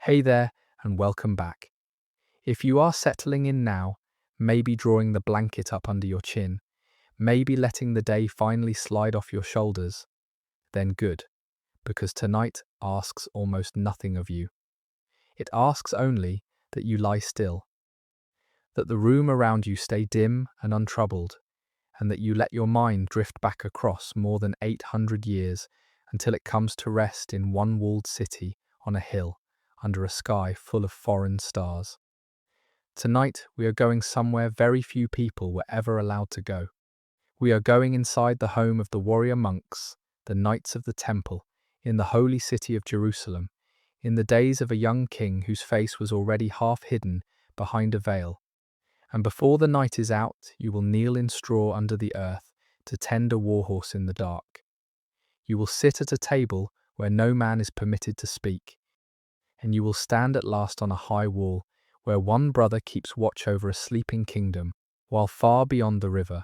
Hey there, and welcome back. If you are settling in now, maybe drawing the blanket up under your chin, maybe letting the day finally slide off your shoulders, then good, because tonight asks almost nothing of you. It asks only that you lie still, that the room around you stay dim and untroubled, and that you let your mind drift back across more than 800 years until it comes to rest in one walled city on a hill under a sky full of foreign stars. Tonight, we are going somewhere very few people were ever allowed to go. We are going inside the home of the warrior monks, the Knights of the Temple, in the holy city of Jerusalem, in the days of a young king whose face was already half hidden behind a veil. And before the night is out, you will kneel in straw under the earth to tend a warhorse in the dark. You will sit at a table where no man is permitted to speak, and you will stand at last on a high wall where one brother keeps watch over a sleeping kingdom, while far beyond the river,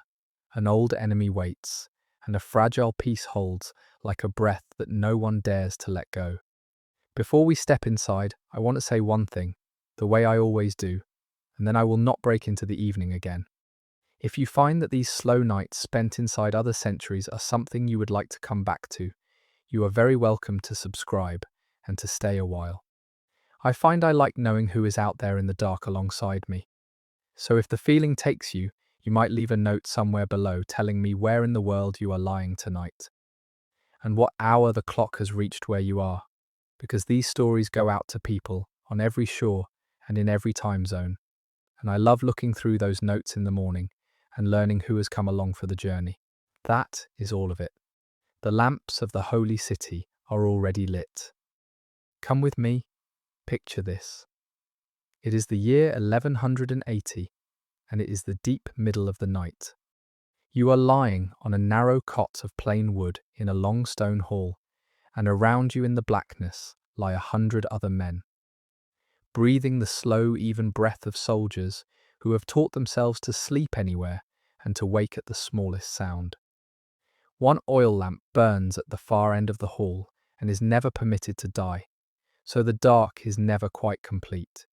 an old enemy waits, and a fragile peace holds like a breath that no one dares to let go. Before we step inside, I want to say one thing, the way I always do, and then I will not break into the evening again. If you find that these slow nights spent inside other centuries are something you would like to come back to, you are very welcome to subscribe and to stay a while. I find I like knowing who is out there in the dark alongside me. So if the feeling takes you, you might leave a note somewhere below telling me where in the world you are lying tonight, and what hour the clock has reached where you are, because these stories go out to people on every shore and in every time zone, and I love looking through those notes in the morning and learning who has come along for the journey. That is all of it. The lamps of the holy city are already lit. Come with me. Picture this. It is the year 1180, and it is the deep middle of the night. You are lying on a narrow cot of plain wood in a long stone hall, and around you in the blackness lie 100 other men, breathing the slow, even breath of soldiers who have taught themselves to sleep anywhere and to wake at the smallest sound. One oil lamp burns at the far end of the hall and is never permitted to die, so the dark is never quite complete,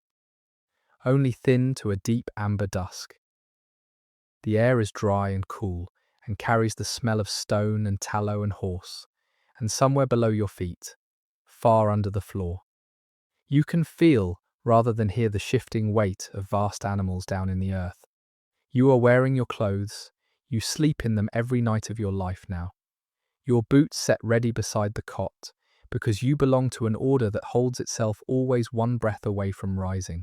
only thin to a deep amber dusk. The air is dry and cool and carries the smell of stone and tallow and horse, and somewhere below your feet, far under the floor, you can feel rather than hear the shifting weight of vast animals down in the earth. You are wearing your clothes, you sleep in them every night of your life now, your boots set ready beside the cot, because you belong to an order that holds itself always one breath away from rising.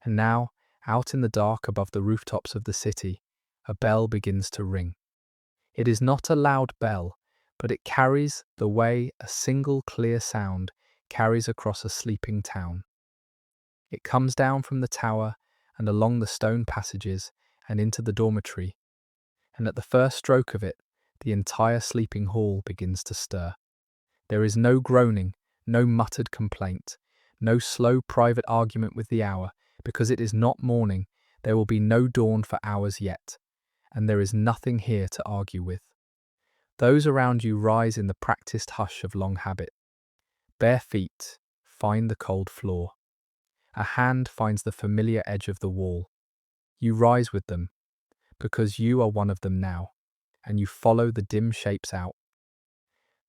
And now, out in the dark above the rooftops of the city, a bell begins to ring. It is not a loud bell, but it carries the way a single clear sound carries across a sleeping town. It comes down from the tower and along the stone passages and into the dormitory, and at the first stroke of it, the entire sleeping hall begins to stir. There is no groaning, no muttered complaint, no slow private argument with the hour, because it is not morning, there will be no dawn for hours yet, and there is nothing here to argue with. Those around you rise in the practiced hush of long habit. Bare feet find the cold floor. A hand finds the familiar edge of the wall. You rise with them, because you are one of them now, and you follow the dim shapes out.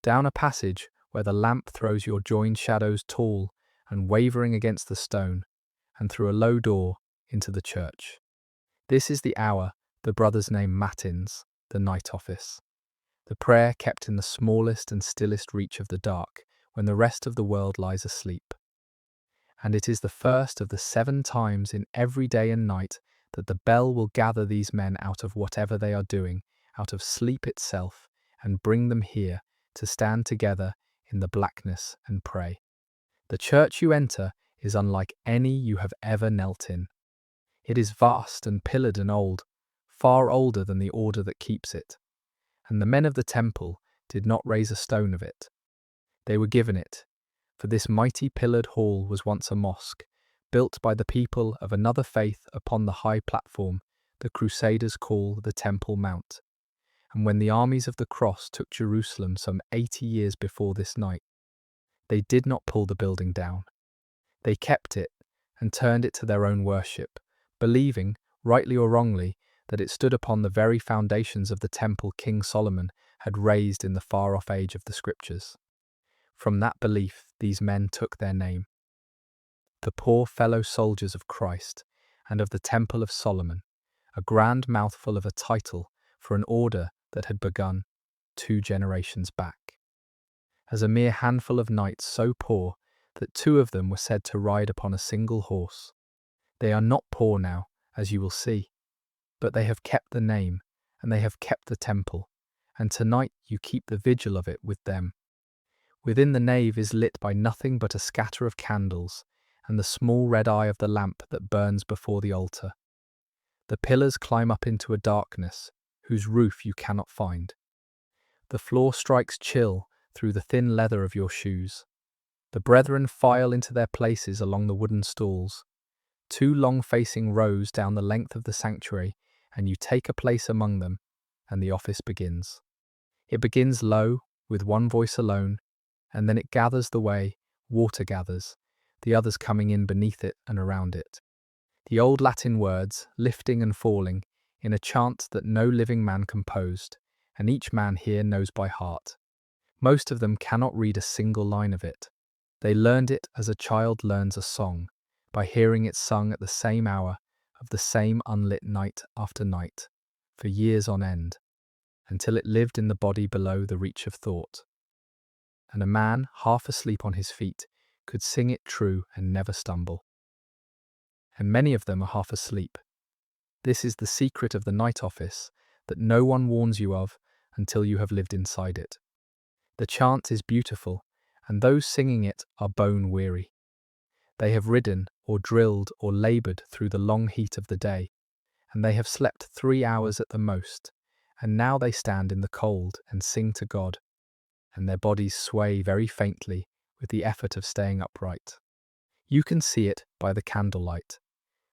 Down a passage where the lamp throws your joined shadows tall and wavering against the stone, and through a low door into the church. This is the hour the brothers name Matins, the night office. The prayer kept in the smallest and stillest reach of the dark when the rest of the world lies asleep. And it is the first of the 7 times in every day and night that the bell will gather these men out of whatever they are doing, out of sleep itself, and bring them here to stand together in the blackness and pray. The church you enter is unlike any you have ever knelt in. It is vast and pillared and old, far older than the order that keeps it, and the men of the temple did not raise a stone of it. They were given it, for this mighty pillared hall was once a mosque, built by the people of another faith upon the high platform the Crusaders call the Temple Mount. And when the armies of the cross took Jerusalem some 80 years before this night, they did not pull the building down. They kept it and turned it to their own worship, believing, rightly or wrongly, that it stood upon the very foundations of the temple King Solomon had raised in the far-off age of the Scriptures. From that belief, these men took their name, the poor fellow soldiers of Christ and of the Temple of Solomon, a grand mouthful of a title for an order that had begun 2 generations back. As a mere handful of knights so poor that 2 of them were said to ride upon a single horse. They are not poor now, as you will see, but they have kept the name, and they have kept the temple, and tonight you keep the vigil of it with them. Within the nave is lit by nothing but a scatter of candles, and the small red eye of the lamp that burns before the altar. The pillars climb up into a darkness, whose roof you cannot find. The floor strikes chill through the thin leather of your shoes. The brethren file into their places along the wooden stalls, 2 long-facing rows down the length of the sanctuary, and you take a place among them, and the office begins. It begins low, with one voice alone, and then it gathers the way water gathers, the others coming in beneath it and around it. The old Latin words, lifting and falling, in a chant that no living man composed, and each man here knows by heart. Most of them cannot read a single line of it. They learned it as a child learns a song, by hearing it sung at the same hour of the same unlit night after night, for years on end, until it lived in the body below the reach of thought. And a man, half asleep on his feet, could sing it true and never stumble. And many of them are half asleep. This is the secret of the night office that no one warns you of until you have lived inside it. The chant is beautiful, and those singing it are bone-weary. They have ridden, or drilled, or laboured through the long heat of the day, and they have slept 3 hours at the most, and now they stand in the cold and sing to God, and their bodies sway very faintly with the effort of staying upright. You can see it by the candlelight,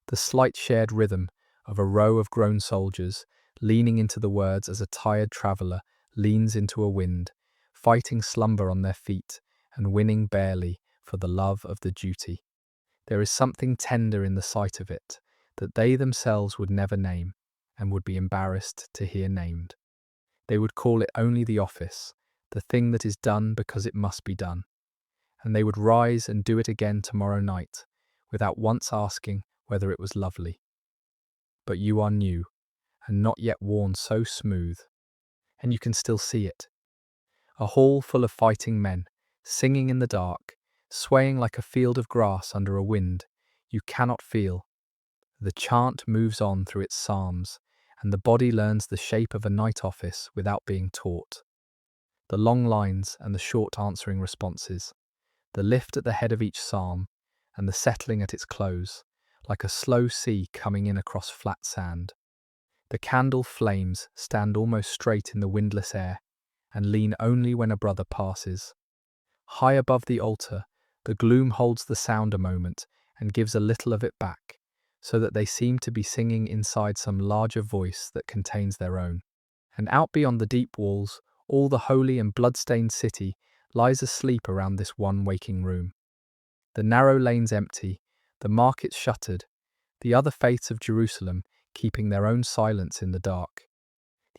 the slight shared rhythm of a row of grown soldiers leaning into the words as a tired traveller leans into a wind, fighting slumber on their feet and winning barely for the love of the duty. There is something tender in the sight of it that they themselves would never name and would be embarrassed to hear named. They would call it only the office, the thing that is done because it must be done, and they would rise and do it again tomorrow night without once asking whether it was lovely. But you are new and not yet worn so smooth, and you can still see it. A hall full of fighting men, singing in the dark, swaying like a field of grass under a wind you cannot feel. The chant moves on through its psalms, and the body learns the shape of a night office without being taught. The long lines and the short answering responses, the lift at the head of each psalm, and the settling at its close, like a slow sea coming in across flat sand. The candle flames stand almost straight in the windless air, and lean only when a brother passes. High above the altar, the gloom holds the sound a moment and gives a little of it back, so that they seem to be singing inside some larger voice that contains their own. And out beyond the deep walls, all the holy and blood-stained city lies asleep around this one waking room. The narrow lanes empty, the markets shuttered, the other faiths of Jerusalem keeping their own silence in the dark.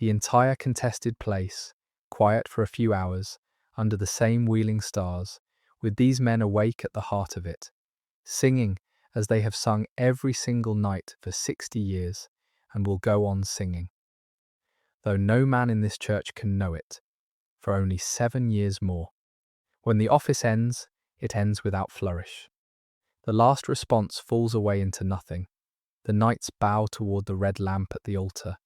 The entire contested place, quiet for a few hours, under the same wheeling stars, with these men awake at the heart of it, singing as they have sung every single night for 60 years, and will go on singing. Though no man in this church can know it, for only 7 years more. When the office ends, it ends without flourish. The last response falls away into nothing. The knights bow toward the red lamp at the altar,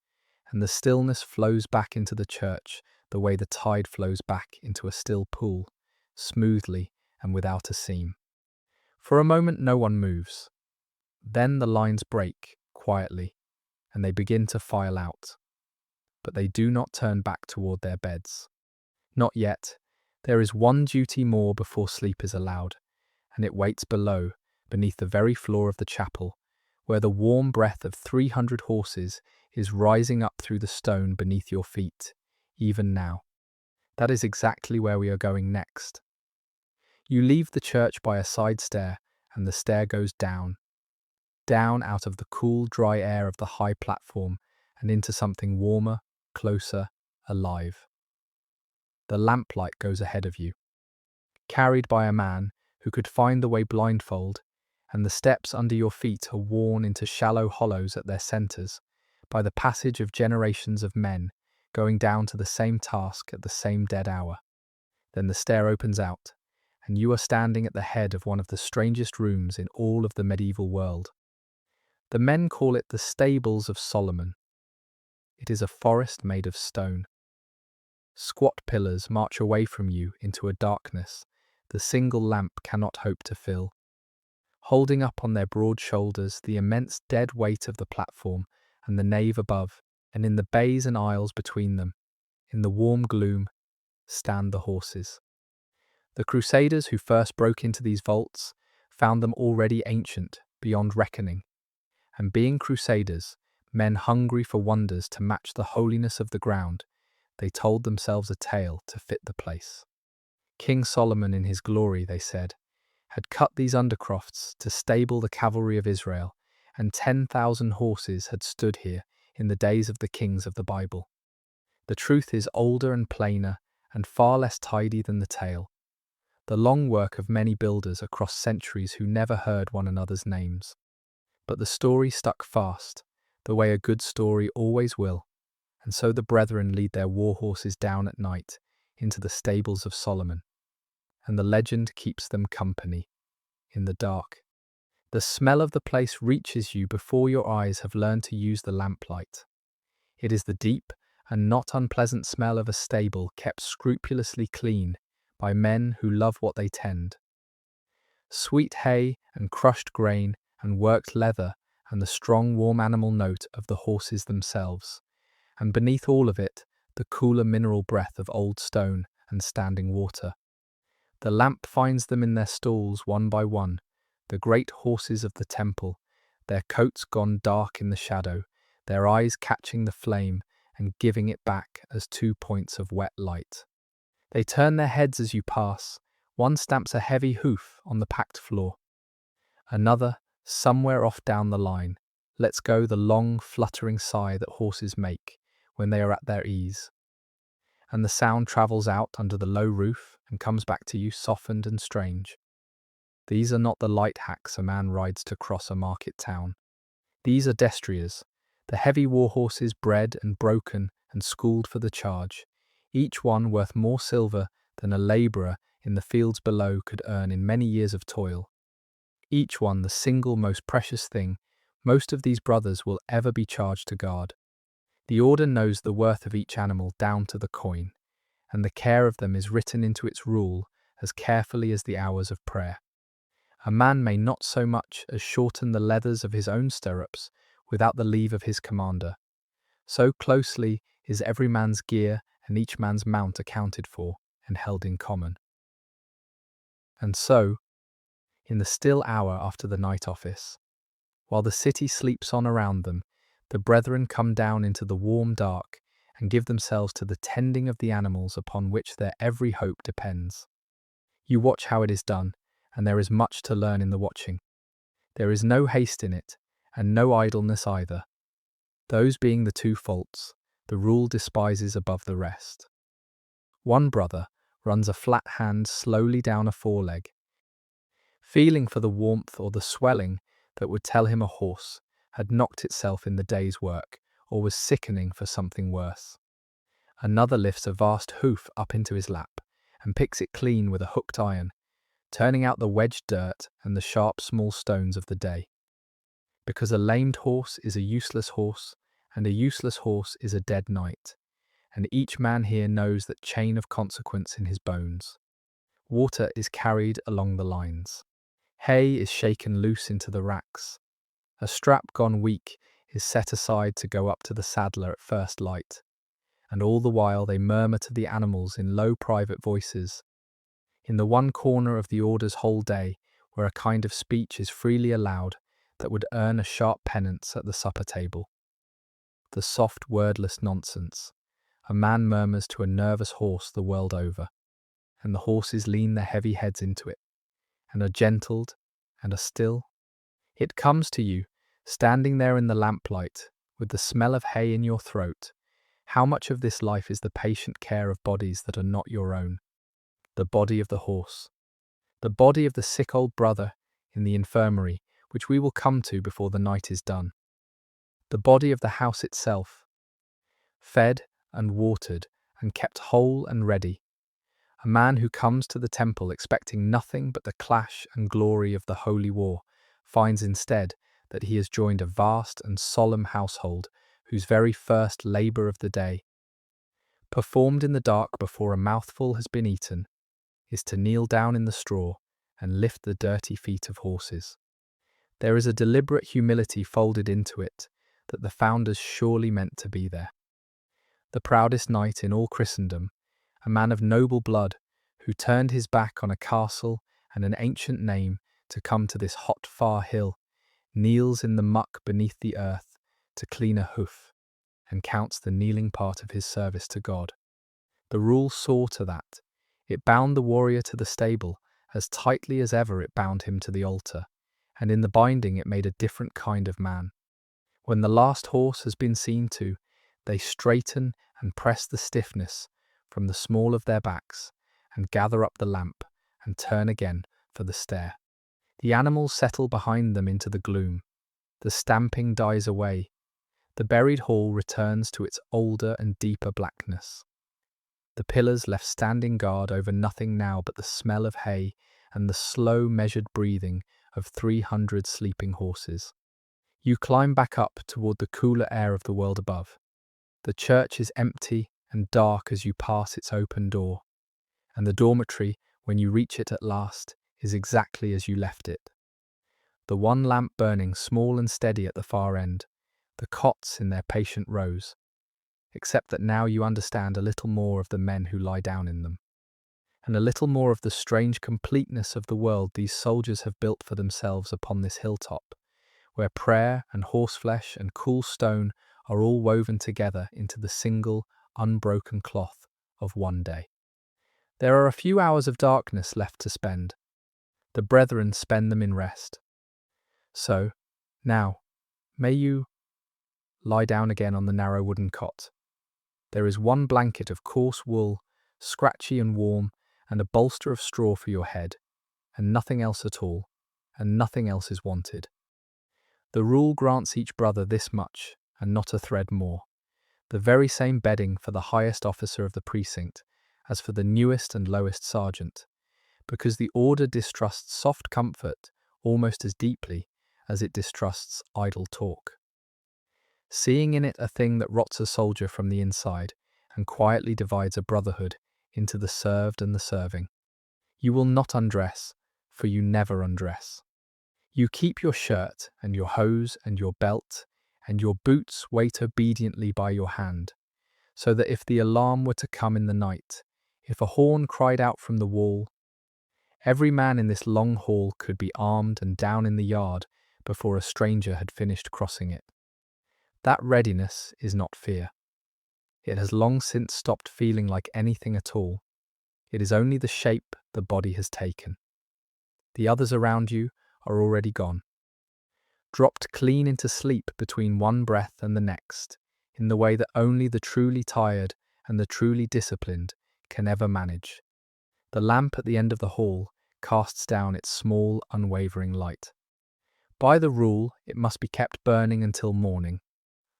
and the stillness flows back into the church the way the tide flows back into a still pool, smoothly and without a seam. For a moment no one moves. Then the lines break, quietly, and they begin to file out. But they do not turn back toward their beds. Not yet. There is one duty more before sleep is allowed, and it waits below, beneath the very floor of the chapel, where the warm breath of 300 horses is rising up through the stone beneath your feet, even now. That is exactly where we are going next. You leave the church by a side stair and the stair goes down, down out of the cool, dry air of the high platform and into something warmer, closer, alive. The lamplight goes ahead of you, carried by a man who could find the way blindfold, and the steps under your feet are worn into shallow hollows at their centres by the passage of generations of men going down to the same task at the same dead hour. Then the stair opens out, and you are standing at the head of one of the strangest rooms in all of the medieval world. The men call it the Stables of Solomon. It is a forest made of stone. Squat pillars march away from you into a darkness the single lamp cannot hope to fill, holding up on their broad shoulders the immense dead weight of the platform and the nave above, and in the bays and aisles between them, in the warm gloom, stand the horses. The Crusaders who first broke into these vaults found them already ancient, beyond reckoning, and being Crusaders, men hungry for wonders to match the holiness of the ground, they told themselves a tale to fit the place. King Solomon in his glory, they said, had cut these undercrofts to stable the cavalry of Israel, and 10,000 horses had stood here in the days of the kings of the Bible. The truth is older and plainer, and far less tidy than the tale, the long work of many builders across centuries who never heard one another's names. But the story stuck fast, the way a good story always will, and so the brethren lead their war horses down at night into the stables of Solomon, and the legend keeps them company in the dark. The smell of the place reaches you before your eyes have learned to use the lamplight. It is the deep and not unpleasant smell of a stable kept scrupulously clean by men who love what they tend. Sweet hay and crushed grain and worked leather and the strong warm animal note of the horses themselves, and beneath all of it, the cooler mineral breath of old stone and standing water. The lamp finds them in their stalls one by one, the great horses of the temple, their coats gone dark in the shadow, their eyes catching the flame and giving it back as 2 points of wet light. They turn their heads as you pass, one stamps a heavy hoof on the packed floor. Another, somewhere off down the line, lets go the long, fluttering sigh that horses make when they are at their ease. And the sound travels out under the low roof and comes back to you softened and strange. These are not the light hacks a man rides to cross a market town. These are destriers, the heavy war horses bred and broken and schooled for the charge, each one worth more silver than a labourer in the fields below could earn in many years of toil. Each one the single most precious thing most of these brothers will ever be charged to guard. The order knows the worth of each animal down to the coin, and the care of them is written into its rule as carefully as the hours of prayer. A man may not so much as shorten the leathers of his own stirrups without the leave of his commander. So closely is every man's gear and each man's mount accounted for and held in common. And so, in the still hour after the night office, while the city sleeps on around them, the brethren come down into the warm dark and give themselves to the tending of the animals upon which their every hope depends. You watch how it is done, and there is much to learn in the watching. There is no haste in it, and no idleness either. Those being the two faults, the rule despises above the rest. One brother runs a flat hand slowly down a foreleg, feeling for the warmth or the swelling that would tell him a horse had knocked itself in the day's work or was sickening for something worse. Another lifts a vast hoof up into his lap and picks it clean with a hooked iron, turning out the wedged dirt and the sharp small stones of the day. Because a lamed horse is a useless horse, and a useless horse is a dead knight, and each man here knows that chain of consequence in his bones. Water is carried along the lines. Hay is shaken loose into the racks. A strap gone weak is set aside to go up to the saddler at first light, and all the while they murmur to the animals in low private voices. In the one corner of the order's whole day, where a kind of speech is freely allowed that would earn a sharp penance at the supper table. The soft, wordless nonsense. A man murmurs to a nervous horse the world over, and the horses lean their heavy heads into it, and are gentled and are still. It comes to you, standing there in the lamplight, with the smell of hay in your throat. How much of this life is the patient care of bodies that are not your own? The body of the horse. The body of the sick old brother in the infirmary, which we will come to before the night is done. The body of the house itself, fed and watered and kept whole and ready. A man who comes to the temple expecting nothing but the clash and glory of the holy war finds instead that he has joined a vast and solemn household whose very first labour of the day, performed in the dark before a mouthful has been eaten, is to kneel down in the straw and lift the dirty feet of horses. There is a deliberate humility folded into it that the founders surely meant to be there. The proudest knight in all Christendom, a man of noble blood who turned his back on a castle and an ancient name to come to this hot far hill, kneels in the muck beneath the earth to clean a hoof, and counts the kneeling part of his service to God. The rule saw to that. It bound the warrior to the stable as tightly as ever it bound him to the altar, and in the binding it made a different kind of man. When the last horse has been seen to, they straighten and press the stiffness from the small of their backs, and gather up the lamp, and turn again for the stair. The animals settle behind them into the gloom. The stamping dies away. The buried hall returns to its older and deeper blackness. The pillars left standing guard over nothing now but the smell of hay and the slow, measured breathing of 300 sleeping horses. You climb back up toward the cooler air of the world above. The church is empty and dark as you pass its open door, and the dormitory, when you reach it at last, is exactly as you left it. The one lamp burning small and steady at the far end, the cots in their patient rows, except that now you understand a little more of the men who lie down in them, and a little more of the strange completeness of the world these soldiers have built for themselves upon this hilltop, where prayer and horseflesh and cool stone are all woven together into the single, unbroken cloth of one day. There are a few hours of darkness left to spend. The brethren spend them in rest. So, now, may you lie down again on the narrow wooden cot. There is one blanket of coarse wool, scratchy and warm, and a bolster of straw for your head, and nothing else at all, and nothing else is wanted. The rule grants each brother this much, and not a thread more. The very same bedding for the highest officer of the precinct as for the newest and lowest sergeant, because the order distrusts soft comfort almost as deeply as it distrusts idle talk. Seeing in it a thing that rots a soldier from the inside and quietly divides a brotherhood into the served and the serving. You will not undress, for you never undress. You keep your shirt and your hose and your belt, and your boots wait obediently by your hand, so that if the alarm were to come in the night, if a horn cried out from the wall, every man in this long hall could be armed and down in the yard before a stranger had finished crossing it. That readiness is not fear. It has long since stopped feeling like anything at all. It is only the shape the body has taken. The others around you are already gone, dropped clean into sleep between one breath and the next, in the way that only the truly tired and the truly disciplined can ever manage. The lamp at the end of the hall casts down its small, unwavering light. By the rule, it must be kept burning until morning,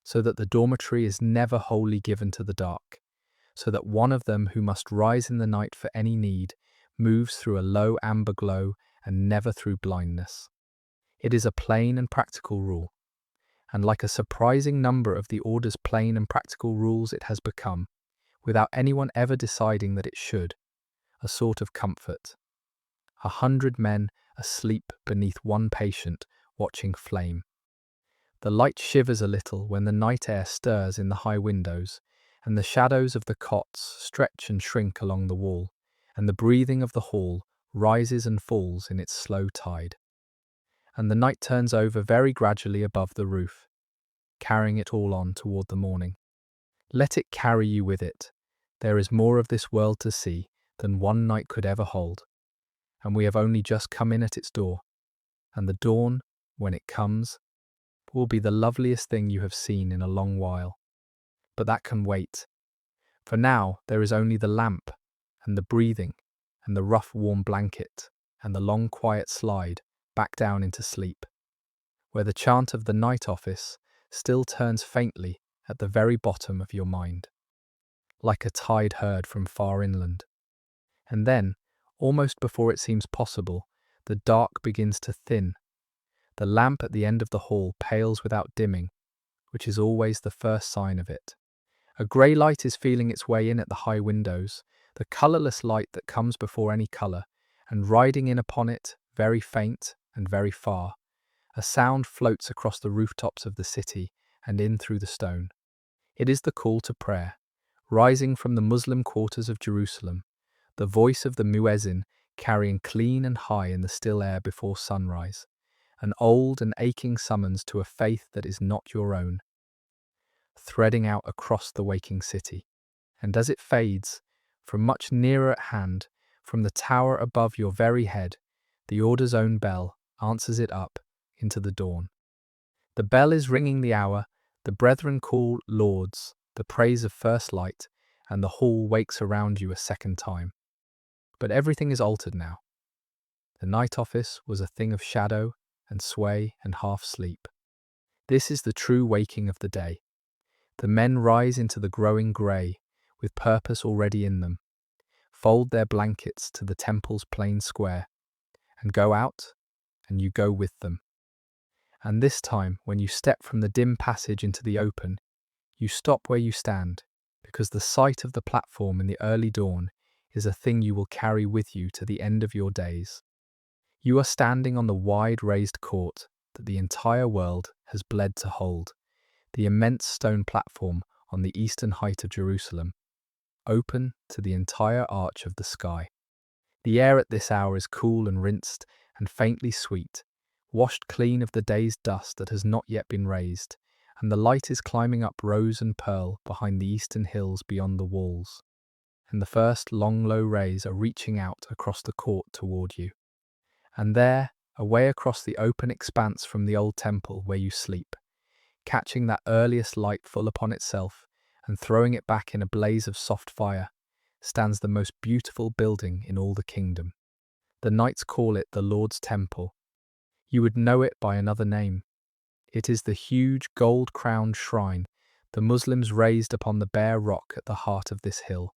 so that the dormitory is never wholly given to the dark, so that one of them who must rise in the night for any need moves through a low amber glow and never through blindness. It is a plain and practical rule, and like a surprising number of the order's plain and practical rules it has become, without anyone ever deciding that it should, a sort of comfort. 100 men asleep beneath one patient watching flame. The light shivers a little when the night air stirs in the high windows, and the shadows of the cots stretch and shrink along the wall, and the breathing of the hall rises and falls in its slow tide. And the night turns over very gradually above the roof, carrying it all on toward the morning. Let it carry you with it. There is more of this world to see than one night could ever hold, and we have only just come in at its door. And the dawn, when it comes, will be the loveliest thing you have seen in a long while. But that can wait. For now, there is only the lamp, and the breathing, and the rough warm blanket, and the long quiet slide back down into sleep, where the chant of the night office still turns faintly at the very bottom of your mind, like a tide heard from far inland. And then, almost before it seems possible, the dark begins to thin. The lamp at the end of the hall pales without dimming, which is always the first sign of it. A grey light is feeling its way in at the high windows, the colourless light that comes before any colour, and riding in upon it, very faint and very far, a sound floats across the rooftops of the city and in through the stone. It is the call to prayer, rising from the Muslim quarters of Jerusalem, the voice of the muezzin carrying clean and high in the still air before sunrise, an old and aching summons to a faith that is not your own, threading out across the waking city. And as it fades, from much nearer at hand, from the tower above your very head, the order's own bell answers it up into the dawn. The bell is ringing the hour, the brethren call lauds, the praise of first light, and the hall wakes around you a second time. But everything is altered now. The night office was a thing of shadow and sway and half sleep. This is the true waking of the day. The men rise into the growing grey, with purpose already in them, fold their blankets to the temple's plain square, and go out, and you go with them. And this time, when you step from the dim passage into the open, you stop where you stand, because the sight of the platform in the early dawn is a thing you will carry with you to the end of your days. You are standing on the wide raised court that the entire world has bled to hold, the immense stone platform on the eastern height of Jerusalem, open to the entire arch of the sky. The air at this hour is cool and rinsed and faintly sweet, washed clean of the day's dust that has not yet been raised, and the light is climbing up rose and pearl behind the eastern hills beyond the walls, and the first long low rays are reaching out across the court toward you. And there, away across the open expanse from the old temple where you sleep, catching that earliest light full upon itself and throwing it back in a blaze of soft fire, stands the most beautiful building in all the kingdom. The knights call it the Lord's Temple. You would know it by another name. It is the huge gold-crowned shrine the Muslims raised upon the bare rock at the heart of this hill,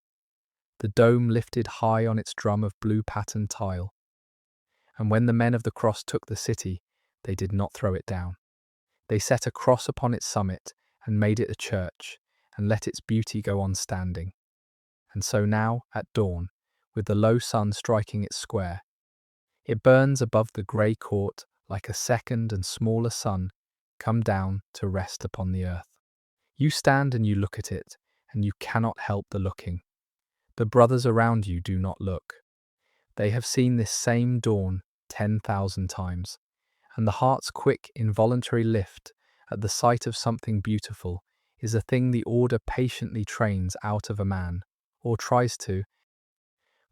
the dome lifted high on its drum of blue patterned tile. And when the men of the cross took the city, they did not throw it down. They set a cross upon its summit and made it a church, and let its beauty go on standing. And so now, at dawn, with the low sun striking its square, it burns above the grey court like a second and smaller sun come down to rest upon the earth. You stand and you look at it, and you cannot help the looking. The brothers around you do not look. They have seen this same dawn 10,000 times, and the heart's quick, involuntary lift at the sight of something beautiful is a thing the order patiently trains out of a man, or tries to,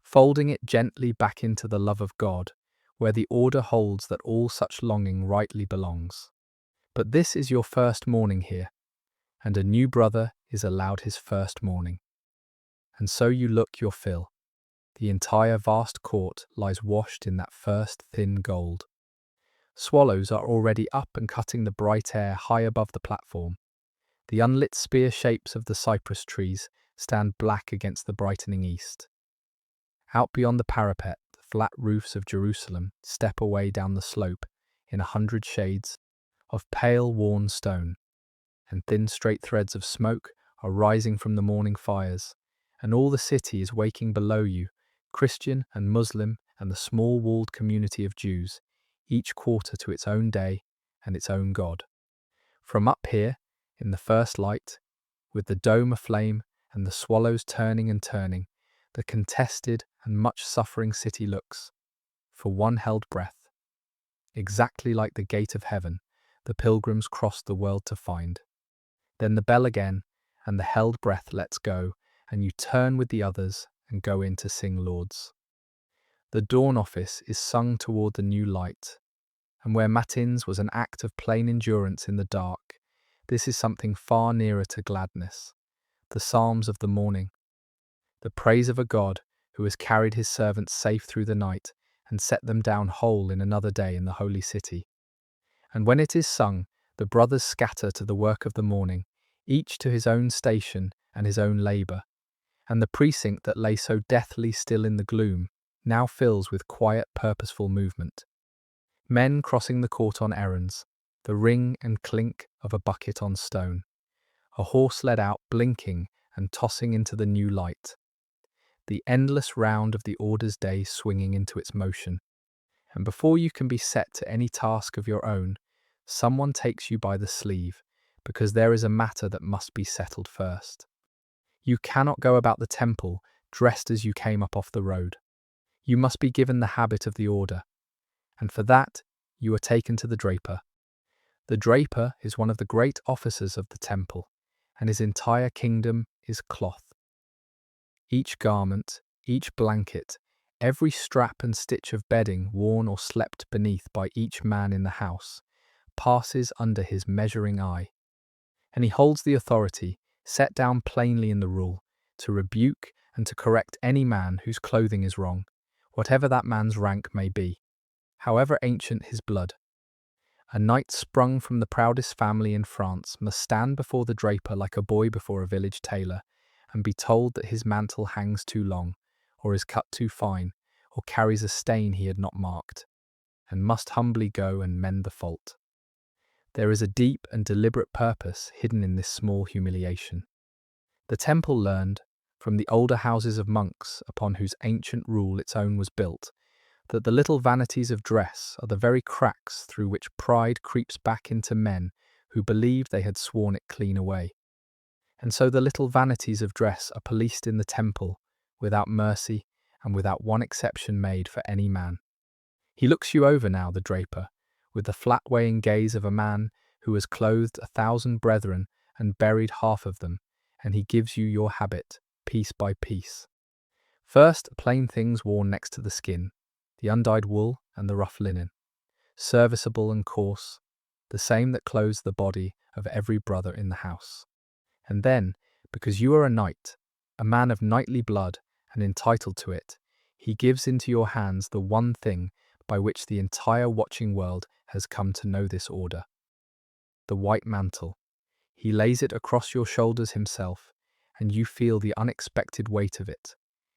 folding it gently back into the love of God, where the order holds that all such longing rightly belongs. But this is your first morning here, and a new brother is allowed his first morning. And so you look your fill. The entire vast court lies washed in that first thin gold. Swallows are already up and cutting the bright air high above the platform. The unlit spear shapes of the cypress trees stand black against the brightening east. Out beyond the parapet, the flat roofs of Jerusalem step away down the slope in 100 shades of pale, worn stone, and thin straight threads of smoke are rising from the morning fires, and all the city is waking below you, Christian and Muslim and the small walled community of Jews, each quarter to its own day and its own God. From up here, in the first light, with the dome aflame and the swallows turning and turning, the contested and much suffering city looks, for one held breath, exactly like the gate of heaven the pilgrims crossed the world to find. Then the bell again, and the held breath lets go, and you turn with the others and go in to sing lauds. The dawn office is sung toward the new light, and where Matins was an act of plain endurance in the dark, this is something far nearer to gladness. The Psalms of the morning, the praise of a God who has carried his servants safe through the night and set them down whole in another day in the holy city. And when it is sung, the brothers scatter to the work of the morning, each to his own station and his own labour, and the precinct that lay so deathly still in the gloom now fills with quiet, purposeful movement. Men crossing the court on errands, the ring and clink of a bucket on stone, a horse led out blinking and tossing into the new light, the endless round of the order's day swinging into its motion. And before you can be set to any task of your own, someone takes you by the sleeve, because there is a matter that must be settled first. You cannot go about the temple dressed as you came up off the road. You must be given the habit of the order, and for that you are taken to the draper. The draper is one of the great officers of the temple, and his entire kingdom is cloth. Each garment, each blanket, every strap and stitch of bedding worn or slept beneath by each man in the house passes under his measuring eye, and he holds the authority, set down plainly in the rule, to rebuke and to correct any man whose clothing is wrong, whatever that man's rank may be, however ancient his blood. A knight sprung from the proudest family in France must stand before the draper like a boy before a village tailor, and be told that his mantle hangs too long, or is cut too fine, or carries a stain he had not marked, and must humbly go and mend the fault. There is a deep and deliberate purpose hidden in this small humiliation. The temple learned, from the older houses of monks upon whose ancient rule its own was built, that the little vanities of dress are the very cracks through which pride creeps back into men who believed they had sworn it clean away. And so the little vanities of dress are policed in the temple, without mercy and without one exception made for any man. He looks you over now, the draper, with the flat-weighing gaze of a man who has clothed 1,000 brethren and buried half of them, and he gives you your habit, piece by piece. First, plain things worn next to the skin, the undyed wool and the rough linen, serviceable and coarse, the same that clothes the body of every brother in the house. And then, because you are a knight, a man of knightly blood and entitled to it, he gives into your hands the one thing by which the entire watching world has come to know this order. The white mantle. He lays it across your shoulders himself, and you feel the unexpected weight of it,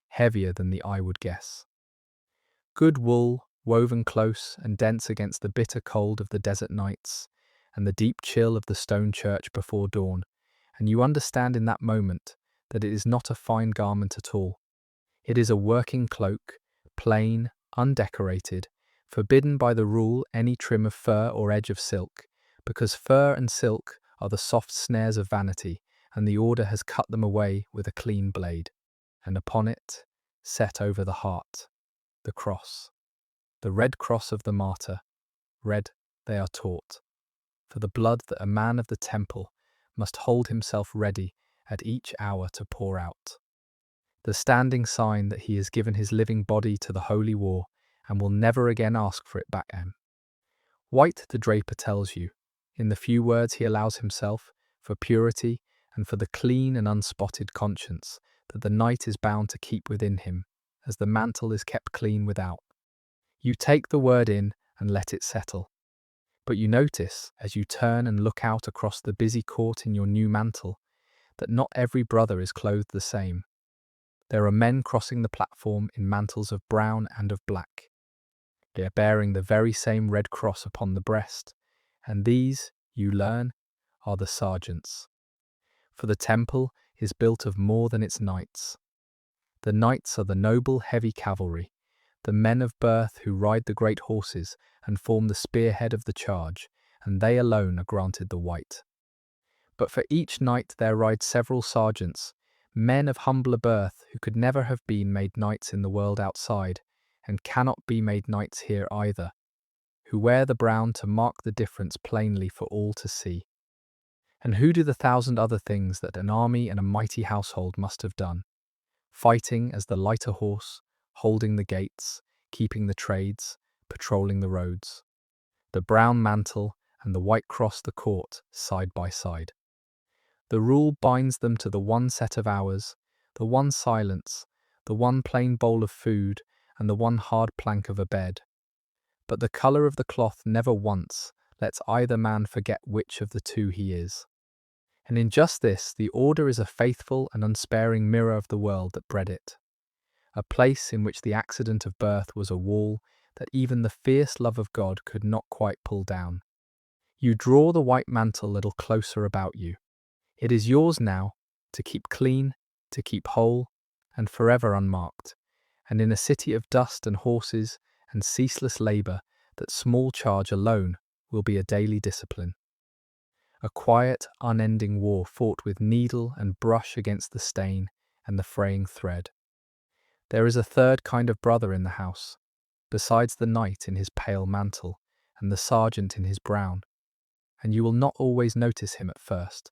heavier than the eye would guess. Good wool, woven close and dense against the bitter cold of the desert nights, and the deep chill of the stone church before dawn, and you understand in that moment that it is not a fine garment at all. It is a working cloak, plain, undecorated, forbidden by the rule any trim of fur or edge of silk, because fur and silk are the soft snares of vanity, and the order has cut them away with a clean blade. And upon it, set over the heart, the cross, the red cross of the martyr, red, they are taught, for the blood that a man of the temple must hold himself ready at each hour to pour out. The standing sign that he has given his living body to the holy war and will never again ask for it back again. White, the draper tells you, in the few words he allows himself, for purity and for the clean and unspotted conscience that the knight is bound to keep within him, as the mantle is kept clean without. You take the word in and let it settle. But you notice, as you turn and look out across the busy court in your new mantle, that not every brother is clothed the same. There are men crossing the platform in mantles of brown and of black. They are bearing the very same red cross upon the breast, and these, you learn, are the sergeants. For the temple is built of more than its knights. The knights are the noble heavy cavalry, the men of birth who ride the great horses and form the spearhead of the charge, and they alone are granted the white. But for each knight there ride several sergeants, men of humbler birth who could never have been made knights in the world outside, and cannot be made knights here either, who wear the brown to mark the difference plainly for all to see. And who do the 1,000 other things that an army and a mighty household must have done, fighting as the lighter horse, holding the gates, keeping the trades, patrolling the roads. the brown mantle and the white cross the court side by side. The rule binds them to the one set of hours, the one silence, the one plain bowl of food, and the one hard plank of a bed. But the colour of the cloth never once lets either man forget which of the two he is. And in just this, the order is a faithful and unsparing mirror of the world that bred it. A place in which the accident of birth was a wall that even the fierce love of God could not quite pull down. You draw the white mantle a little closer about you. It is yours now, to keep clean, to keep whole, and forever unmarked. And in a city of dust and horses and ceaseless labour, that small charge alone will be a daily discipline. A quiet, unending war fought with needle and brush against the stain and the fraying thread. There is a third kind of brother in the house, besides the knight in his pale mantle and the sergeant in his brown, and you will not always notice him at first,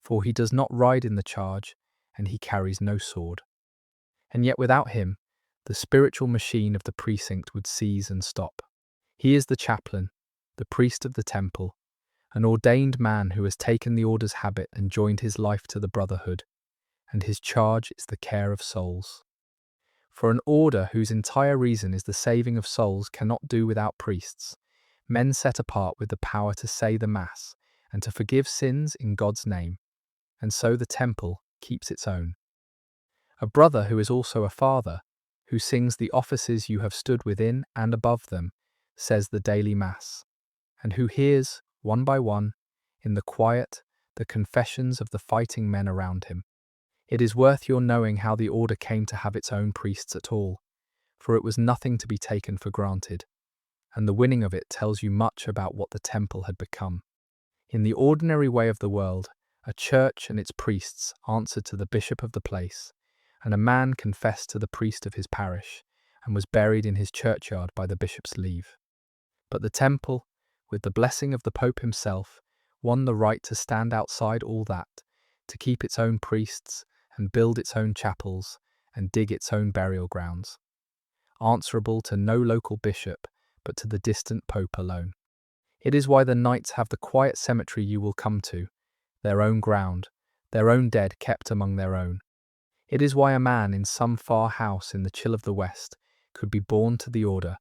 for he does not ride in the charge and he carries no sword. And yet without him, the spiritual machine of the precinct would seize and stop. He is the chaplain, the priest of the temple, an ordained man who has taken the order's habit and joined his life to the brotherhood, and his charge is the care of souls. For an order whose entire reason is the saving of souls cannot do without priests, men set apart with the power to say the Mass and to forgive sins in God's name, and so the temple keeps its own. A brother who is also a father, who sings the offices you have stood within and above them, says the daily Mass, and who hears, one by one, in the quiet, the confessions of the fighting men around him. It is worth your knowing how the order came to have its own priests at all, for it was nothing to be taken for granted, and the winning of it tells you much about what the temple had become. In the ordinary way of the world, a church and its priests answered to the bishop of the place, and a man confessed to the priest of his parish, and was buried in his churchyard by the bishop's leave. But the temple, with the blessing of the Pope himself, won the right to stand outside all that, to keep its own priests, and build its own chapels, and dig its own burial grounds, answerable to no local bishop, but to the distant Pope alone. It is why the knights have the quiet cemetery you will come to, their own ground, their own dead kept among their own. It is why a man in some far house in the chill of the West could be born to the order,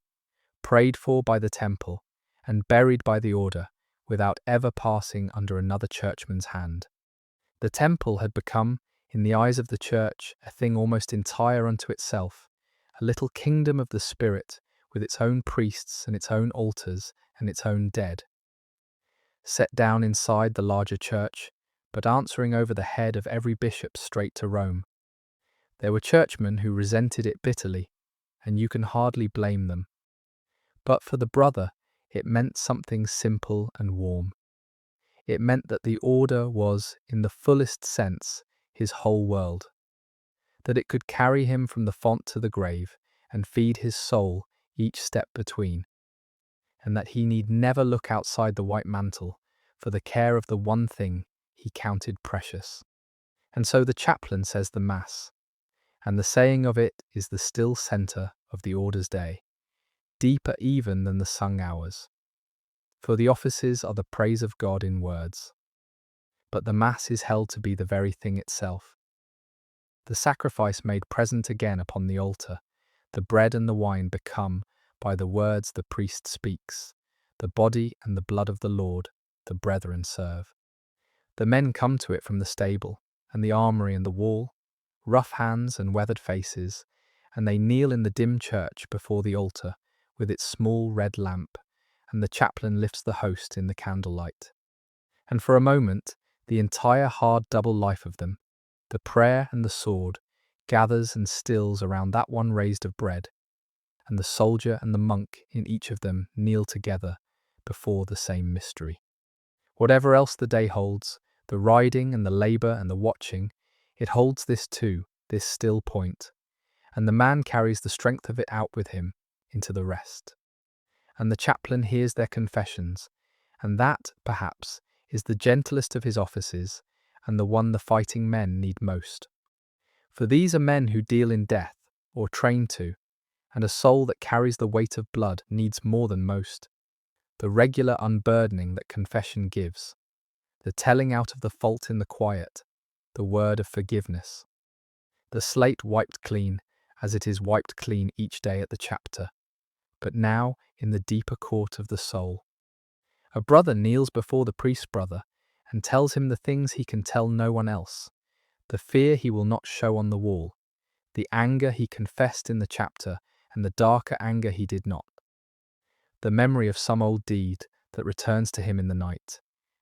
prayed for by the temple, and buried by the order, without ever passing under another churchman's hand. The temple had become, in the eyes of the church, a thing almost entire unto itself, a little kingdom of the spirit, with its own priests and its own altars and its own dead. Set down inside the larger church, but answering over the head of every bishop straight to Rome. There were churchmen who resented it bitterly, and you can hardly blame them. But for the brother, it meant something simple and warm. It meant that the order was, in the fullest sense, his whole world. That it could carry him from the font to the grave and feed his soul each step between. And that he need never look outside the white mantle for the care of the one thing he counted precious. And so the chaplain says the Mass, and the saying of it is the still centre of the order's day, deeper even than the sung hours. For the offices are the praise of God in words, but the Mass is held to be the very thing itself. The sacrifice made present again upon the altar, the bread and the wine become, by the words the priest speaks, the body and the blood of the Lord, the brethren serve. The men come to it from the stable, and the armoury and the wall, rough hands and weathered faces, and they kneel in the dim church before the altar, with its small red lamp, and the chaplain lifts the host in the candlelight. And for a moment, the entire hard double life of them, the prayer and the sword, gathers and stills around that one raised of bread, and the soldier and the monk in each of them kneel together before the same mystery. Whatever else the day holds, the riding and the labour and the watching, it holds this too, this still point, and the man carries the strength of it out with him into the rest. And the chaplain hears their confessions, and that, perhaps, is the gentlest of his offices, and the one the fighting men need most. For these are men who deal in death, or train to, and a soul that carries the weight of blood needs more than most. the regular unburdening that confession gives, the telling out of the fault in the quiet, the word of forgiveness. The slate wiped clean, as it is wiped clean each day at the chapter, but now in the deeper court of the soul. A brother kneels before the priest's brother and tells him the things he can tell no one else, the fear he will not show on the wall, the anger he confessed in the chapter and the darker anger he did not, the memory of some old deed that returns to him in the night,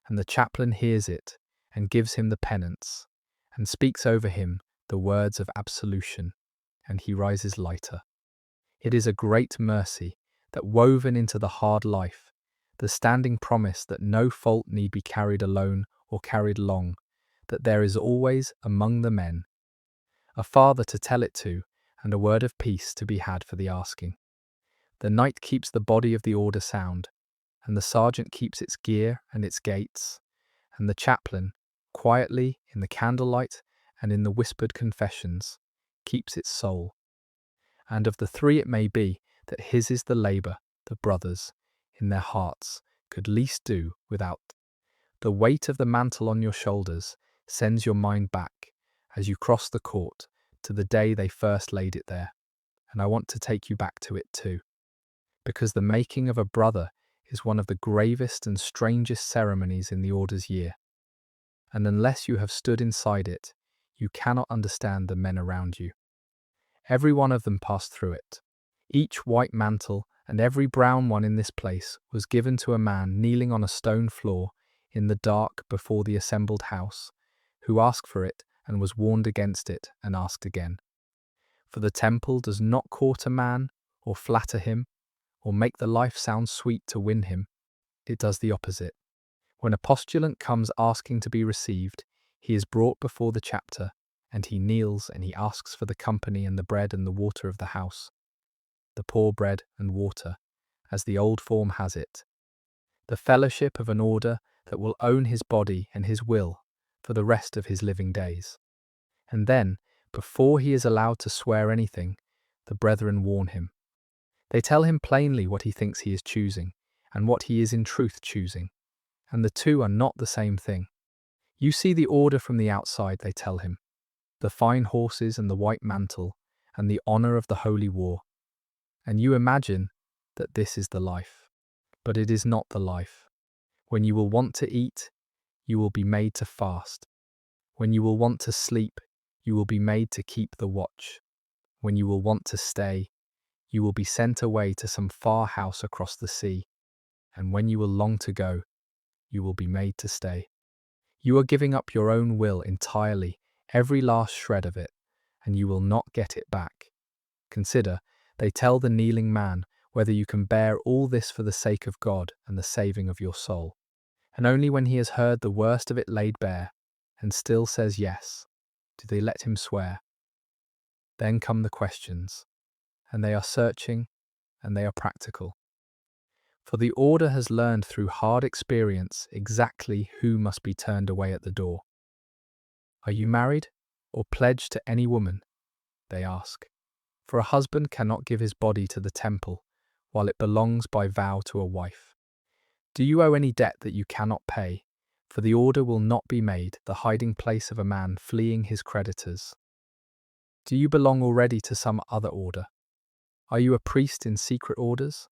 and the chaplain hears it and gives him the penance and speaks over him the words of absolution, and he rises lighter. It is a great mercy that woven into the hard life, the standing promise that no fault need be carried alone or carried long, that there is always among the men a father to tell it to and a word of peace to be had for the asking. The knight keeps the body of the order sound, and the sergeant keeps its gear and its gates, and the chaplain, quietly in the candlelight and in the whispered confessions, keeps its soul. And of the three it may be that his is the labour the brothers, in their hearts, could least do without. The weight of the mantle on your shoulders sends your mind back, as you cross the court, to the day they first laid it there, and I want to take you back to it too, because the making of a brother is one of the gravest and strangest ceremonies in the order's year, and unless you have stood inside it, you cannot understand the men around you. Every one of them passed through it. Each white mantle and every brown one in this place was given to a man kneeling on a stone floor in the dark before the assembled house, who asked for it and was warned against it and asked again. For the temple does not court a man or flatter him or make the life sound sweet to win him. It does the opposite. When a postulant comes asking to be received, he is brought before the chapter, and he kneels and he asks for the company and the bread and the water of the house, the poor bread and water, as the old form has it, the fellowship of an order that will own his body and his will for the rest of his living days. And then, before he is allowed to swear anything, the brethren warn him. They tell him plainly what he thinks he is choosing, and what he is in truth choosing, and the two are not the same thing. You see the order from the outside, they tell him, the fine horses and the white mantle, and the honour of the holy war, and you imagine that this is the life. But it is not the life. When you will want to eat, you will be made to fast. When you will want to sleep, you will be made to keep the watch. When you will want to stay, you will be sent away to some far house across the sea. And when you will long to go, you will be made to stay. You are giving up your own will entirely, every last shred of it, and you will not get it back. Consider, they tell the kneeling man, whether you can bear all this for the sake of God and the saving of your soul. And only when he has heard the worst of it laid bare, and still says yes, do they let him swear. Then come the questions, and they are searching, and they are practical. For the order has learned through hard experience exactly who must be turned away at the door. Are you married, or pledged to any woman? They ask. For a husband cannot give his body to the temple, while it belongs by vow to a wife. Do you owe any debt that you cannot pay? For the order will not be made the hiding place of a man fleeing his creditors. Do you belong already to some other order? Are you a priest in secret orders?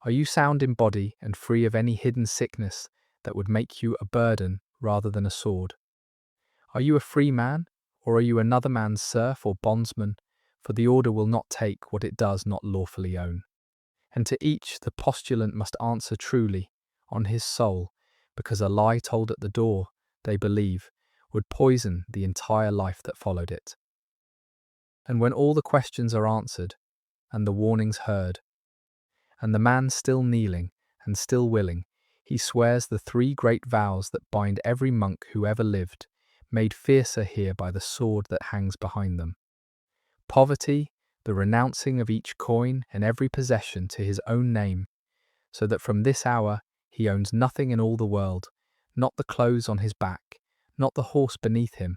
Are you sound in body and free of any hidden sickness that would make you a burden rather than a sword? Are you a free man, or are you another man's serf or bondsman? For the order will not take what it does not lawfully own. And to each the postulant must answer truly, on his soul, because a lie told at the door, they believe, would poison the entire life that followed it. And when all the questions are answered, and the warnings heard, and the man still kneeling and still willing, he swears the three great vows that bind every monk who ever lived, made fiercer here by the sword that hangs behind them. Poverty, the renouncing of each coin and every possession to his own name, so that from this hour he owns nothing in all the world, not the clothes on his back, not the horse beneath him,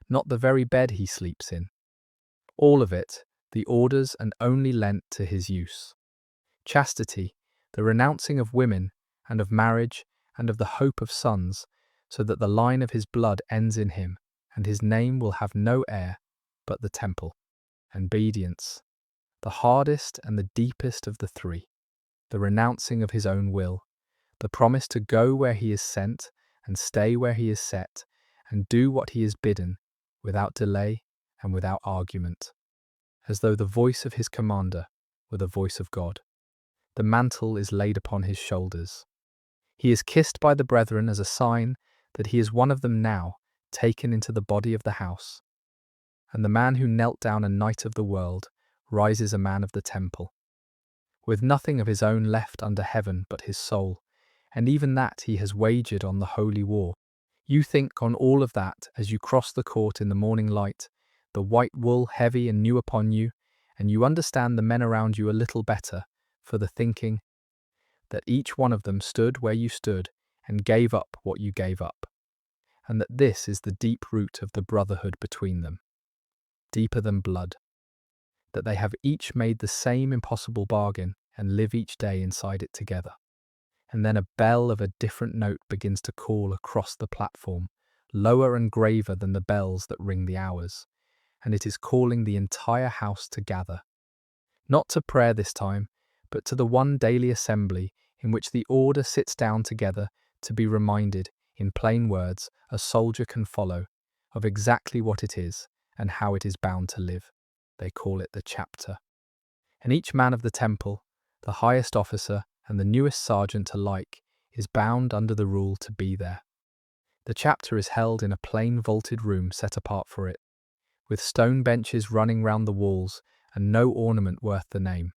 not the very bed he sleeps in. All of it, the orders and only lent to his use. Chastity, the renouncing of women and of marriage and of the hope of sons, so that the line of his blood ends in him, and his name will have no heir but the temple. Obedience, the hardest and the deepest of the three, the renouncing of his own will, the promise to go where he is sent and stay where he is set, and do what he is bidden, without delay and without argument, as though the voice of his commander were the voice of God. The mantle is laid upon his shoulders. He is kissed by the brethren as a sign that he is one of them now, taken into the body of the house. And the man who knelt down a knight of the world rises a man of the temple, with nothing of his own left under heaven but his soul, and even that he has wagered on the holy war. You think on all of that as you cross the court in the morning light, the white wool heavy and new upon you, and you understand the men around you a little better, for the thinking that each one of them stood where you stood and gave up what you gave up, and that this is the deep root of the brotherhood between them, deeper than blood, that they have each made the same impossible bargain and live each day inside it together. And then a bell of a different note begins to call across the platform, lower and graver than the bells that ring the hours, and it is calling the entire house to gather, not to prayer this time, but to the one daily assembly in which the order sits down together to be reminded, in plain words a soldier can follow, of exactly what it is and how it is bound to live. They call it the chapter. And each man of the temple, the highest officer and the newest sergeant alike, is bound under the rule to be there. The chapter is held in a plain vaulted room set apart for it, with stone benches running round the walls and no ornament worth the name.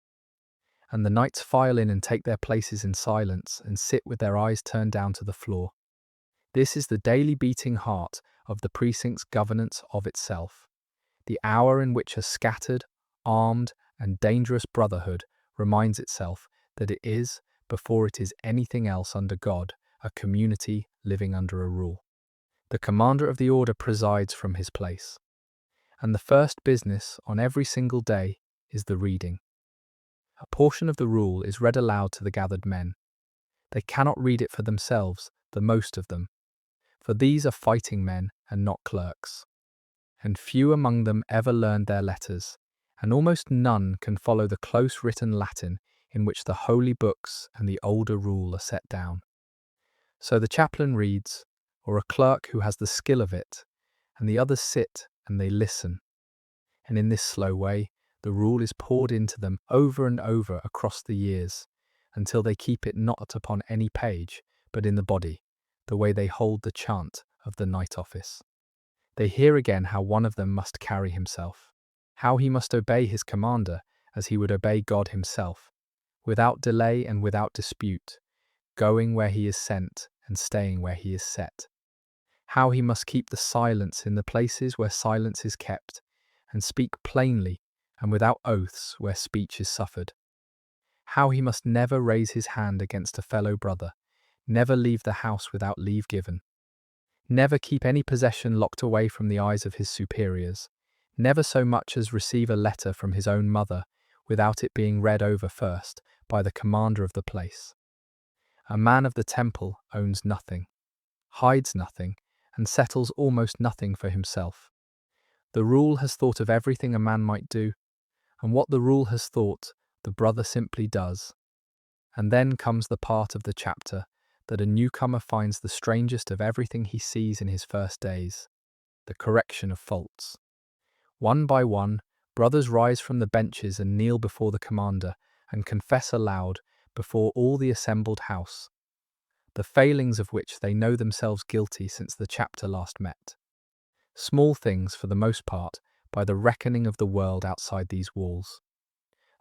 And the knights file in and take their places in silence and sit with their eyes turned down to the floor. This is the daily beating heart of the precinct's governance of itself, the hour in which a scattered, armed, and dangerous brotherhood reminds itself that it is, before it is anything else under God, a community living under a rule. The commander of the order presides from his place, and the first business on every single day is the reading. A portion of the rule is read aloud to the gathered men. They cannot read it for themselves, the most of them, for these are fighting men and not clerks. And few among them ever learned their letters, and almost none can follow the close written Latin in which the holy books and the older rule are set down. So the chaplain reads, or a clerk who has the skill of it, and the others sit and they listen. And in this slow way, the rule is poured into them over and over across the years, until they keep it not upon any page, but in the body, the way they hold the chant of the night office. They hear again how one of them must carry himself, how he must obey his commander as he would obey God himself, without delay and without dispute, going where he is sent and staying where he is set. How he must keep the silence in the places where silence is kept, and speak plainly and without oaths where speech is suffered. How he must never raise his hand against a fellow brother, never leave the house without leave given, never keep any possession locked away from the eyes of his superiors, never so much as receive a letter from his own mother without it being read over first by the commander of the place. A man of the temple owns nothing, hides nothing, and settles almost nothing for himself. The rule has thought of everything a man might do, and what the rule has thought, the brother simply does. And then comes the part of the chapter that a newcomer finds the strangest of everything he sees in his first days, the correction of faults. One by one, brothers rise from the benches and kneel before the commander and confess aloud before all the assembled house, the failings of which they know themselves guilty since the chapter last met. Small things, for the most part, by the reckoning of the world outside these walls.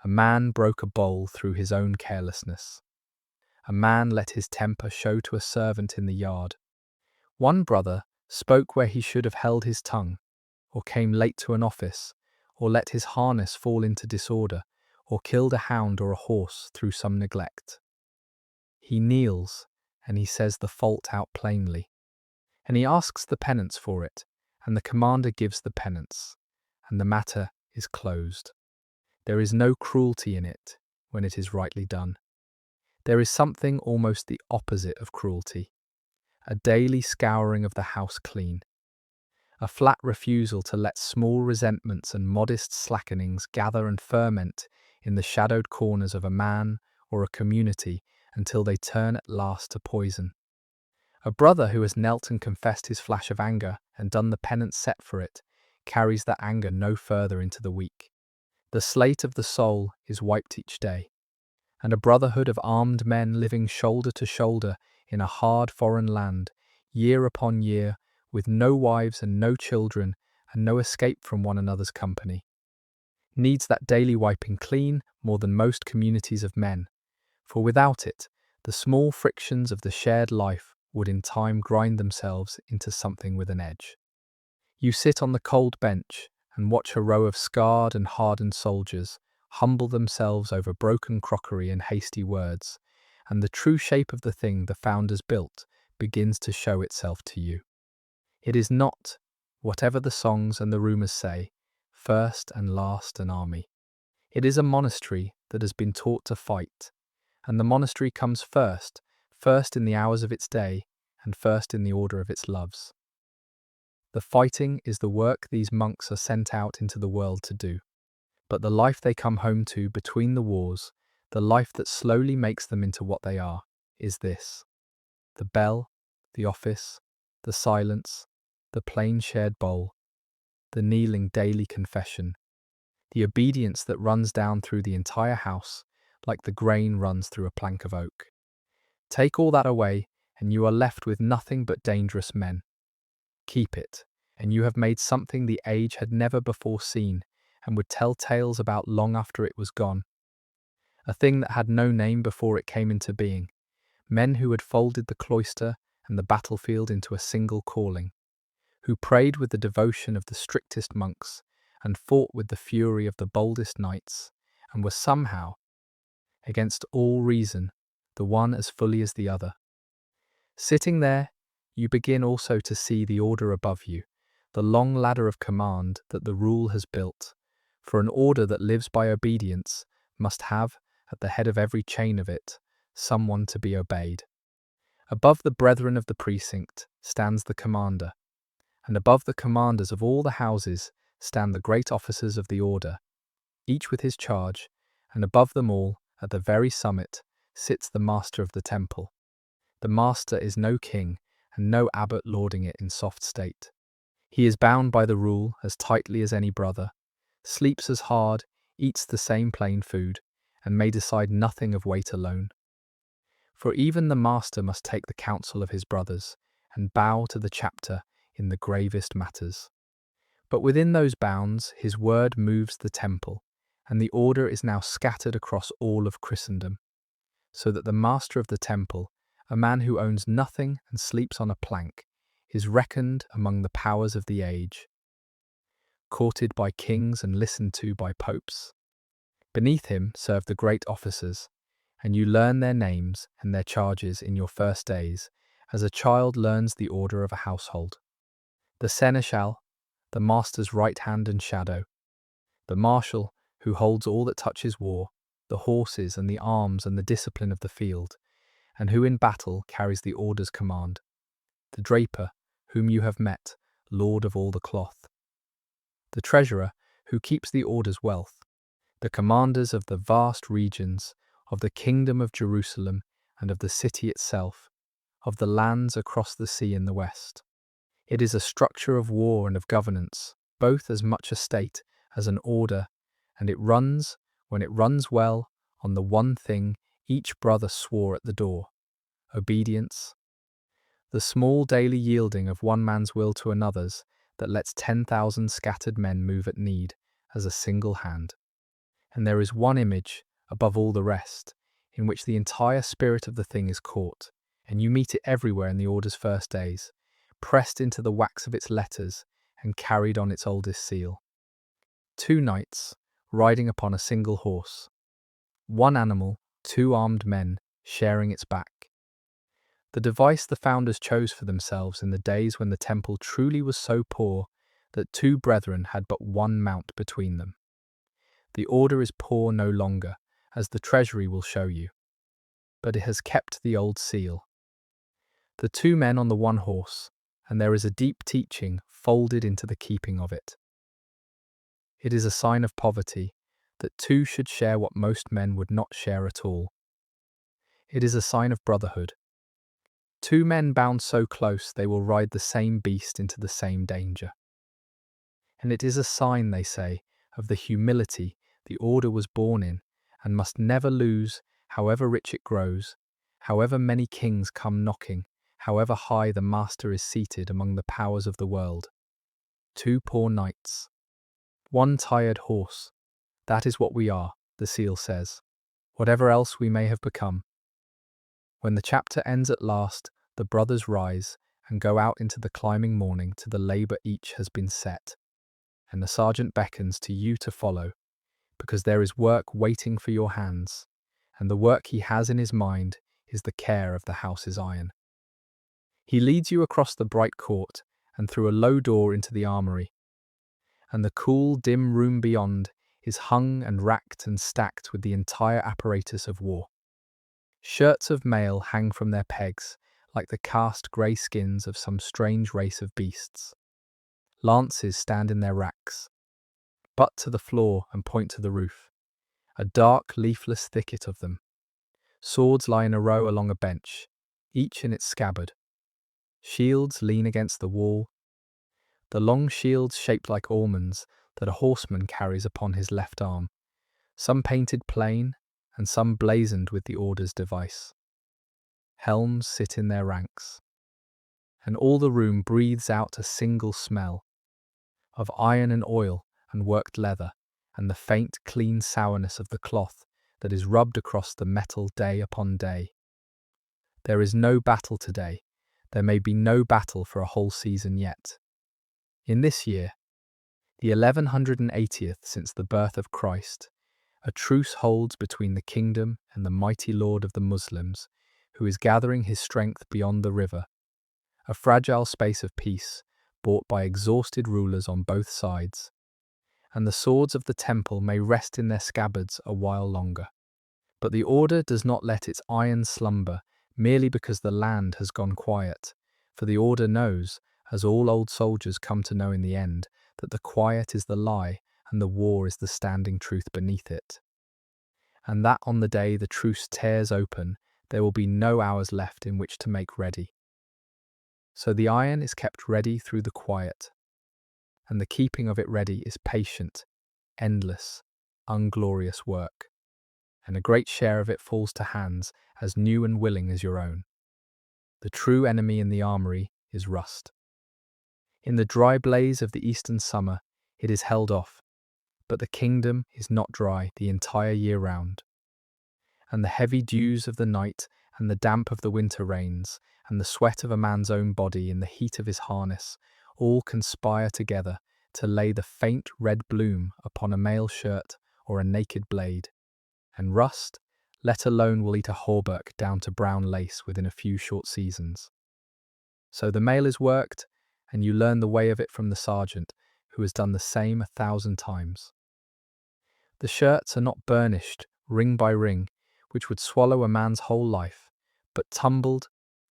A man broke a bowl through his own carelessness. A man let his temper show to a servant in the yard. One brother spoke where he should have held his tongue, or came late to an office, or let his harness fall into disorder, or killed a hound or a horse through some neglect. He kneels, and he says the fault out plainly, and he asks the penance for it, and the commander gives the penance, and the matter is closed. There is no cruelty in it when it is rightly done. There is something almost the opposite of cruelty, a daily scouring of the house clean, a flat refusal to let small resentments and modest slackenings gather and ferment in the shadowed corners of a man or a community until they turn at last to poison. A brother who has knelt and confessed his flash of anger and done the penance set for it carries that anger no further into the week. The slate of the soul is wiped each day, and a brotherhood of armed men living shoulder to shoulder in a hard foreign land, year upon year, with no wives and no children and no escape from one another's company, needs that daily wiping clean more than most communities of men, for without it, the small frictions of the shared life would in time grind themselves into something with an edge. You sit on the cold bench and watch a row of scarred and hardened soldiers humble themselves over broken crockery and hasty words, and the true shape of the thing the founders built begins to show itself to you. It is not, whatever the songs and the rumours say, first and last an army. It is a monastery that has been taught to fight, and the monastery comes first in the hours of its day, and first in the order of its loves. The fighting is the work these monks are sent out into the world to do, but the life they come home to between the wars, the life that slowly makes them into what they are, is this: the bell, the office, the silence, the plain shared bowl, the kneeling daily confession, the obedience that runs down through the entire house like the grain runs through a plank of oak. Take all that away, and you are left with nothing but dangerous men. Keep it, and you have made something the age had never before seen and would tell tales about long after it was gone. A thing that had no name before it came into being. Men who had folded the cloister and the battlefield into a single calling, who prayed with the devotion of the strictest monks and fought with the fury of the boldest knights, and were somehow, against all reason, the one as fully as the other. Sitting there, you begin also to see the order above you, the long ladder of command that the rule has built, for an order that lives by obedience must have, at the head of every chain of it, someone to be obeyed. Above the brethren of the precinct stands the commander, and above the commanders of all the houses stand the great officers of the order, each with his charge, and above them all, at the very summit, sits the master of the temple. The master is no king, and no abbot lording it in soft state. He is bound by the rule as tightly as any brother, sleeps as hard, eats the same plain food, and may decide nothing of weight alone. For even the master must take the counsel of his brothers, and bow to the chapter in the gravest matters. But within those bounds his word moves the temple, and the order is now scattered across all of Christendom, so that the master of the temple, a man who owns nothing and sleeps on a plank, is reckoned among the powers of the age, courted by kings and listened to by popes. Beneath him serve the great officers, and you learn their names and their charges in your first days, as a child learns the order of a household. The seneschal, the master's right hand and shadow, the marshal, who holds all that touches war, the horses and the arms and the discipline of the field, and who in battle carries the order's command, the draper, whom you have met, lord of all the cloth, the treasurer, who keeps the order's wealth, the commanders of the vast regions, of the kingdom of Jerusalem and of the city itself, of the lands across the sea in the west. It is a structure of war and of governance, both as much a state as an order, and it runs, when it runs well, on the one thing each brother swore at the door: obedience. The small daily yielding of one man's will to another's that lets 10,000 scattered men move at need as a single hand. And there is one image, above all the rest, in which the entire spirit of the thing is caught, and you meet it everywhere in the order's first days, pressed into the wax of its letters and carried on its oldest seal. 2 knights, riding upon a single horse. 1 animal, 2 armed men, sharing its back. The device the founders chose for themselves in the days when the temple truly was so poor that 2 brethren had but 1 mount between them. The order is poor no longer, as the treasury will show you. but it has kept the old seal. The two men on the one horse, and there is a deep teaching folded into the keeping of it. It is a sign of poverty that two should share what most men would not share at all. It is a sign of brotherhood. Two men bound so close they will ride the same beast into the same danger. And it is a sign, they say, of the humility the order was born in and must never lose, however rich it grows, however many kings come knocking, however high the master is seated among the powers of the world. Two poor knights. One tired horse. That is what we are, the seal says, whatever else we may have become. When the chapter ends at last, the brothers rise and go out into the climbing morning to the labour each has been set, and the sergeant beckons to you to follow, because there is work waiting for your hands, and the work he has in his mind is the care of the house's iron. He leads you across the bright court and through a low door into the armoury, and the cool, dim room beyond is hung and racked and stacked with the entire apparatus of war. Shirts of mail hang from their pegs, like the cast grey skins of some strange race of beasts. Lances stand in their racks, butt to the floor and point to the roof, a dark, leafless thicket of them. Swords lie in a row along a bench, each in its scabbard. Shields lean against the wall, the long shields shaped like almonds that a horseman carries upon his left arm, some painted plain and some blazoned with the order's device. Helms sit in their ranks, and all the room breathes out a single smell of iron and oil and worked leather, and the faint, clean sourness of the cloth that is rubbed across the metal day upon day. There is no battle today. There may be no battle for a whole season yet. In this year, the 1180th since the birth of Christ, a truce holds between the kingdom and the mighty lord of the Muslims, who is gathering his strength beyond the river, a fragile space of peace bought by exhausted rulers on both sides, and the swords of the temple may rest in their scabbards a while longer. But the order does not let its iron slumber merely because the land has gone quiet, for the order knows, as all old soldiers come to know in the end, that the quiet is the lie and the war is the standing truth beneath it. And that on the day the truce tears open, there will be no hours left in which to make ready. So the iron is kept ready through the quiet, and the keeping of it ready is patient, endless, unglorious work, and a great share of it falls to hands as new and willing as your own. The true enemy in the armoury is rust. In the dry blaze of the eastern summer, it is held off, but the kingdom is not dry the entire year round. And the heavy dews of the night, and the damp of the winter rains, and the sweat of a man's own body in the heat of his harness, all conspire together to lay the faint red bloom upon a mail shirt or a naked blade. And rust, let alone, will eat a hauberk down to brown lace within a few short seasons. So the mail is worked, and you learn the way of it from the sergeant, who has done the same 1,000 times. The shirts are not burnished, ring by ring, which would swallow a man's whole life, but tumbled,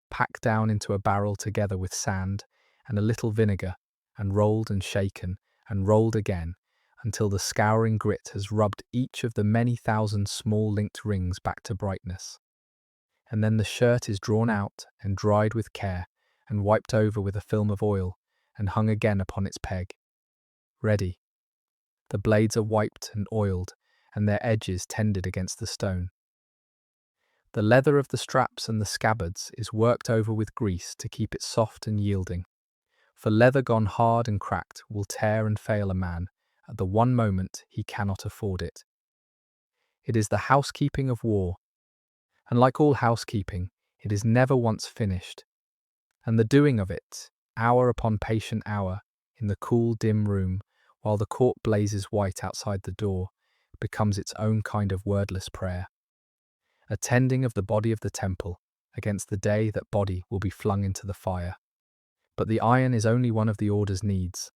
packed down into a barrel together with sand and a little vinegar, and rolled and shaken, and rolled again, until the scouring grit has rubbed each of the many thousand small linked rings back to brightness. And then the shirt is drawn out and dried with care, and wiped over with a film of oil, and hung again upon its peg. Ready. The blades are wiped and oiled, and their edges tended against the stone. The leather of the straps and the scabbards is worked over with grease to keep it soft and yielding, for leather gone hard and cracked will tear and fail a man at the one moment he cannot afford it. It is the housekeeping of war, and like all housekeeping, it is never once finished, and the doing of it, hour upon patient hour, in the cool dim room, while the court blazes white outside the door, becomes its own kind of wordless prayer, a tending of the body of the temple against the day that body will be flung into the fire. But the iron is only one of the order's needs,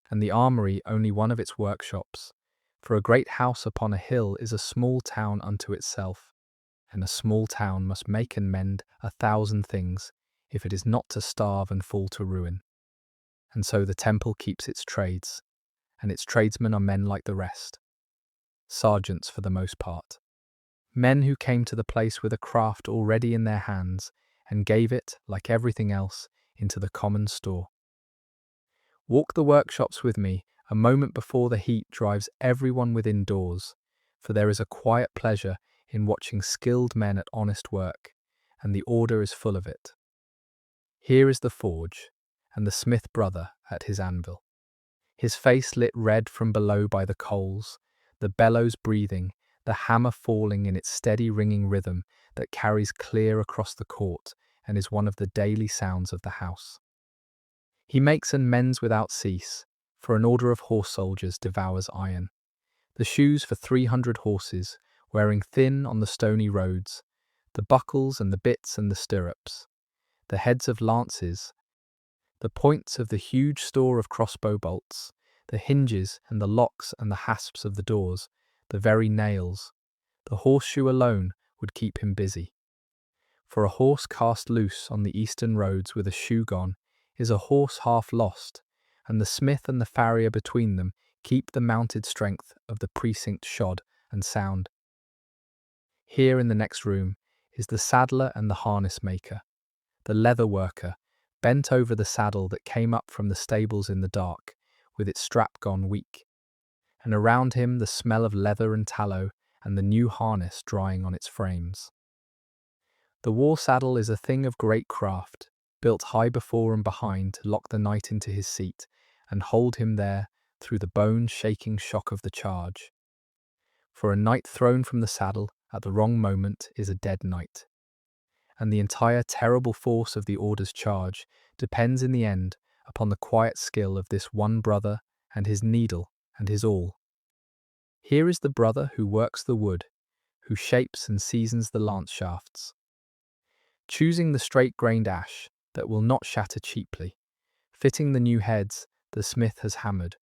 and the armoury only one of its workshops, for a great house upon a hill is a small town unto itself, and a small town must make and mend 1,000 things if it is not to starve and fall to ruin. And so the temple keeps its trades, and its tradesmen are men like the rest, sergeants for the most part, men who came to the place with a craft already in their hands and gave it, like everything else, into the common store. Walk the workshops with me a moment before the heat drives everyone within doors, for there is a quiet pleasure in watching skilled men at honest work, and the order is full of it. Here is the forge, and the smith brother at his anvil, his face lit red from below by the coals, the bellows breathing, the hammer falling in its steady ringing rhythm that carries clear across the court and is one of the daily sounds of the house. He makes and mends without cease, for an order of horse soldiers devours iron. The shoes for 300 horses, wearing thin on the stony roads, the buckles and the bits and the stirrups, the heads of lances, the points of the huge store of crossbow bolts, the hinges and the locks and the hasps of the doors, the very nails. The horseshoe alone would keep him busy. For a horse cast loose on the eastern roads with a shoe gone is a horse half lost, and the smith and the farrier between them keep the mounted strength of the precinct shod and sound. Here in the next room is the saddler and the harness maker, the leather worker, bent over the saddle that came up from the stables in the dark, with its strap gone weak, and around him the smell of leather and tallow and the new harness drying on its frames. The war saddle is a thing of great craft, built high before and behind to lock the knight into his seat and hold him there through the bone-shaking shock of the charge. For a knight thrown from the saddle at the wrong moment is a dead knight, and the entire terrible force of the order's charge depends in the end upon the quiet skill of this one brother and his needle and his awl. Here is the brother who works the wood, who shapes and seasons the lance shafts, choosing the straight-grained ash that will not shatter cheaply, fitting the new heads the smith has hammered,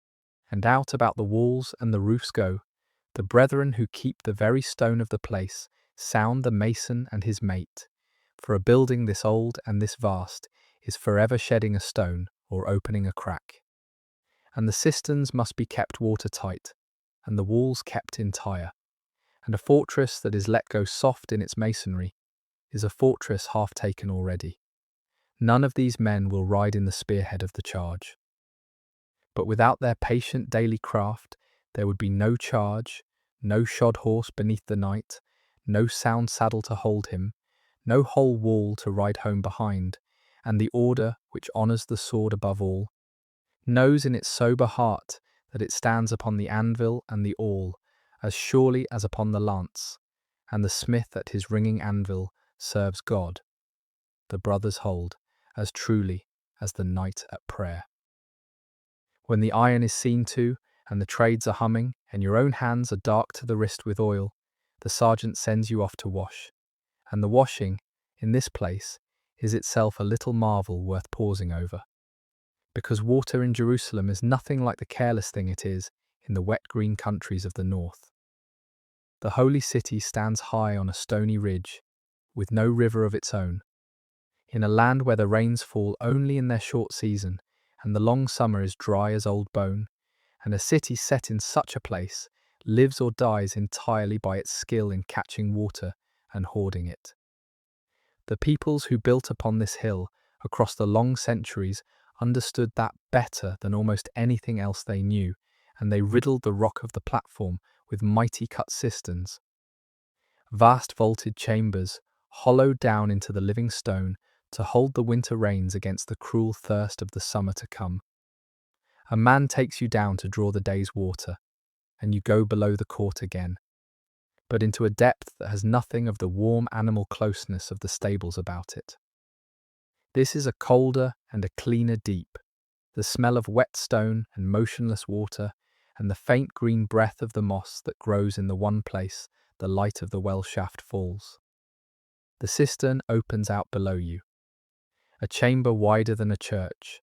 and out about the walls and the roofs go the brethren who keep the very stone of the place, sound the mason and his mate, for a building this old and this vast is forever shedding a stone or opening a crack. And the cisterns must be kept watertight, and the walls kept entire, and a fortress that is let go soft in its masonry is a fortress half taken already. None of these men will ride in the spearhead of the charge. But without their patient daily craft, there would be no charge, no shod horse beneath the knight, no sound saddle to hold him, no whole wall to ride home behind, and the order, which honours the sword above all, knows in its sober heart that it stands upon the anvil and the awl as surely as upon the lance, and the smith at his ringing anvil serves God, the brothers hold, as truly as the knight at prayer. When the iron is seen to, and the trades are humming, and your own hands are dark to the wrist with oil, the sergeant sends you off to wash. And the washing, in this place, is itself a little marvel worth pausing over. Because water in Jerusalem is nothing like the careless thing it is in the wet green countries of the north. The holy city stands high on a stony ridge, with no river of its own, in a land where the rains fall only in their short season, and the long summer is dry as old bone, and a city set in such a place lives or dies entirely by its skill in catching water and hoarding it. The peoples who built upon this hill across the long centuries understood that better than almost anything else they knew, and they riddled the rock of the platform with mighty cut cisterns, vast vaulted chambers hollowed down into the living stone to hold the winter rains against the cruel thirst of the summer to come. A man takes you down to draw the day's water, and you go below the court again, but into a depth that has nothing of the warm animal closeness of the stables about it. This is a colder and a cleaner deep, the smell of wet stone and motionless water, and the faint green breath of the moss that grows in the one place the light of the well shaft falls. The cistern opens out below you, a chamber wider than a church,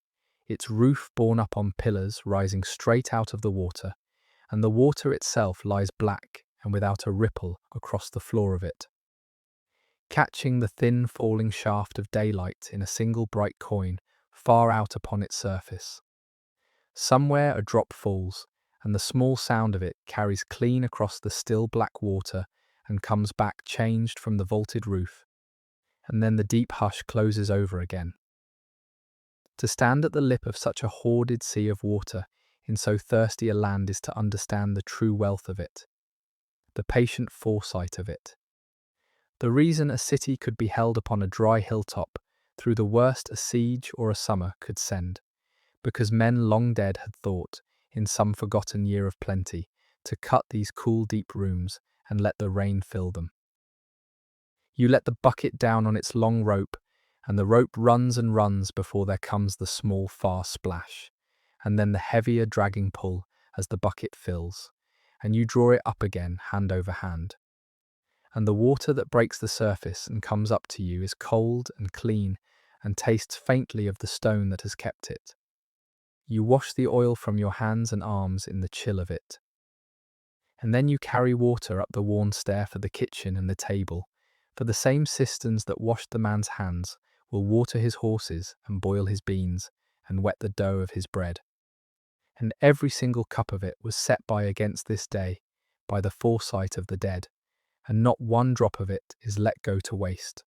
its roof borne up on pillars rising straight out of the water, and the water itself lies black and without a ripple across the floor of it. catching the thin falling shaft of daylight in a single bright coin far out upon its surface. Somewhere a drop falls, and the small sound of it carries clean across the still black water and comes back changed from the vaulted roof, and then the deep hush closes over again. To stand at the lip of such a hoarded sea of water in so thirsty a land is to understand the true wealth of it, the patient foresight of it. The reason a city could be held upon a dry hilltop through the worst a siege or a summer could send, because men long dead had thought, in some forgotten year of plenty, to cut these cool deep rooms and let the rain fill them. You let the bucket down on its long rope, and the rope runs and runs before there comes the small far splash, and then the heavier dragging pull as the bucket fills, and you draw it up again hand over hand. And the water that breaks the surface and comes up to you is cold and clean and tastes faintly of the stone that has kept it. You wash the oil from your hands and arms in the chill of it. And then you carry water up the worn stair for the kitchen and the table, for the same cisterns that washed the man's hands will water his horses and boil his beans and wet the dough of his bread. And every single cup of it was set by against this day, by the foresight of the dead, and not one drop of it is let go to waste.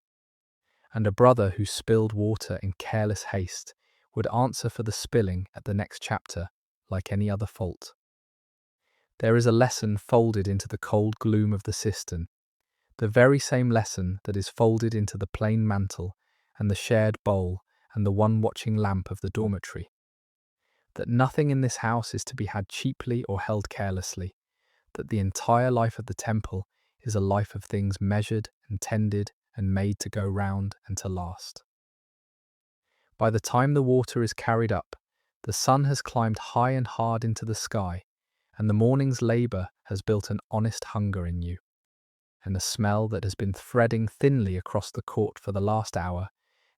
And a brother who spilled water in careless haste would answer for the spilling at the next chapter, like any other fault. There is a lesson folded into the cold gloom of the cistern, the very same lesson that is folded into the plain mantle and the shared bowl and the one watching lamp of the dormitory. That nothing in this house is to be had cheaply or held carelessly, that the entire life of the temple is a life of things measured and tended and made to go round and to last. By the time the water is carried up, the sun has climbed high and hard into the sky, and the morning's labour has built an honest hunger in you, and the smell that has been threading thinly across the court for the last hour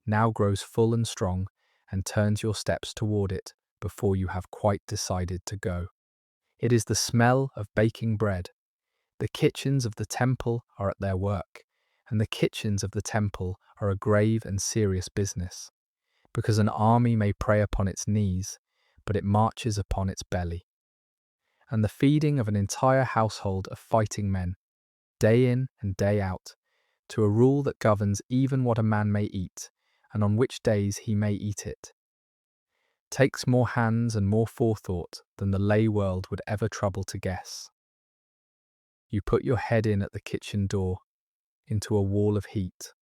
now grows full and strong and turns your steps toward it before you have quite decided to go. It is the smell of baking bread. The kitchens of the temple are at their work, and the kitchens of the temple are a grave and serious business, because an army may pray upon its knees, but it marches upon its belly. And the feeding of an entire household of fighting men, day in and day out, to a rule that governs even what a man may eat, and on which days he may eat it, takes more hands and more forethought than the lay world would ever trouble to guess. You put your head in at the kitchen door, into a wall of heat.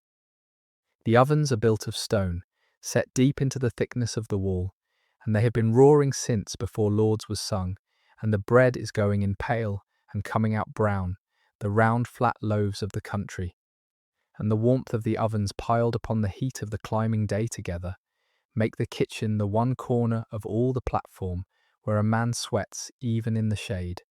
The ovens are built of stone, set deep into the thickness of the wall, and they have been roaring since before Lauds was sung, and the bread is going in pale and coming out brown, the round flat loaves of the country. And the warmth of the ovens piled upon the heat of the climbing day together make the kitchen the one corner of all the platform where a man sweats even in the shade.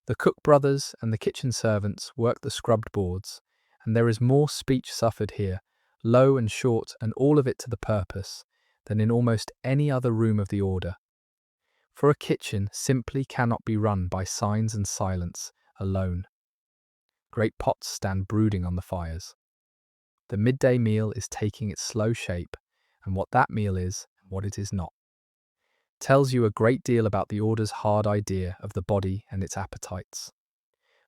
The cook brothers and the kitchen servants work the scrubbed boards, and there is more speech suffered here, low and short and all of it to the purpose, than in almost any other room of the order. For a kitchen simply cannot be run by signs and silence alone. Great pots stand brooding on the fires. The midday meal is taking its slow shape, and what that meal is and what it is not tells you a great deal about the order's hard idea of the body and its appetites.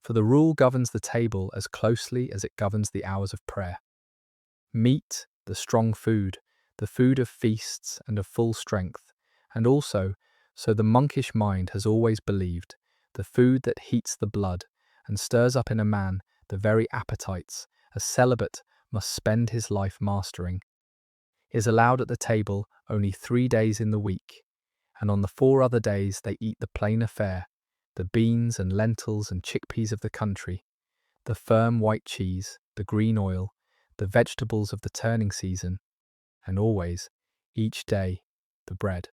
For the rule governs the table as closely as it governs the hours of prayer. Meat, the strong food, the food of feasts and of full strength, and also, so the monkish mind has always believed, the food that heats the blood and stirs up in a man the very appetites a celibate must spend his life mastering, is allowed at the table only 3 days in the week, and on the 4 other days they eat the plainer fare, the beans and lentils and chickpeas of the country, the firm white cheese, the green oil, the vegetables of the turning season, and always, each day, the bread.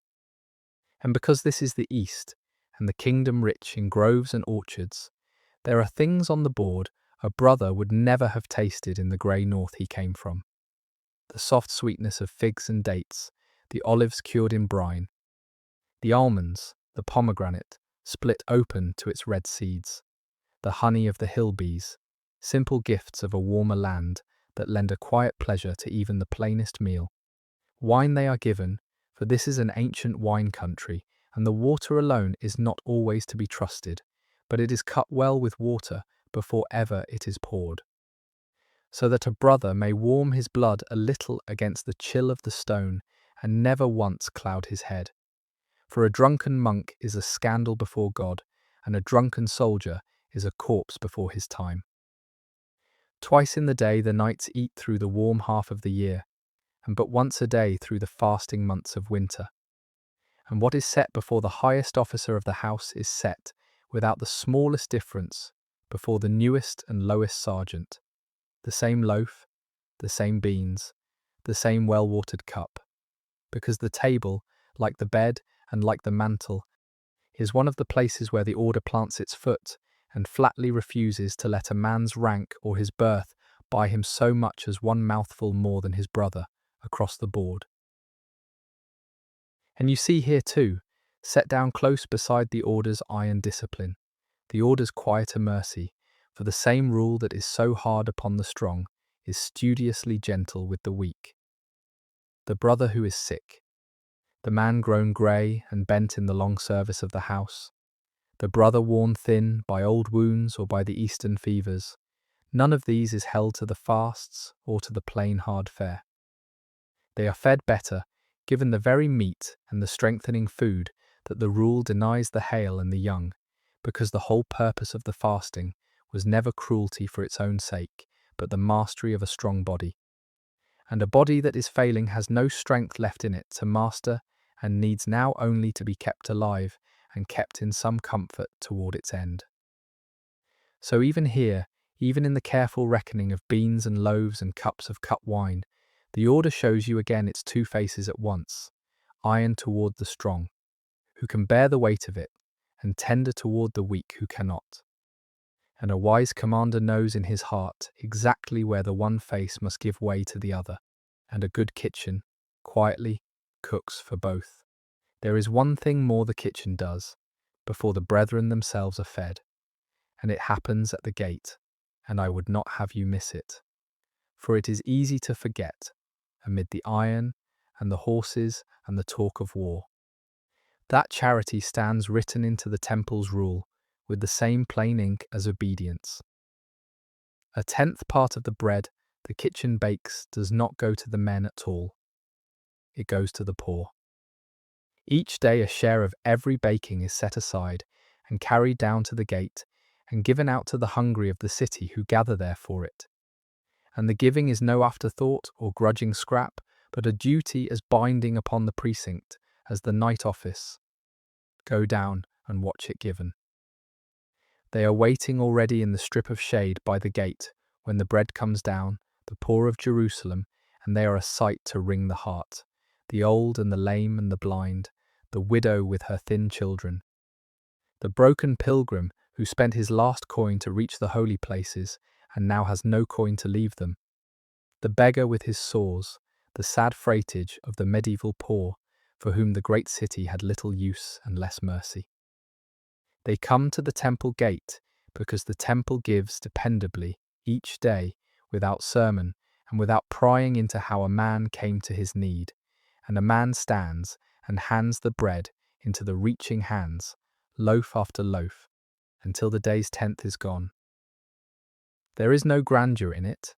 And because this is the East, and the kingdom rich in groves and orchards, there are things on the board a brother would never have tasted in the grey north he came from. The soft sweetness of figs and dates, the olives cured in brine, the almonds, the pomegranate, split open to its red seeds, the honey of the hill bees, simple gifts of a warmer land that lend a quiet pleasure to even the plainest meal. Wine they are given, for this is an ancient wine country, and the water alone is not always to be trusted, but it is cut well with water before ever it is poured, so that a brother may warm his blood a little against the chill of the stone, and never once cloud his head. For a drunken monk is a scandal before God, and a drunken soldier is a corpse before his time. Twice in the day the knights eat through the warm half of the year, and but once a day through the fasting months of winter. And what is set before the highest officer of the house is set, without the smallest difference, before the newest and lowest sergeant. The same loaf, the same beans, the same well-watered cup, because the table, like the bed and like the mantle, is one of the places where the order plants its foot and flatly refuses to let a man's rank or his birth buy him so much as one mouthful more than his brother across the board. And you see here too, set down close beside the order's iron discipline, the order's quieter mercy, for the same rule that is so hard upon the strong is studiously gentle with the weak. The brother who is sick, the man grown grey and bent in the long service of the house, the brother worn thin by old wounds or by the eastern fevers, none of these is held to the fasts or to the plain hard fare. They are fed better, given the very meat and the strengthening food that the rule denies the hale and the young, because the whole purpose of the fasting was never cruelty for its own sake, but the mastery of a strong body. And a body that is failing has no strength left in it to master, and needs now only to be kept alive and kept in some comfort toward its end. So even here, even in the careful reckoning of beans and loaves and cups of cut wine, the order shows you again its two faces at once, iron toward the strong, who can bear the weight of it, and tender toward the weak who cannot. And a wise commander knows in his heart exactly where the one face must give way to the other, and a good kitchen, quietly, cooks for both. There is one thing more the kitchen does, before the brethren themselves are fed, and it happens at the gate, and I would not have you miss it. For it is easy to forget, amid the iron and the horses and the talk of war. That charity stands written into the temple's rule, with the same plain ink as obedience. 1/10 part of the bread the kitchen bakes does not go to the men at all. It goes to the poor. Each day a share of every baking is set aside and carried down to the gate and given out to the hungry of the city who gather there for it. And the giving is no afterthought or grudging scrap, but a duty as binding upon the precinct as the night office. Go down and watch it given. They are waiting already in the strip of shade by the gate when the bread comes down, the poor of Jerusalem, and they are a sight to wring the heart, the old and the lame and the blind, the widow with her thin children, the broken pilgrim who spent his last coin to reach the holy places and now has no coin to leave them, the beggar with his sores, the sad freightage of the medieval poor, for whom the great city had little use and less mercy. They come to the temple gate because the temple gives dependably each day without sermon and without prying into how a man came to his need, and a man stands and hands the bread into the reaching hands, loaf after loaf, until the day's 10th is gone. There is no grandeur in it,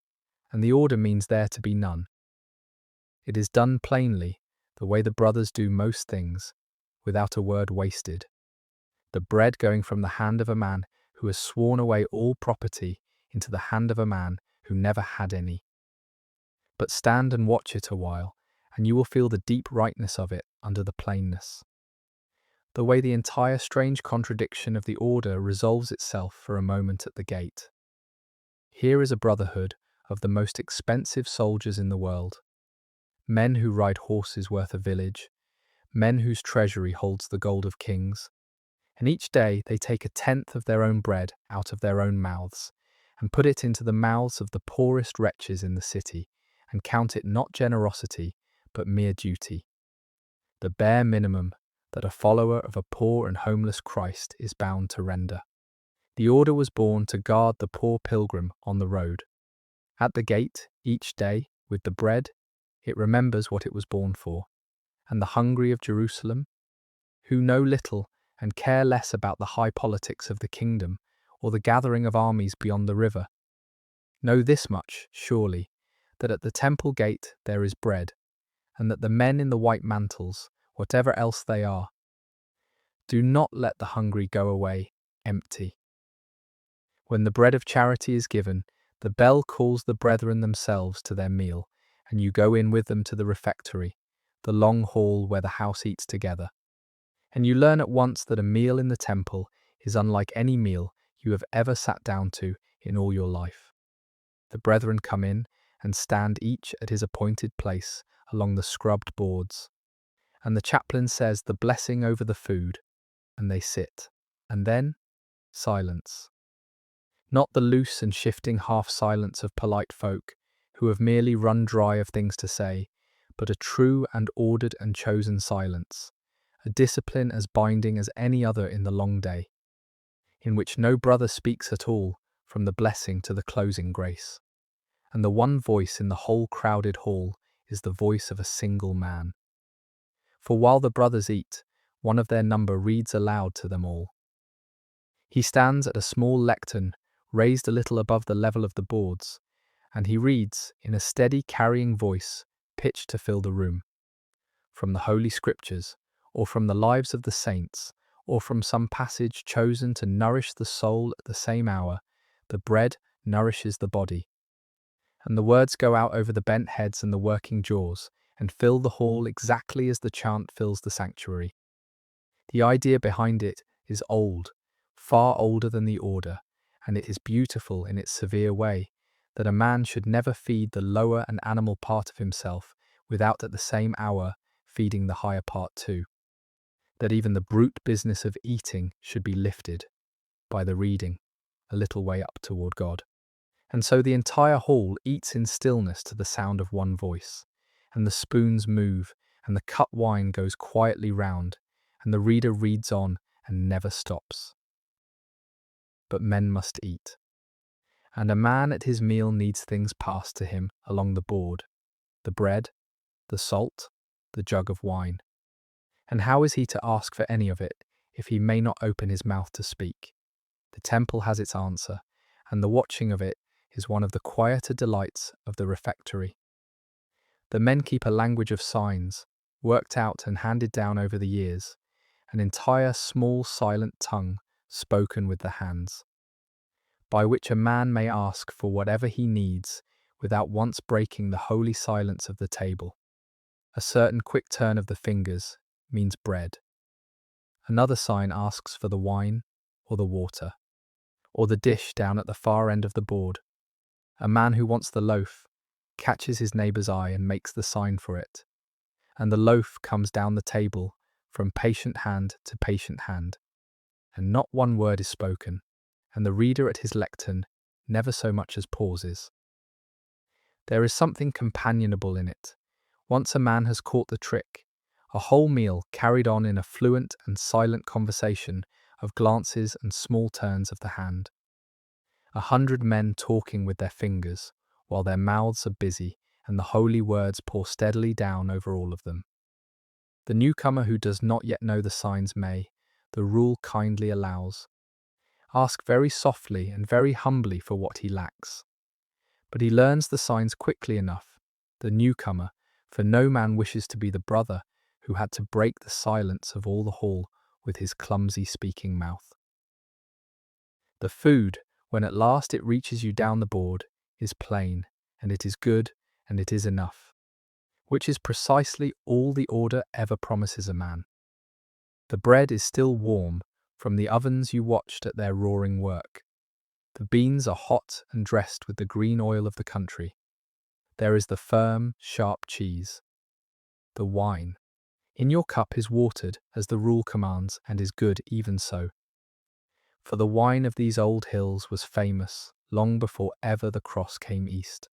and the order means there to be none. It is done plainly, the way the brothers do most things, without a word wasted. The bread going from the hand of a man who has sworn away all property into the hand of a man who never had any. But stand and watch it a while, and you will feel the deep rightness of it under the plainness. The way the entire strange contradiction of the order resolves itself for a moment at the gate. Here is a brotherhood of the most expensive soldiers in the world, men who ride horses worth a village, men whose treasury holds the gold of kings, and each day they take 1/10 of their own bread out of their own mouths and put it into the mouths of the poorest wretches in the city and count it not generosity but mere duty, the bare minimum that a follower of a poor and homeless Christ is bound to render. The order was born to guard the poor pilgrim on the road. At the gate, each day, with the bread, it remembers what it was born for. And the hungry of Jerusalem, who know little and care less about the high politics of the kingdom or the gathering of armies beyond the river, know this much, surely, that at the temple gate there is bread, and that the men in the white mantles, whatever else they are, do not let the hungry go away empty. When the bread of charity is given, the bell calls the brethren themselves to their meal, and you go in with them to the refectory, the long hall where the house eats together. And you learn at once that a meal in the temple is unlike any meal you have ever sat down to in all your life. The brethren come in and stand each at his appointed place along the scrubbed boards, and the chaplain says the blessing over the food, and they sit. And then, silence. Not the loose and shifting half-silence of polite folk who have merely run dry of things to say, but a true and ordered and chosen silence, a discipline as binding as any other in the long day, in which no brother speaks at all from the blessing to the closing grace. And the one voice in the whole crowded hall is the voice of a single man. For while the brothers eat, one of their number reads aloud to them all. He stands at a small lectern raised a little above the level of the boards, and he reads, in a steady carrying voice, pitched to fill the room, from the Holy Scriptures, or from the lives of the saints, or from some passage chosen to nourish the soul at the same hour, the bread nourishes the body. And the words go out over the bent heads and the working jaws, and fill the hall exactly as the chant fills the sanctuary. The idea behind it is old, far older than the order, and it is beautiful in its severe way, that a man should never feed the lower and animal part of himself without at the same hour feeding the higher part too. That even the brute business of eating should be lifted by the reading, a little way up toward God. And so the entire hall eats in stillness to the sound of one voice, and the spoons move, and the cut wine goes quietly round, and the reader reads on and never stops. But men must eat. And a man at his meal needs things passed to him along the board, the bread, the salt, the jug of wine. And how is he to ask for any of it if he may not open his mouth to speak? The temple has its answer, and the watching of it is one of the quieter delights of the refectory. The men keep a language of signs, worked out and handed down over the years, an entire small silent tongue spoken with the hands, by which a man may ask for whatever he needs without once breaking the holy silence of the table. A certain quick turn of the fingers means bread. Another sign asks for the wine or the water, or the dish down at the far end of the board. A man who wants the loaf catches his neighbour's eye and makes the sign for it, and the loaf comes down the table from patient hand to patient hand, and not one word is spoken, and the reader at his lectern never so much as pauses. There is something companionable in it. Once a man has caught the trick, a whole meal carried on in a fluent and silent conversation of glances and small turns of the hand. 100 men talking with their fingers, while their mouths are busy and the holy words pour steadily down over all of them. The newcomer who does not yet know the signs may, the rule kindly allows, ask very softly and very humbly for what he lacks. But he learns the signs quickly enough, the newcomer, for no man wishes to be the brother who had to break the silence of all the hall with his clumsy speaking mouth. The food, when at last it reaches you down the board, is plain, and it is good, and it is enough, which is precisely all the order ever promises a man. The bread is still warm from the ovens you watched at their roaring work. The beans are hot and dressed with the green oil of the country. There is the firm, sharp cheese. The wine in your cup is watered as the rule commands and is good even so. For the wine of these old hills was famous long before ever the cross came east.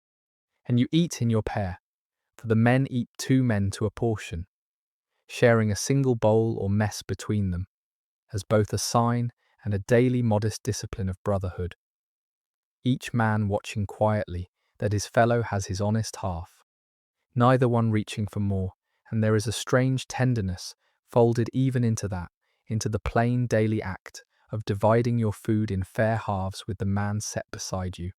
And you eat in your pair, for the men eat 2 men to a portion, sharing a single bowl or mess between them, as both a sign and a daily modest discipline of brotherhood. Each man watching quietly that his fellow has his honest half, neither one reaching for more, and there is a strange tenderness folded even into that, into the plain daily act of dividing your food in fair halves with the man set beside you,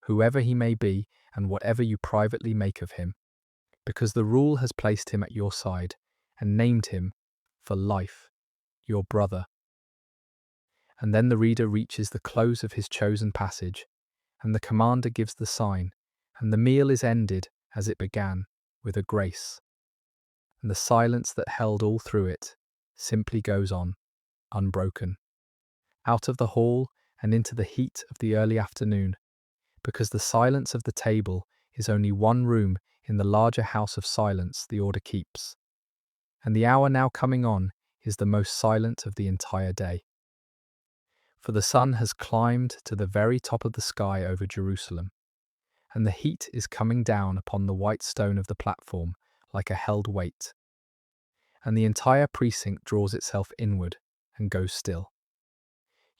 whoever he may be and whatever you privately make of him, because the rule has placed him at your side and named him, for life, your brother. And then the reader reaches the close of his chosen passage, and the commander gives the sign, and the meal is ended as it began, with a grace. And the silence that held all through it simply goes on, unbroken, out of the hall and into the heat of the early afternoon, because the silence of the table is only one room in the larger house of silence the order keeps. And the hour now coming on is the most silent of the entire day. For the sun has climbed to the very top of the sky over Jerusalem, and the heat is coming down upon the white stone of the platform like a held weight, and the entire precinct draws itself inward and goes still.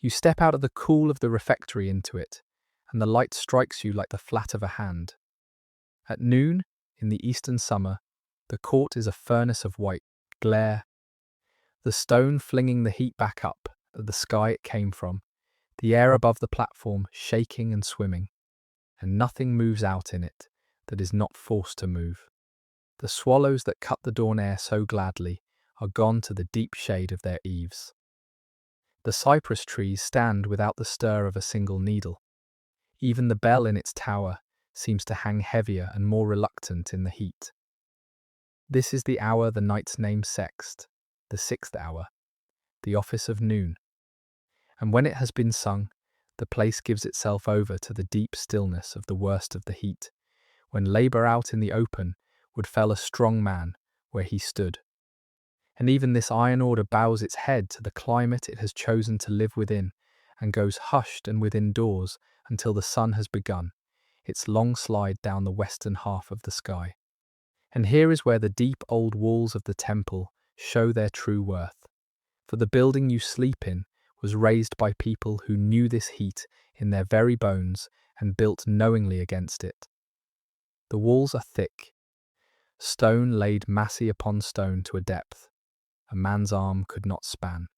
You step out of the cool of the refectory into it, and the light strikes you like the flat of a hand. At noon, in the eastern summer, the court is a furnace of white glare, the stone flinging the heat back up at the sky it came from, the air above the platform shaking and swimming, and nothing moves out in it that is not forced to move. The swallows that cut the dawn air so gladly are gone to the deep shade of their eaves. The cypress trees stand without the stir of a single needle. Even the bell in its tower seems to hang heavier and more reluctant in the heat. This is the hour the knights name sext, the 6th hour, the office of noon. And when it has been sung, the place gives itself over to the deep stillness of the worst of the heat, when labour out in the open would fell a strong man where he stood. And even this iron order bows its head to the climate it has chosen to live within, and goes hushed and within doors until the sun has begun its long slide down the western half of the sky. And here is where the deep old walls of the temple show their true worth, for the building you sleep in was raised by people who knew this heat in their very bones and built knowingly against it. The walls are thick, stone laid massy upon stone to a depth a man's arm could not span,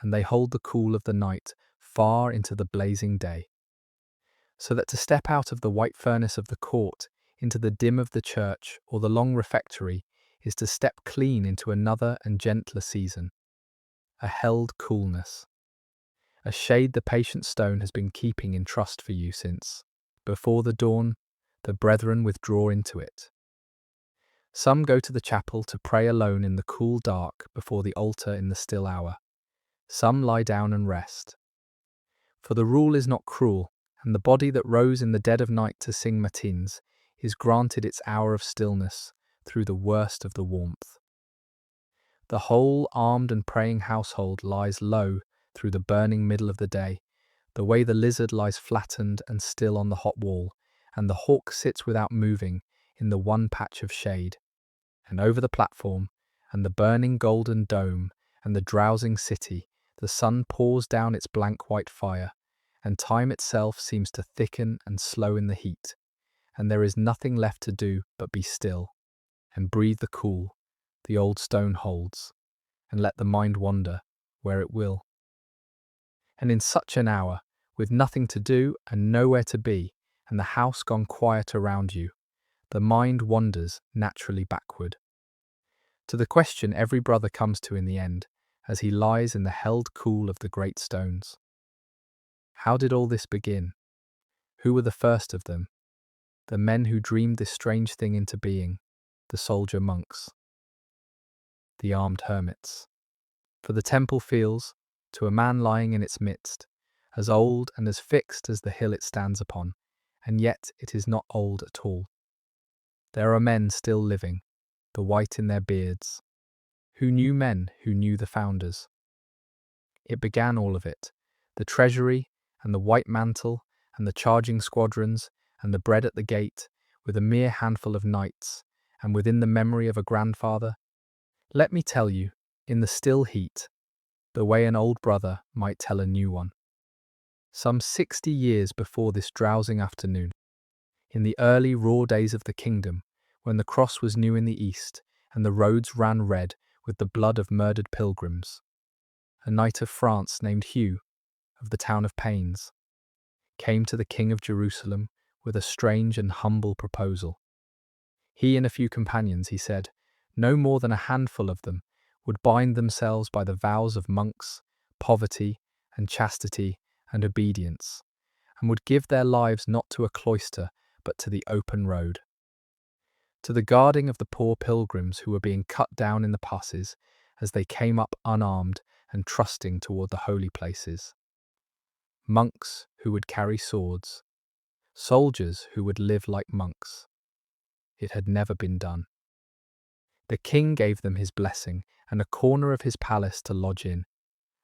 and they hold the cool of the night far into the blazing day, so that to step out of the white furnace of the court into the dim of the church or the long refectory is to step clean into another and gentler season, a held coolness, a shade the patient stone has been keeping in trust for you since, before the dawn, the brethren withdraw into it. Some go to the chapel to pray alone in the cool dark before the altar in the still hour. Some lie down and rest. For the rule is not cruel, and the body that rose in the dead of night to sing Matins is granted its hour of stillness through the worst of the warmth. The whole armed and praying household lies low through the burning middle of the day, the way the lizard lies flattened and still on the hot wall, and the hawk sits without moving in the one patch of shade. And over the platform, and the burning golden dome, and the drowsing city, the sun pours down its blank white fire, and time itself seems to thicken and slow in the heat, and there is nothing left to do but be still, and breathe the cool the old stone holds, and let the mind wander where it will. And in such an hour, with nothing to do and nowhere to be, and the house gone quiet around you, the mind wanders naturally backward to the question every brother comes to in the end, as he lies in the held cool of the great stones. How did all this begin? Who were the first of them? The men who dreamed this strange thing into being, the soldier monks, the armed hermits. For the temple feels, to a man lying in its midst, as old and as fixed as the hill it stands upon, and yet it is not old at all. There are men still living, the white in their beards, who knew men who knew the founders. It began all of it, the treasury and the white mantle and the charging squadrons and the bread at the gate, with a mere handful of knights, and within the memory of a grandfather. Let me tell you, in the still heat, the way an old brother might tell a new one. Some 60 years before this drowsing afternoon, in the early raw days of the kingdom, when the cross was new in the east and the roads ran red with the blood of murdered pilgrims, a knight of France named Hugh, of the town of Pains, came to the King of Jerusalem with a strange and humble proposal. He and a few companions, he said, no more than a handful of them, would bind themselves by the vows of monks, poverty and chastity and obedience, and would give their lives not to a cloister but to the open road, to the guarding of the poor pilgrims who were being cut down in the passes as they came up unarmed and trusting toward the holy places. Monks who would carry swords, soldiers who would live like monks. It had never been done. The king gave them his blessing and a corner of his palace to lodge in,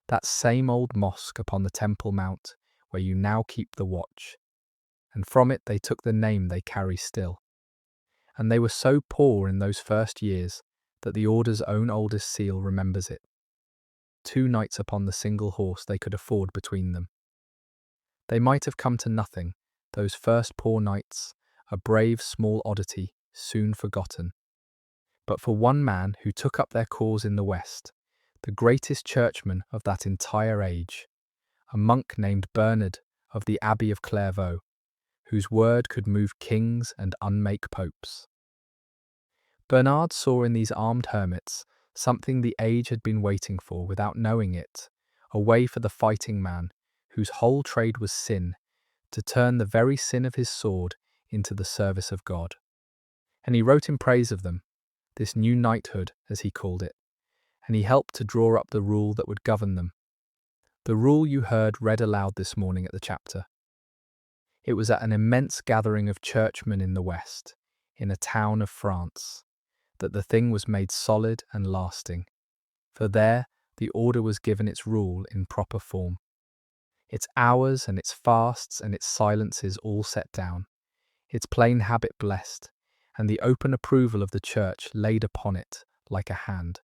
that same old mosque upon the Temple Mount where you now keep the watch, and from it they took the name they carry still. And they were so poor in those first years that the order's own oldest seal remembers it. 2 knights upon the single horse they could afford between them. They might have come to nothing, those first poor knights, a brave small oddity, soon forgotten. But for one man who took up their cause in the West, the greatest churchman of that entire age, a monk named Bernard of the Abbey of Clairvaux, whose word could move kings and unmake popes. Bernard saw in these armed hermits something the age had been waiting for without knowing it, a way for the fighting man, whose whole trade was sin, to turn the very sin of his sword into the service of God. And he wrote in praise of them, this new knighthood, as he called it, and he helped to draw up the rule that would govern them. The rule you heard read aloud this morning at the chapter. It was at an immense gathering of churchmen in the West, in a town of France, that the thing was made solid and lasting. For there, the order was given its rule in proper form. Its hours and its fasts and its silences all set down, its plain habit blessed, and the open approval of the church laid upon it like a hand.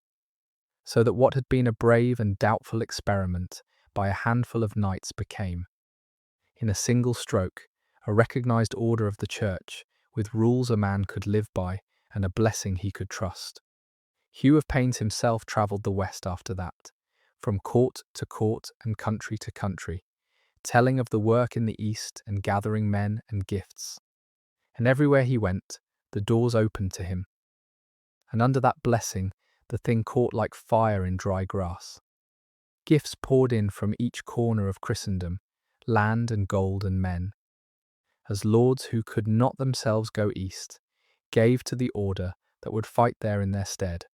So that what had been a brave and doubtful experiment by a handful of knights became, in a single stroke, a recognized order of the church, with rules a man could live by and a blessing he could trust. Hugh of Pains himself travelled the West after that, from court to court and country to country, telling of the work in the East and gathering men and gifts. And everywhere he went, the doors opened to him. And under that blessing, the thing caught like fire in dry grass. Gifts poured in from each corner of Christendom, land and gold and men, as lords who could not themselves go east, gave to the order that would fight there in their stead.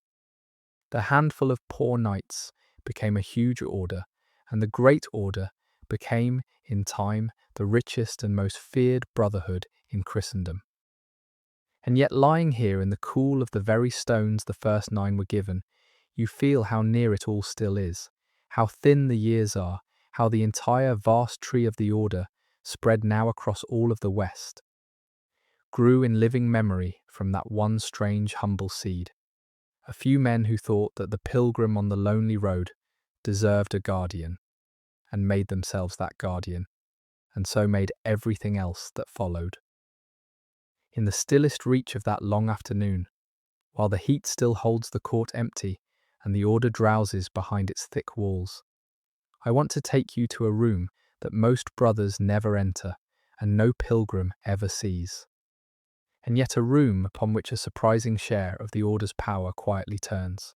The handful of poor knights became a huge order, and the great order became, in time, the richest and most feared brotherhood in Christendom. And yet lying here in the cool of the very stones the first 9 were given, you feel how near it all still is, how thin the years are, how the entire vast tree of the order, spread now across all of the West, grew in living memory from that one strange humble seed. A few men who thought that the pilgrim on the lonely road deserved a guardian, and made themselves that guardian, and so made everything else that followed. In the stillest reach of that long afternoon, while the heat still holds the court empty and the order drowses behind its thick walls, I want to take you to a room that most brothers never enter and no pilgrim ever sees, and yet a room upon which a surprising share of the order's power quietly turns.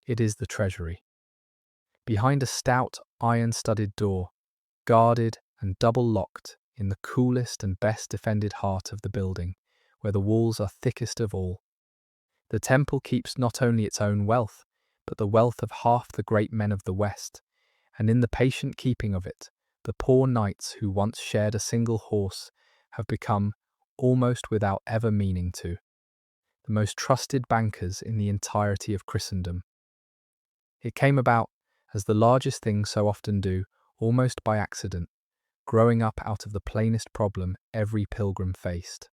It is the treasury. Behind a stout, iron-studded door, guarded and double-locked in the coolest and best defended heart of the building, where the walls are thickest of all, the temple keeps not only its own wealth, but the wealth of half the great men of the West, and in the patient keeping of it, the poor knights who once shared a single horse have become, almost without ever meaning to, the most trusted bankers in the entirety of Christendom. It came about, as the largest things so often do, almost by accident, growing up out of the plainest problem every pilgrim faced.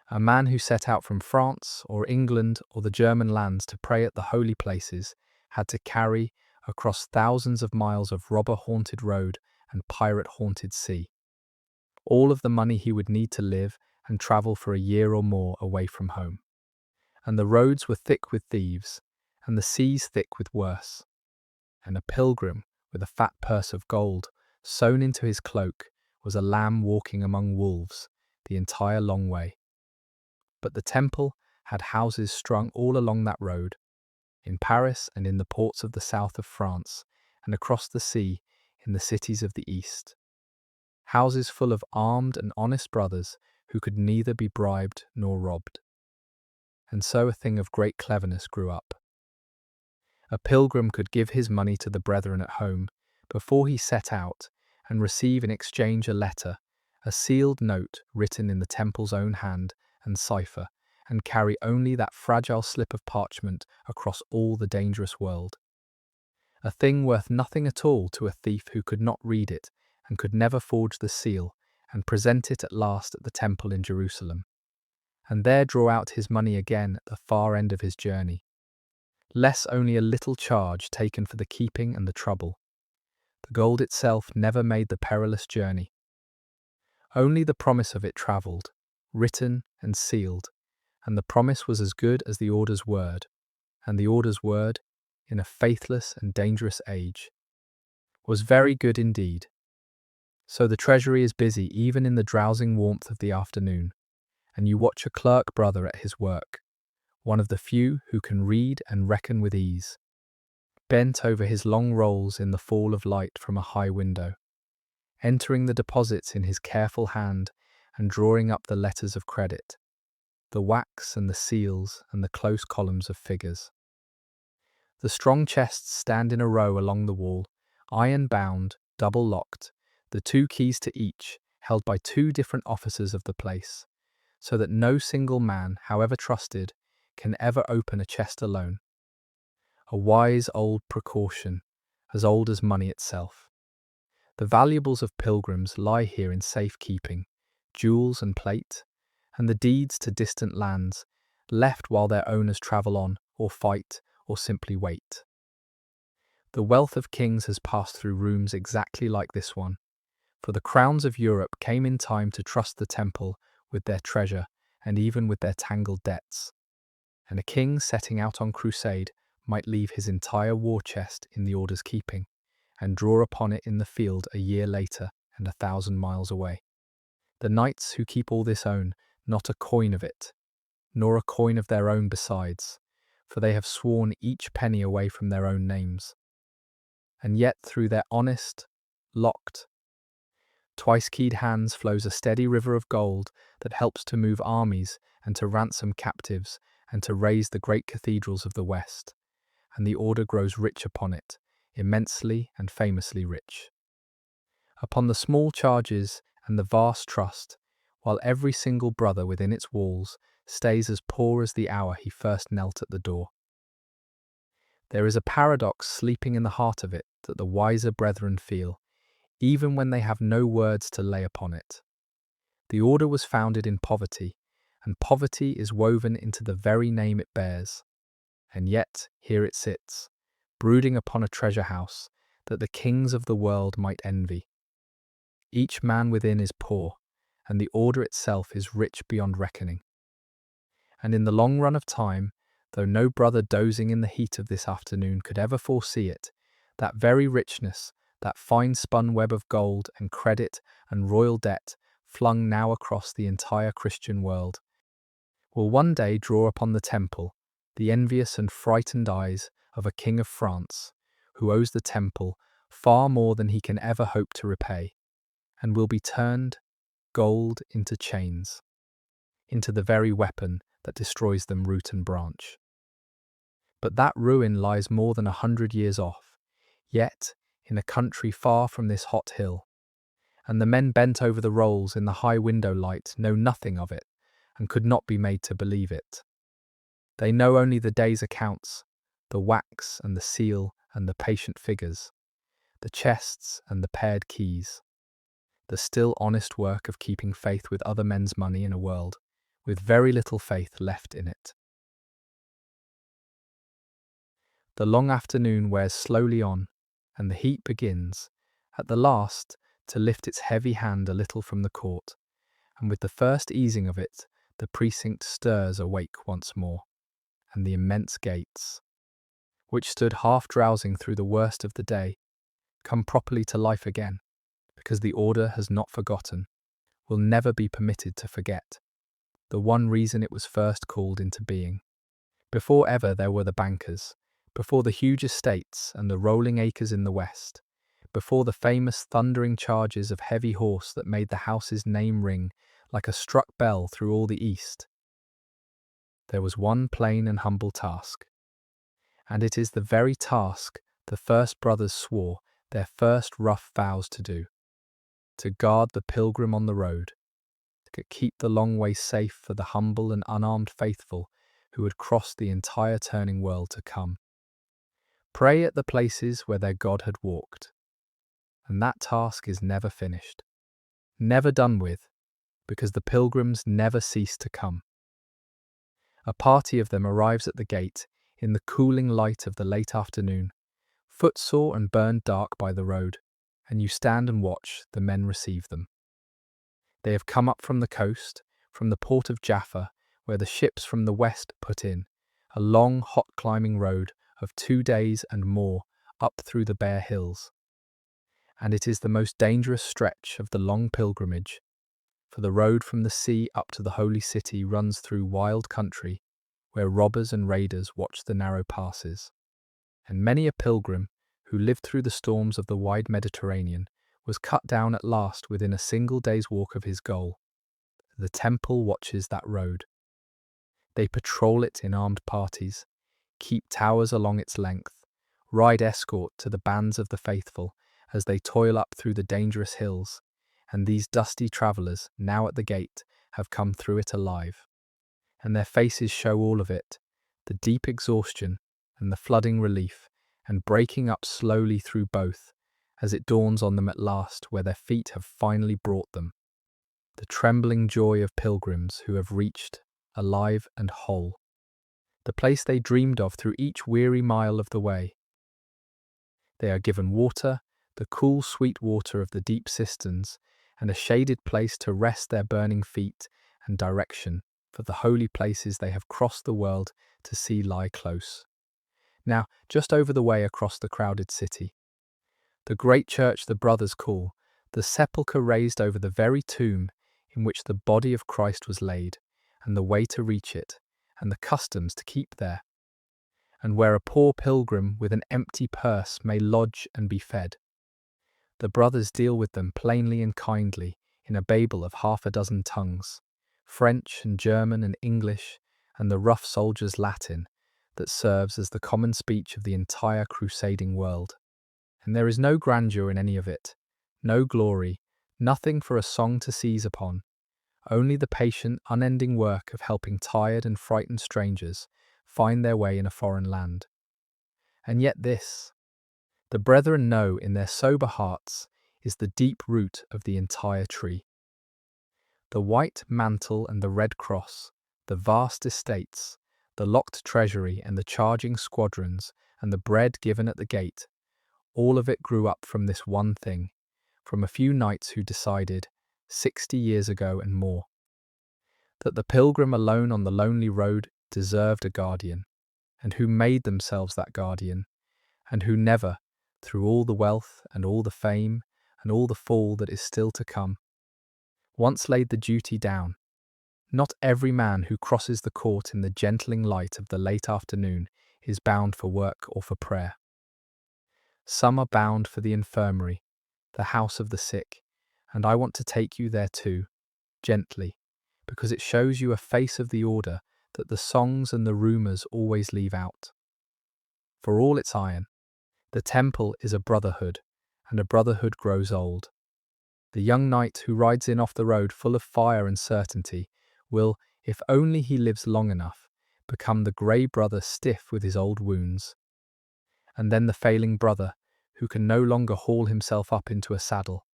A man who set out from France or England or the German lands to pray at the holy places had to carry, across thousands of miles of robber-haunted road and pirate-haunted sea. All of the money he would need to live and travel for a year or more away from home. And the roads were thick with thieves, and the seas thick with worse. And a pilgrim with a fat purse of gold sewn into his cloak was a lamb walking among wolves the entire long way. But the temple had houses strung all along that road, in Paris and in the ports of the south of France, and across the sea in the cities of the east. Houses full of armed and honest brothers who could neither be bribed nor robbed. And so a thing of great cleverness grew up. A pilgrim could give his money to the brethren at home before he set out and receive in exchange a letter, a sealed note written in the temple's own hand and cipher, and carry only that fragile slip of parchment across all the dangerous world. A thing worth nothing at all to a thief who could not read it and could never forge the seal and present it at last at the temple in Jerusalem, and there draw out his money again at the far end of his journey. Less only a little charge taken for the keeping and the trouble. The gold itself never made the perilous journey. Only the promise of it travelled, written and sealed, and the promise was as good as the order's word, and the order's word, in a faithless and dangerous age, was very good indeed. So the treasury is busy even in the drowsing warmth of the afternoon, and you watch a clerk brother at his work, one of the few who can read and reckon with ease, bent over his long rolls in the fall of light from a high window, entering the deposits in his careful hand and drawing up the letters of credit, the wax and the seals and the close columns of figures. The strong chests stand in a row along the wall, iron-bound, double-locked, the 2 keys to each held by 2 different officers of the place, so that no single man, however trusted, can ever open a chest alone. A wise old precaution, as old as money itself. The valuables of pilgrims lie here in safe keeping, jewels and plate, and the deeds to distant lands, left while their owners travel on, or fight, or simply wait. The wealth of kings has passed through rooms exactly like this one, for the crowns of Europe came in time to trust the temple with their treasure and even with their tangled debts. And a king setting out on crusade might leave his entire war chest in the order's keeping, and draw upon it in the field a year later and 1,000 miles away. The knights who keep all this own not a coin of it, nor a coin of their own besides, for they have sworn each penny away from their own names. And yet through their honest, locked, twice-keyed hands flows a steady river of gold that helps to move armies and to ransom captives and to raise the great cathedrals of the West, and the order grows rich upon it, immensely and famously rich. Upon the small charges and the vast trust, while every single brother within its walls stays as poor as the hour he first knelt at the door. There is a paradox sleeping in the heart of it that the wiser brethren feel, even when they have no words to lay upon it. The order was founded in poverty, and poverty is woven into the very name it bears. And yet, here it sits, brooding upon a treasure house that the kings of the world might envy. Each man within is poor, and the order itself is rich beyond reckoning. And in the long run of time, though no brother dozing in the heat of this afternoon could ever foresee it, that very richness, that fine-spun web of gold and credit and royal debt flung now across the entire Christian world, will one day draw upon the temple the envious and frightened eyes of a king of France, who owes the temple far more than he can ever hope to repay, and will be turned, gold into chains, into the very weapon that destroys them root and branch. But that ruin lies more than 100 years off, yet in a country far from this hot hill, and the men bent over the rolls in the high window light know nothing of it, and could not be made to believe it. They know only the day's accounts, the wax and the seal and the patient figures, the chests and the paired keys, the still honest work of keeping faith with other men's money in a world with very little faith left in it. The long afternoon wears slowly on, and the heat begins, at the last, to lift its heavy hand a little from the court, and with the first easing of it, the precinct stirs awake once more, and the immense gates, which stood half drowsing through the worst of the day, come properly to life again, because the order has not forgotten, will never be permitted to forget, the one reason it was first called into being. Before ever there were the bankers, before the huge estates and the rolling acres in the west, before the famous thundering charges of heavy horse that made the house's name ring like a struck bell through all the east, there was one plain and humble task. And it is the very task the first brothers swore their first rough vows to do: to guard the pilgrim on the road, to keep the long way safe for the humble and unarmed faithful who had crossed the entire turning world to come. Pray at the places where their God had walked. And that task is never finished, never done with, because the pilgrims never cease to come. A party of them arrives at the gate in the cooling light of the late afternoon, footsore and burned dark by the road, and you stand and watch the men receive them. They have come up from the coast, from the port of Jaffa, where the ships from the west put in, a long, hot climbing road of 2 days and more up through the bare hills. And it is the most dangerous stretch of the long pilgrimage, for the road from the sea up to the holy city runs through wild country, where robbers and raiders watch the narrow passes. And many a pilgrim, who lived through the storms of the wide Mediterranean, was cut down at last within a single day's walk of his goal. The temple watches that road. They patrol it in armed parties, keep towers along its length, ride escort to the bands of the faithful as they toil up through the dangerous hills, and these dusty travellers, now at the gate, have come through it alive. And their faces show all of it, the deep exhaustion and the flooding relief, and breaking up slowly through both, as it dawns on them at last where their feet have finally brought them. The trembling joy of pilgrims who have reached, alive and whole, the place they dreamed of through each weary mile of the way. They are given water, the cool sweet water of the deep cisterns, and a shaded place to rest their burning feet, and direction for the holy places they have crossed the world to see lie close. Now, just over the way across the crowded city, the great church the brothers call, the sepulchre raised over the very tomb in which the body of Christ was laid, and the way to reach it, and the customs to keep there, and where a poor pilgrim with an empty purse may lodge and be fed. The brothers deal with them plainly and kindly in a babel of 6 tongues, French and German and English, and the rough soldier's Latin, that serves as the common speech of the entire crusading world. And there is no grandeur in any of it, no glory, nothing for a song to seize upon, only the patient, unending work of helping tired and frightened strangers find their way in a foreign land. And yet this, the brethren know in their sober hearts, is the deep root of the entire tree. The white mantle and the red cross, the vast estates, the locked treasury and the charging squadrons, and the bread given at the gate, all of it grew up from this one thing, from a few knights who decided, 60 years ago and more, that the pilgrim alone on the lonely road deserved a guardian, and who made themselves that guardian, and who never, through all the wealth and all the fame and all the fall that is still to come, once laid the duty down. Not every man who crosses the court in the gentling light of the late afternoon is bound for work or for prayer. Some are bound for the infirmary, the house of the sick, and I want to take you there too, gently, because it shows you a face of the order that the songs and the rumours always leave out. For all its iron, the temple is a brotherhood, and a brotherhood grows old. The young knight who rides in off the road full of fire and certainty will, if only he lives long enough, become the grey brother stiff with his old wounds. And then the failing brother, who can no longer haul himself up into a saddle,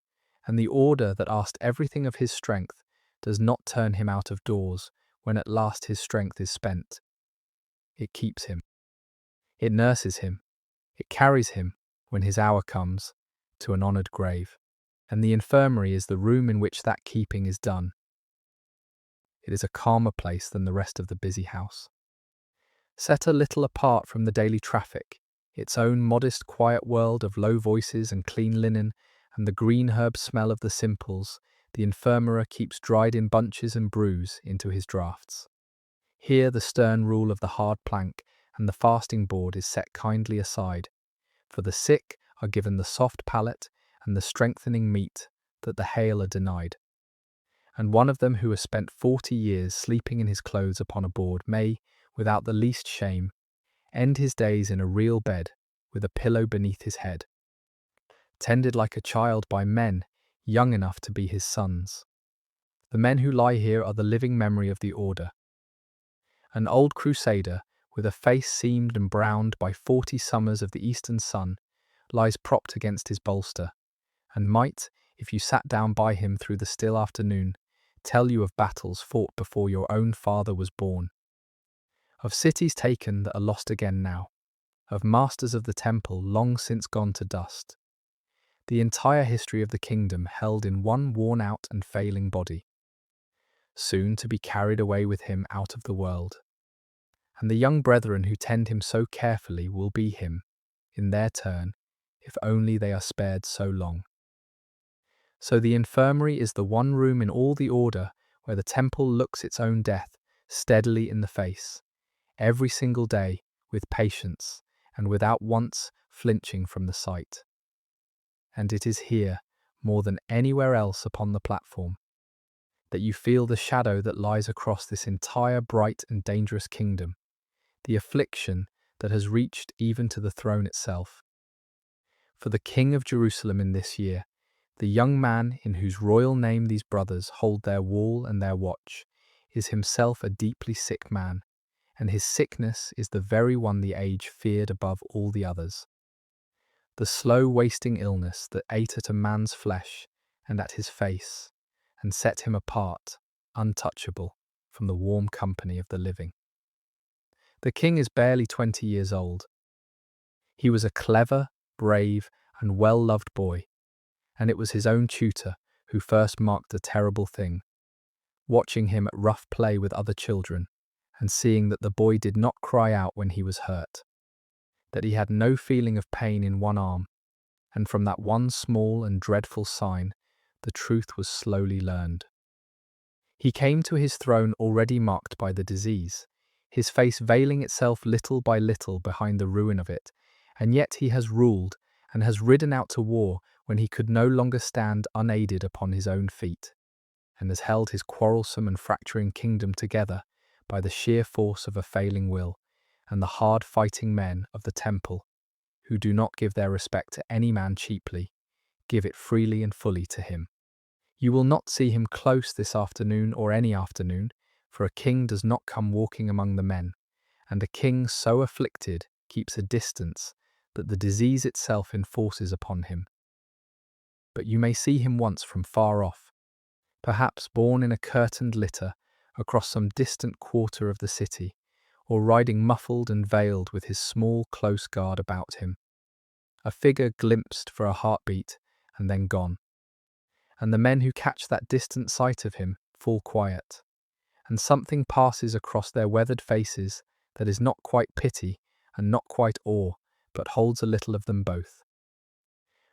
and the order that asked everything of his strength does not turn him out of doors when at last his strength is spent. It keeps him. It nurses him, it carries him, when his hour comes, to an honoured grave. And the infirmary is the room in which that keeping is done. It is a calmer place than the rest of the busy house. Set a little apart from the daily traffic, its own modest quiet world of low voices and clean linen and the green herb smell of the simples, the infirmary keeps dried-in bunches and brews into his draughts. Here the stern rule of the hard plank and the fasting board is set kindly aside, for the sick are given the soft palate and the strengthening meat that the hale are denied. And one of them who has spent 40 years sleeping in his clothes upon a board may, without the least shame, end his days in a real bed with a pillow beneath his head, tended like a child by men young enough to be his sons. The men who lie here are the living memory of the order. An old Crusader, with a face seamed and browned by 40 summers of the eastern sun, lies propped against his bolster, and might, if you sat down by him through the still afternoon, tell you of battles fought before your own father was born, of cities taken that are lost again now, of masters of the temple long since gone to dust, the entire history of the kingdom held in one worn-out and failing body, soon to be carried away with him out of the world. And the young brethren who tend him so carefully will be him, in their turn, if only they are spared so long. So the infirmary is the one room in all the order where the temple looks its own death steadily in the face, every single day, with patience, and without once flinching from the sight. And it is here, more than anywhere else upon the platform, that you feel the shadow that lies across this entire bright and dangerous kingdom, the affliction that has reached even to the throne itself. For the King of Jerusalem in this year, the young man in whose royal name these brothers hold their wall and their watch, is himself a deeply sick man, and his sickness is the very one the age feared above all the others. The slow wasting illness that ate at a man's flesh and at his face, and set him apart, untouchable, from the warm company of the living. The king is barely 20 years old. He was a clever, brave, and well-loved boy, and it was his own tutor who first marked the terrible thing, watching him at rough play with other children, and seeing that the boy did not cry out when he was hurt, that he had no feeling of pain in one arm, and from that one small and dreadful sign, the truth was slowly learned. He came to his throne already marked by the disease, his face veiling itself little by little behind the ruin of it, and yet he has ruled and has ridden out to war when he could no longer stand unaided upon his own feet, and has held his quarrelsome and fracturing kingdom together by the sheer force of a failing will, and the hard-fighting men of the temple, who do not give their respect to any man cheaply, give it freely and fully to him. You will not see him close this afternoon or any afternoon, for a king does not come walking among the men, and a king so afflicted keeps a distance that the disease itself enforces upon him. But you may see him once from far off, perhaps borne in a curtained litter across some distant quarter of the city, or riding muffled and veiled with his small close guard about him. A figure glimpsed for a heartbeat and then gone. And the men who catch that distant sight of him fall quiet, and something passes across their weathered faces that is not quite pity and not quite awe, but holds a little of them both.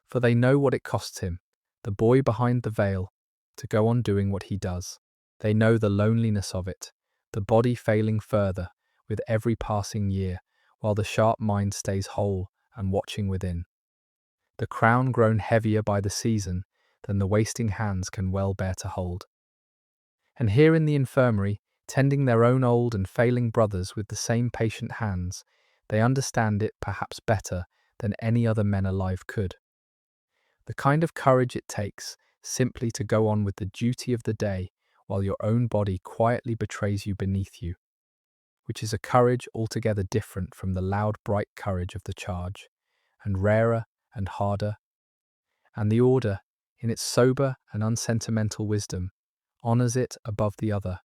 For they know what it costs him, the boy behind the veil, to go on doing what he does. They know the loneliness of it, the body failing further with every passing year, while the sharp mind stays whole and watching within. The crown grown heavier by the season than the wasting hands can well bear to hold. And here in the infirmary, tending their own old and failing brothers with the same patient hands, they understand it perhaps better than any other men alive could. The kind of courage it takes simply to go on with the duty of the day while your own body quietly betrays you beneath you, which is a courage altogether different from the loud, bright courage of the charge, and rarer and harder. And the order, in its sober and unsentimental wisdom, honours it above the other.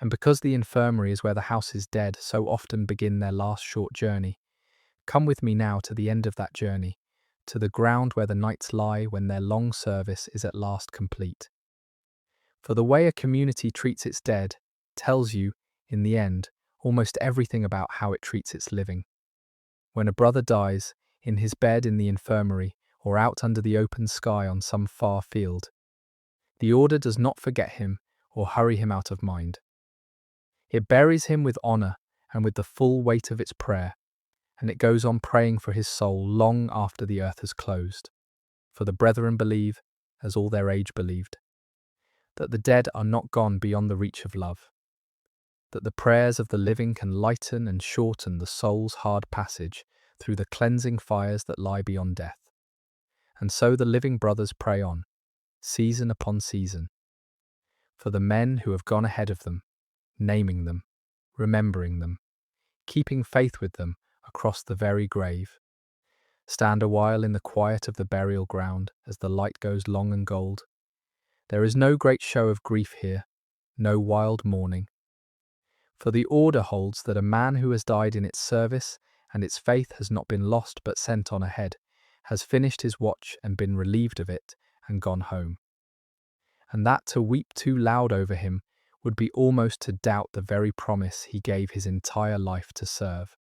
And because the infirmary is where the house's dead so often begin their last short journey, come with me now to the end of that journey, to the ground where the knights lie when their long service is at last complete. For the way a community treats its dead tells you, in the end, almost everything about how it treats its living. When a brother dies, in his bed in the infirmary, or out under the open sky on some far field, the order does not forget him or hurry him out of mind. It buries him with honour and with the full weight of its prayer, and it goes on praying for his soul long after the earth has closed. For the brethren believe, as all their age believed, that the dead are not gone beyond the reach of love, that the prayers of the living can lighten and shorten the soul's hard passage through the cleansing fires that lie beyond death. And so the living brothers pray on, season upon season, for the men who have gone ahead of them, naming them, remembering them, keeping faith with them across the very grave. Stand a while in the quiet of the burial ground as the light goes long and gold. There is no great show of grief here, no wild mourning. For the order holds that a man who has died in its service and its faith has not been lost but sent on ahead, has finished his watch and been relieved of it and gone home. And that to weep too loud over him would be almost to doubt the very promise he gave his entire life to serve.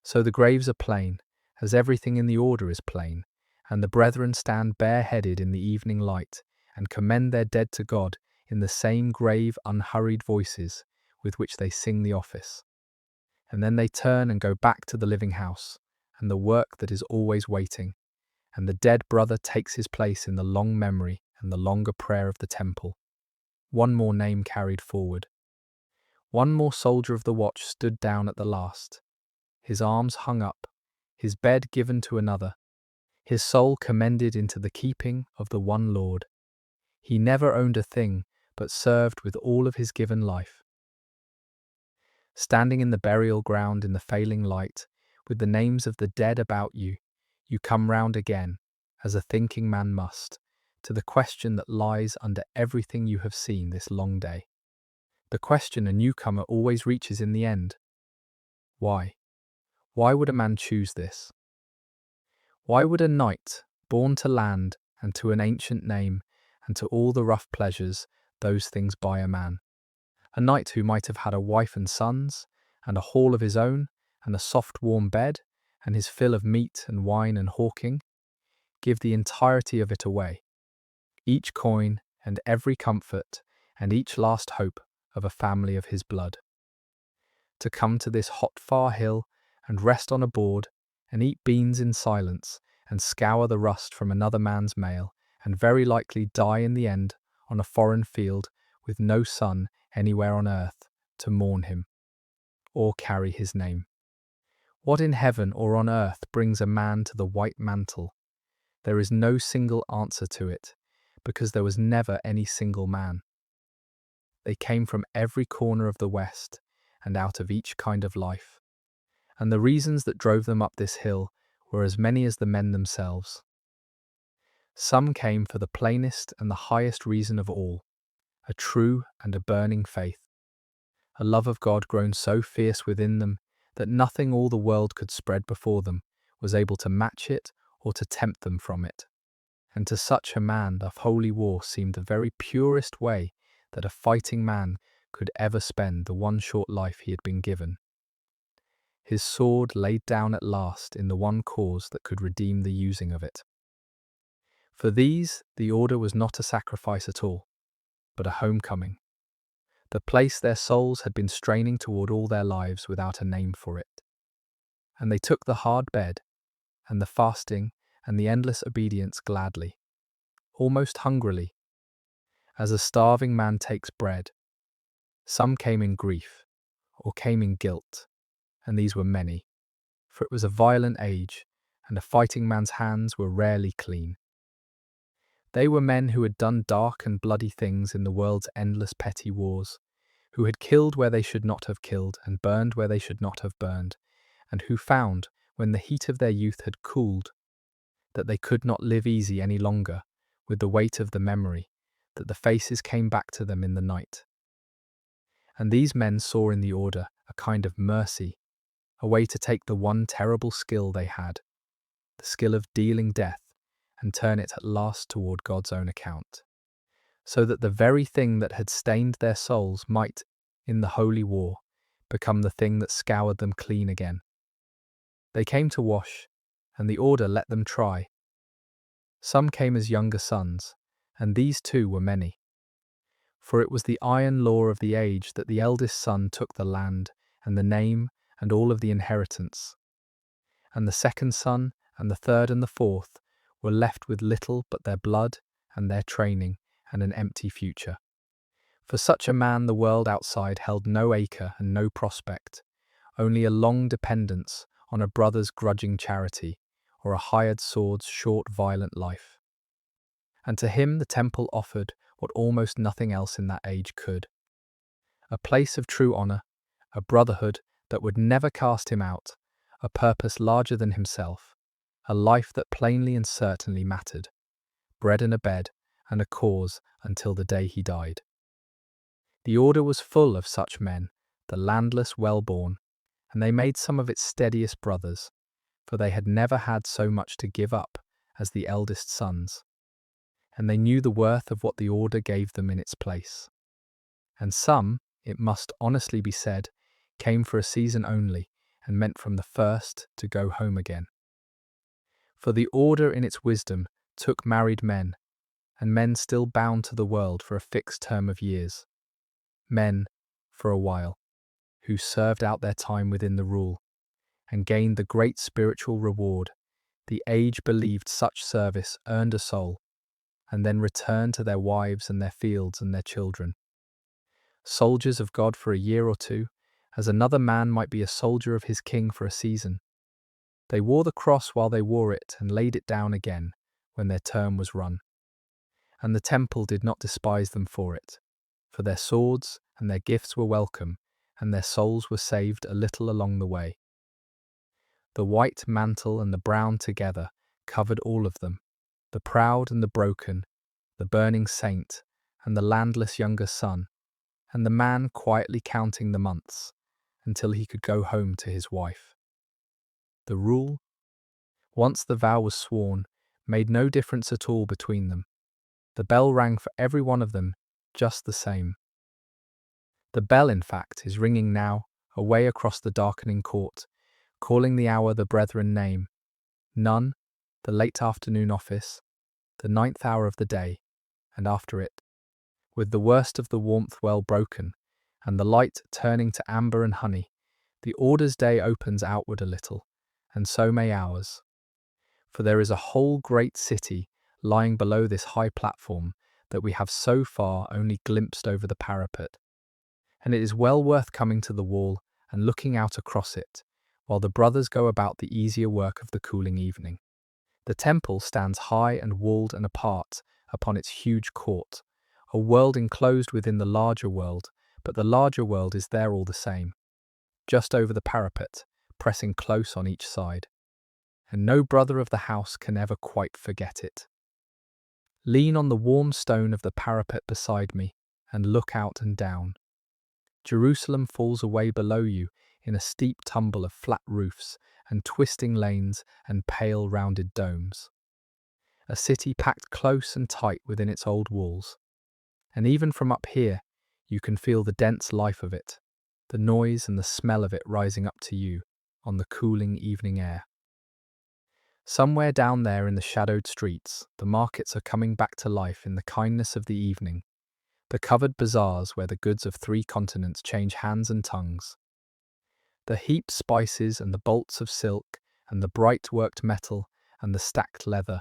So the graves are plain, as everything in the order is plain, and the brethren stand bareheaded in the evening light, and commend their dead to God in the same grave, unhurried voices with which they sing the office. And then they turn and go back to the living house, and the work that is always waiting, and the dead brother takes his place in the long memory and the longer prayer of the temple. One more name carried forward. One more soldier of the watch stood down at the last, his arms hung up, his bed given to another, his soul commended into the keeping of the one Lord. He never owned a thing, but served with all of his given life. Standing in the burial ground in the failing light, with the names of the dead about you, you come round again, as a thinking man must, to the question that lies under everything you have seen this long day. The question a newcomer always reaches in the end. Why? Why would a man choose this? Why would a knight, born to land and to an ancient name, and to all the rough pleasures those things buy a man, a knight who might have had a wife and sons, and a hall of his own, and a soft warm bed, and his fill of meat and wine and hawking, give the entirety of it away, each coin and every comfort and each last hope of a family of his blood, to come to this hot far hill and rest on a board and eat beans in silence and scour the rust from another man's mail, and very likely die in the end on a foreign field with no son anywhere on earth to mourn him or carry his name. What in heaven or on earth brings a man to the white mantle? There is no single answer to it, because there was never any single man. They came from every corner of the West and out of each kind of life, and the reasons that drove them up this hill were as many as the men themselves. Some came for the plainest and the highest reason of all, a true and a burning faith, a love of God grown so fierce within them that nothing all the world could spread before them was able to match it or to tempt them from it. And to such a man the holy war seemed the very purest way that a fighting man could ever spend the one short life he had been given. His sword laid down at last in the one cause that could redeem the using of it. For these, the order was not a sacrifice at all, but a homecoming, the place their souls had been straining toward all their lives without a name for it. And they took the hard bed, and the fasting, and the endless obedience gladly, almost hungrily, as a starving man takes bread. Some came in grief, or came in guilt, and these were many, for it was a violent age, and a fighting man's hands were rarely clean. They were men who had done dark and bloody things in the world's endless petty wars, who had killed where they should not have killed and burned where they should not have burned, and who found, when the heat of their youth had cooled, that they could not live easy any longer with the weight of the memory, that the faces came back to them in the night. And these men saw in the order a kind of mercy, a way to take the one terrible skill they had, the skill of dealing death, and turn it at last toward God's own account, so that the very thing that had stained their souls might, in the holy war, become the thing that scoured them clean again. They came to wash, and the order let them try. Some came as younger sons, and these too were many. For it was the iron law of the age that the eldest son took the land and the name and all of the inheritance, and the second son and the third and the fourth were left with little but their blood and their training and an empty future. For such a man the world outside held no acre and no prospect, only a long dependence on a brother's grudging charity or a hired sword's short violent life. And to him the temple offered what almost nothing else in that age could: a place of true honour, a brotherhood that would never cast him out, a purpose larger than himself, a life that plainly and certainly mattered, bread and a bed, and a cause until the day he died. The order was full of such men, the landless well-born, and they made some of its steadiest brothers, for they had never had so much to give up as the eldest sons, and they knew the worth of what the order gave them in its place. And some, it must honestly be said, came for a season only, and meant from the first to go home again. For the order in its wisdom took married men, and men still bound to the world for a fixed term of years. Men, for a while, who served out their time within the rule, and gained the great spiritual reward. The age believed such service earned a soul, and then returned to their wives and their fields and their children. Soldiers of God for a year or two, as another man might be a soldier of his king for a season. They wore the cross while they wore it and laid it down again when their term was run. And the temple did not despise them for it, for their swords and their gifts were welcome, and their souls were saved a little along the way. The white mantle and the brown together covered all of them, the proud and the broken, the burning saint and the landless younger son, and the man quietly counting the months until he could go home to his wife. The rule, once the vow was sworn, made no difference at all between them. The bell rang for every one of them just the same. The bell, in fact, is ringing now, away across the darkening court, calling the hour the brethren name. None, the late afternoon office, the 9th hour of the day, and after it, with the worst of the warmth well broken, and the light turning to amber and honey, the order's day opens outward a little, and so may ours. For there is a whole great city lying below this high platform that we have so far only glimpsed over the parapet, and it is well worth coming to the wall and looking out across it, while the brothers go about the easier work of the cooling evening. The temple stands high and walled and apart upon its huge court, a world enclosed within the larger world, but the larger world is there all the same, just over the parapet, pressing close on each side, and no brother of the house can ever quite forget it. Lean on the warm stone of the parapet beside me and look out and down. Jerusalem falls away below you in a steep tumble of flat roofs and twisting lanes and pale rounded domes. A city packed close and tight within its old walls. And even from up here, you can feel the dense life of it, the noise and the smell of it rising up to you on the cooling evening air. Somewhere down there in the shadowed streets, the markets are coming back to life in the kindness of the evening, the covered bazaars where the goods of 3 continents change hands and tongues. The heaped spices and the bolts of silk and the bright worked metal and the stacked leather,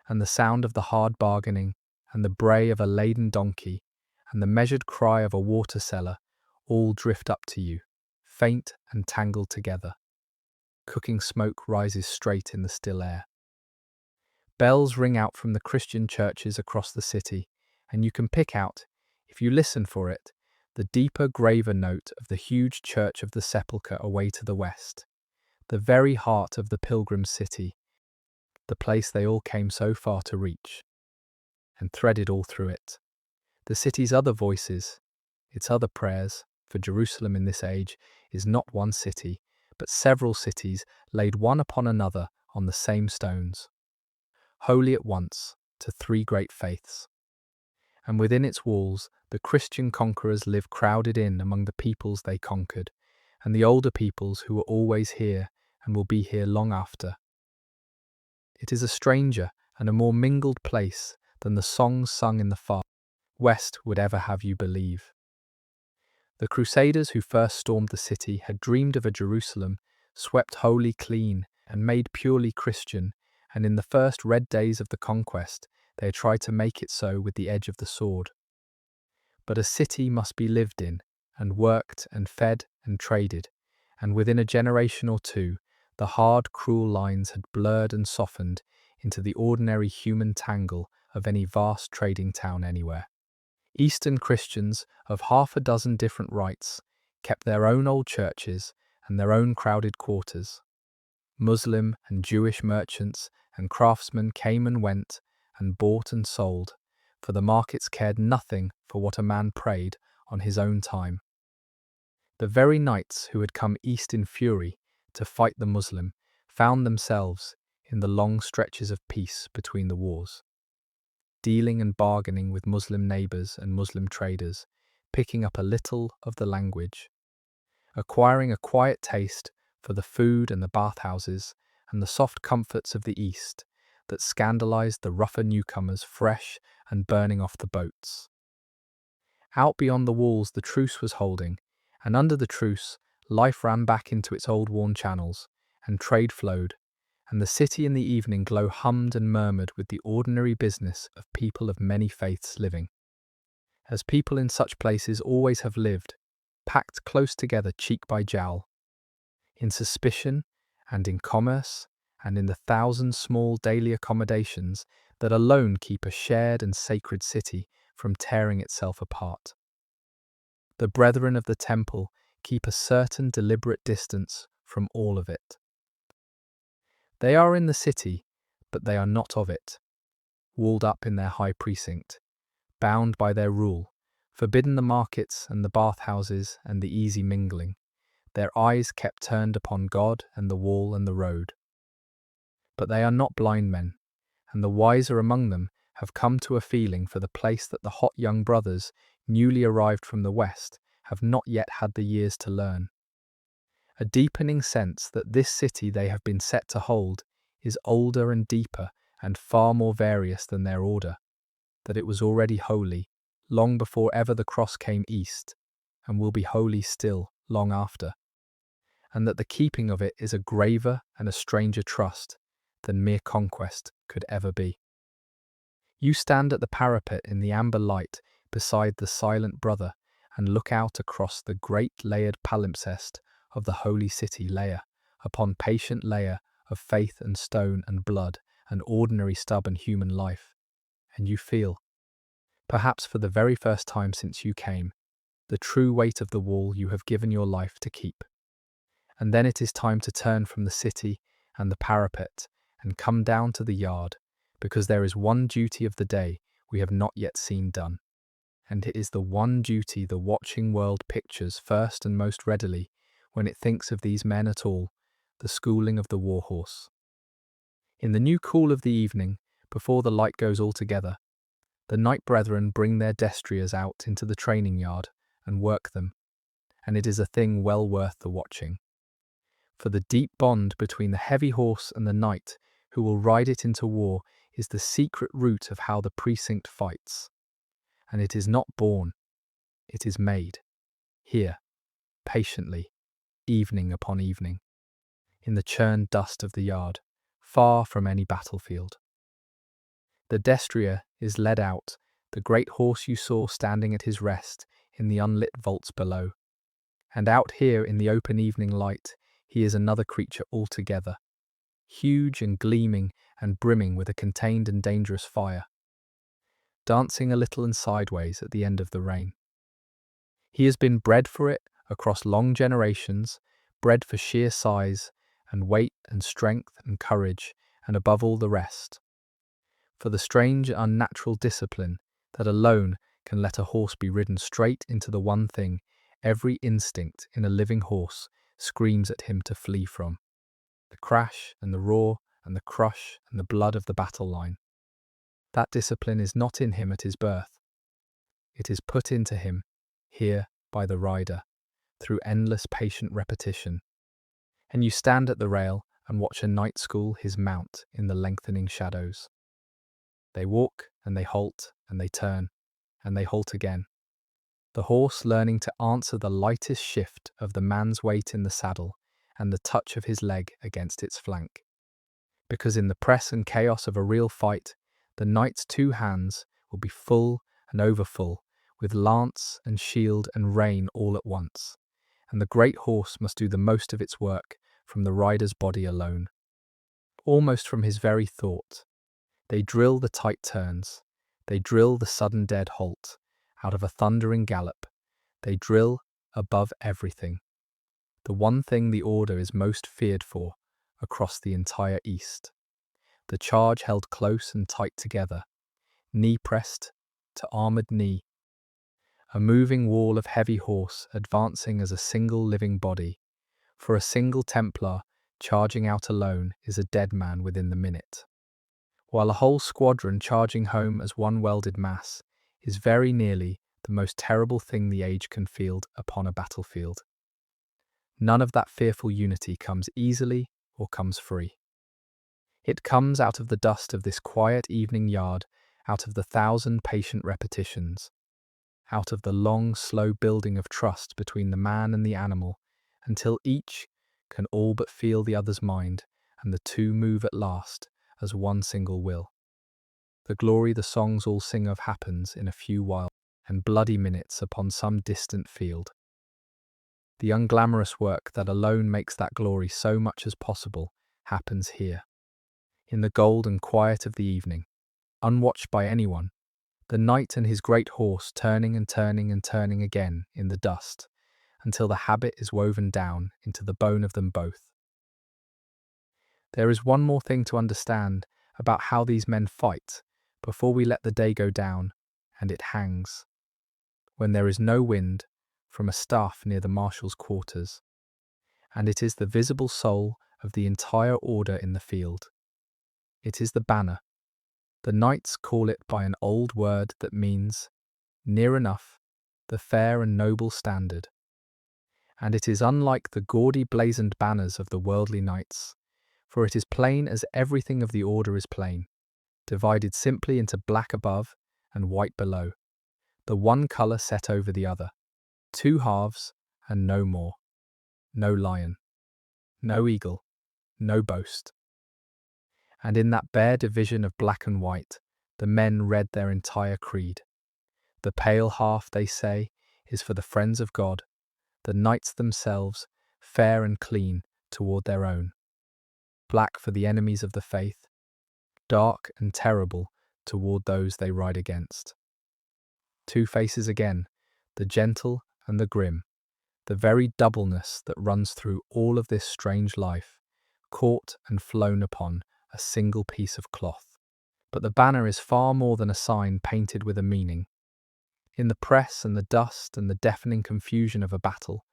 and the sound of the hard bargaining and the bray of a laden donkey and the measured cry of a water seller all drift up to you, faint and tangled together. Cooking smoke rises straight in the still air. Bells ring out from the Christian churches across the city, and you can pick out, if you listen for it, the deeper, graver note of the huge Church of the Sepulchre away to the west, the very heart of the pilgrim city, the place they all came so far to reach, and threaded all through it. The city's other voices, Its other prayers for Jerusalem in this age is not one city, but several cities laid one upon another on the same stones, holy at once to three great faiths. And within its walls the Christian conquerors live crowded in among the peoples they conquered, and the older peoples who were always here and will be here long after. It is a stranger and a more mingled place than the songs sung in the far west would ever have you believe. The Crusaders who first stormed the city had dreamed of a Jerusalem swept wholly clean and made purely Christian, and in the first red days of the conquest they had tried to make it so with the edge of the sword. But a city must be lived in, and worked and fed and traded, and within a generation or two the hard, cruel lines had blurred and softened into the ordinary human tangle of any vast trading town anywhere. Eastern Christians of half a dozen different rites kept their own old churches and their own crowded quarters. Muslim and Jewish merchants and craftsmen came and went and bought and sold, for the markets cared nothing for what a man prayed on his own time. The very knights who had come east in fury to fight the Muslim found themselves in the long stretches of peace between the wars, dealing and bargaining with Muslim neighbours and Muslim traders, picking up a little of the language, acquiring a quiet taste for the food and the bathhouses and the soft comforts of the East that scandalized the rougher newcomers fresh and burning off the boats. Out beyond the walls the truce was holding, and under the truce life ran back into its old worn channels, and trade flowed, and the city in the evening glow hummed and murmured with the ordinary business of people of many faiths living, as people in such places always have lived, packed close together cheek by jowl, in suspicion and in commerce and in the thousand small daily accommodations that alone keep a shared and sacred city from tearing itself apart. The brethren of the temple keep a certain deliberate distance from all of it. They are in the city, but they are not of it, walled up in their high precinct, bound by their rule, forbidden the markets and the bathhouses and the easy mingling, their eyes kept turned upon God and the wall and the road. But they are not blind men, and the wiser among them have come to a feeling for the place that the hot young brothers, newly arrived from the west, have not yet had the years to learn. A deepening sense that this city they have been set to hold is older and deeper and far more various than their order, that it was already holy, long before ever the cross came east, and will be holy still, long after, and that the keeping of it is a graver and a stranger trust than mere conquest could ever be. You stand at the parapet in the amber light beside the silent brother and look out across the great layered palimpsest of the holy city, layer upon patient layer of faith and stone and blood and ordinary stubborn human life, and you feel, perhaps for the very first time since you came, the true weight of the wall you have given your life to keep. And then it is time to turn from the city and the parapet and come down to the yard, because there is one duty of the day we have not yet seen done, and it is the one duty the watching world pictures first and most readily when it thinks of these men at all, the schooling of the war horse. In the new cool of the evening, before the light goes altogether, the knight brethren bring their destriers out into the training yard and work them, and it is a thing well worth the watching. For the deep bond between the heavy horse and the knight who will ride it into war is the secret root of how the precinct fights. And it is not born, it is made, here, patiently, evening upon evening, in the churned dust of the yard, far from any battlefield. The destrier is led out, the great horse you saw standing at his rest in the unlit vaults below, and out here in the open evening light he is another creature altogether, huge and gleaming and brimming with a contained and dangerous fire, dancing a little and sideways at the end of the rein. He has been bred for it across long generations, bred for sheer size and weight and strength and courage, and above all the rest, for the strange unnatural discipline that alone can let a horse be ridden straight into the one thing every instinct in a living horse screams at him to flee from: the crash and the roar and the crush and the blood of the battle line. That discipline is not in him at his birth. It is put into him here by the rider through endless patient repetition. And you stand at the rail and watch a knight school his mount in the lengthening shadows. They walk and they halt and they turn and they halt again. The horse learning to answer the lightest shift of the man's weight in the saddle and the touch of his leg against its flank. Because in the press and chaos of a real fight, the knight's two hands will be full and overfull, with lance and shield and rein all at once, and the great horse must do the most of its work from the rider's body alone, almost from his very thought. They drill the tight turns, they drill the sudden dead halt, out of a thundering gallop, they drill above everything. The one thing the order is most feared for across the entire East. The charge held close and tight together, knee pressed to armoured knee. A moving wall of heavy horse advancing as a single living body. For a single Templar charging out alone is a dead man within the minute, while a whole squadron charging home as one welded mass is very nearly the most terrible thing the age can field upon a battlefield. None of that fearful unity comes easily or comes free. It comes out of the dust of this quiet evening yard, out of the 1,000 patient repetitions, out of the long, slow building of trust between the man and the animal, until each can all but feel the other's mind, and the two move at last as one single will. The glory the songs all sing of happens in a few wild and bloody minutes upon some distant field. The unglamorous work that alone makes that glory so much as possible happens here. In the gold and quiet of the evening, unwatched by anyone, the knight and his great horse turning and turning and turning again in the dust, until the habit is woven down into the bone of them both. There is one more thing to understand about how these men fight before we let the day go down, and it hangs, when there is no wind, from a staff near the marshal's quarters, and it is the visible soul of the entire order in the field. It is the banner. The knights call it by an old word that means, near enough, the fair and noble standard. And it is unlike the gaudy blazoned banners of the worldly knights, for it is plain as everything of the order is plain, divided simply into black above and white below, the one colour set over the other, two halves and no more. No lion, no eagle, no boast. And in that bare division of black and white, the men read their entire creed. The pale half, they say, is for the friends of God, the knights themselves, fair and clean toward their own. Black for the enemies of the faith, dark and terrible toward those they ride against. Two faces again, the gentle and the grim, the very doubleness that runs through all of this strange life, caught and flown upon a single piece of cloth. But the banner is far more than a sign painted with a meaning. In the press and the dust and the deafening confusion of a battle,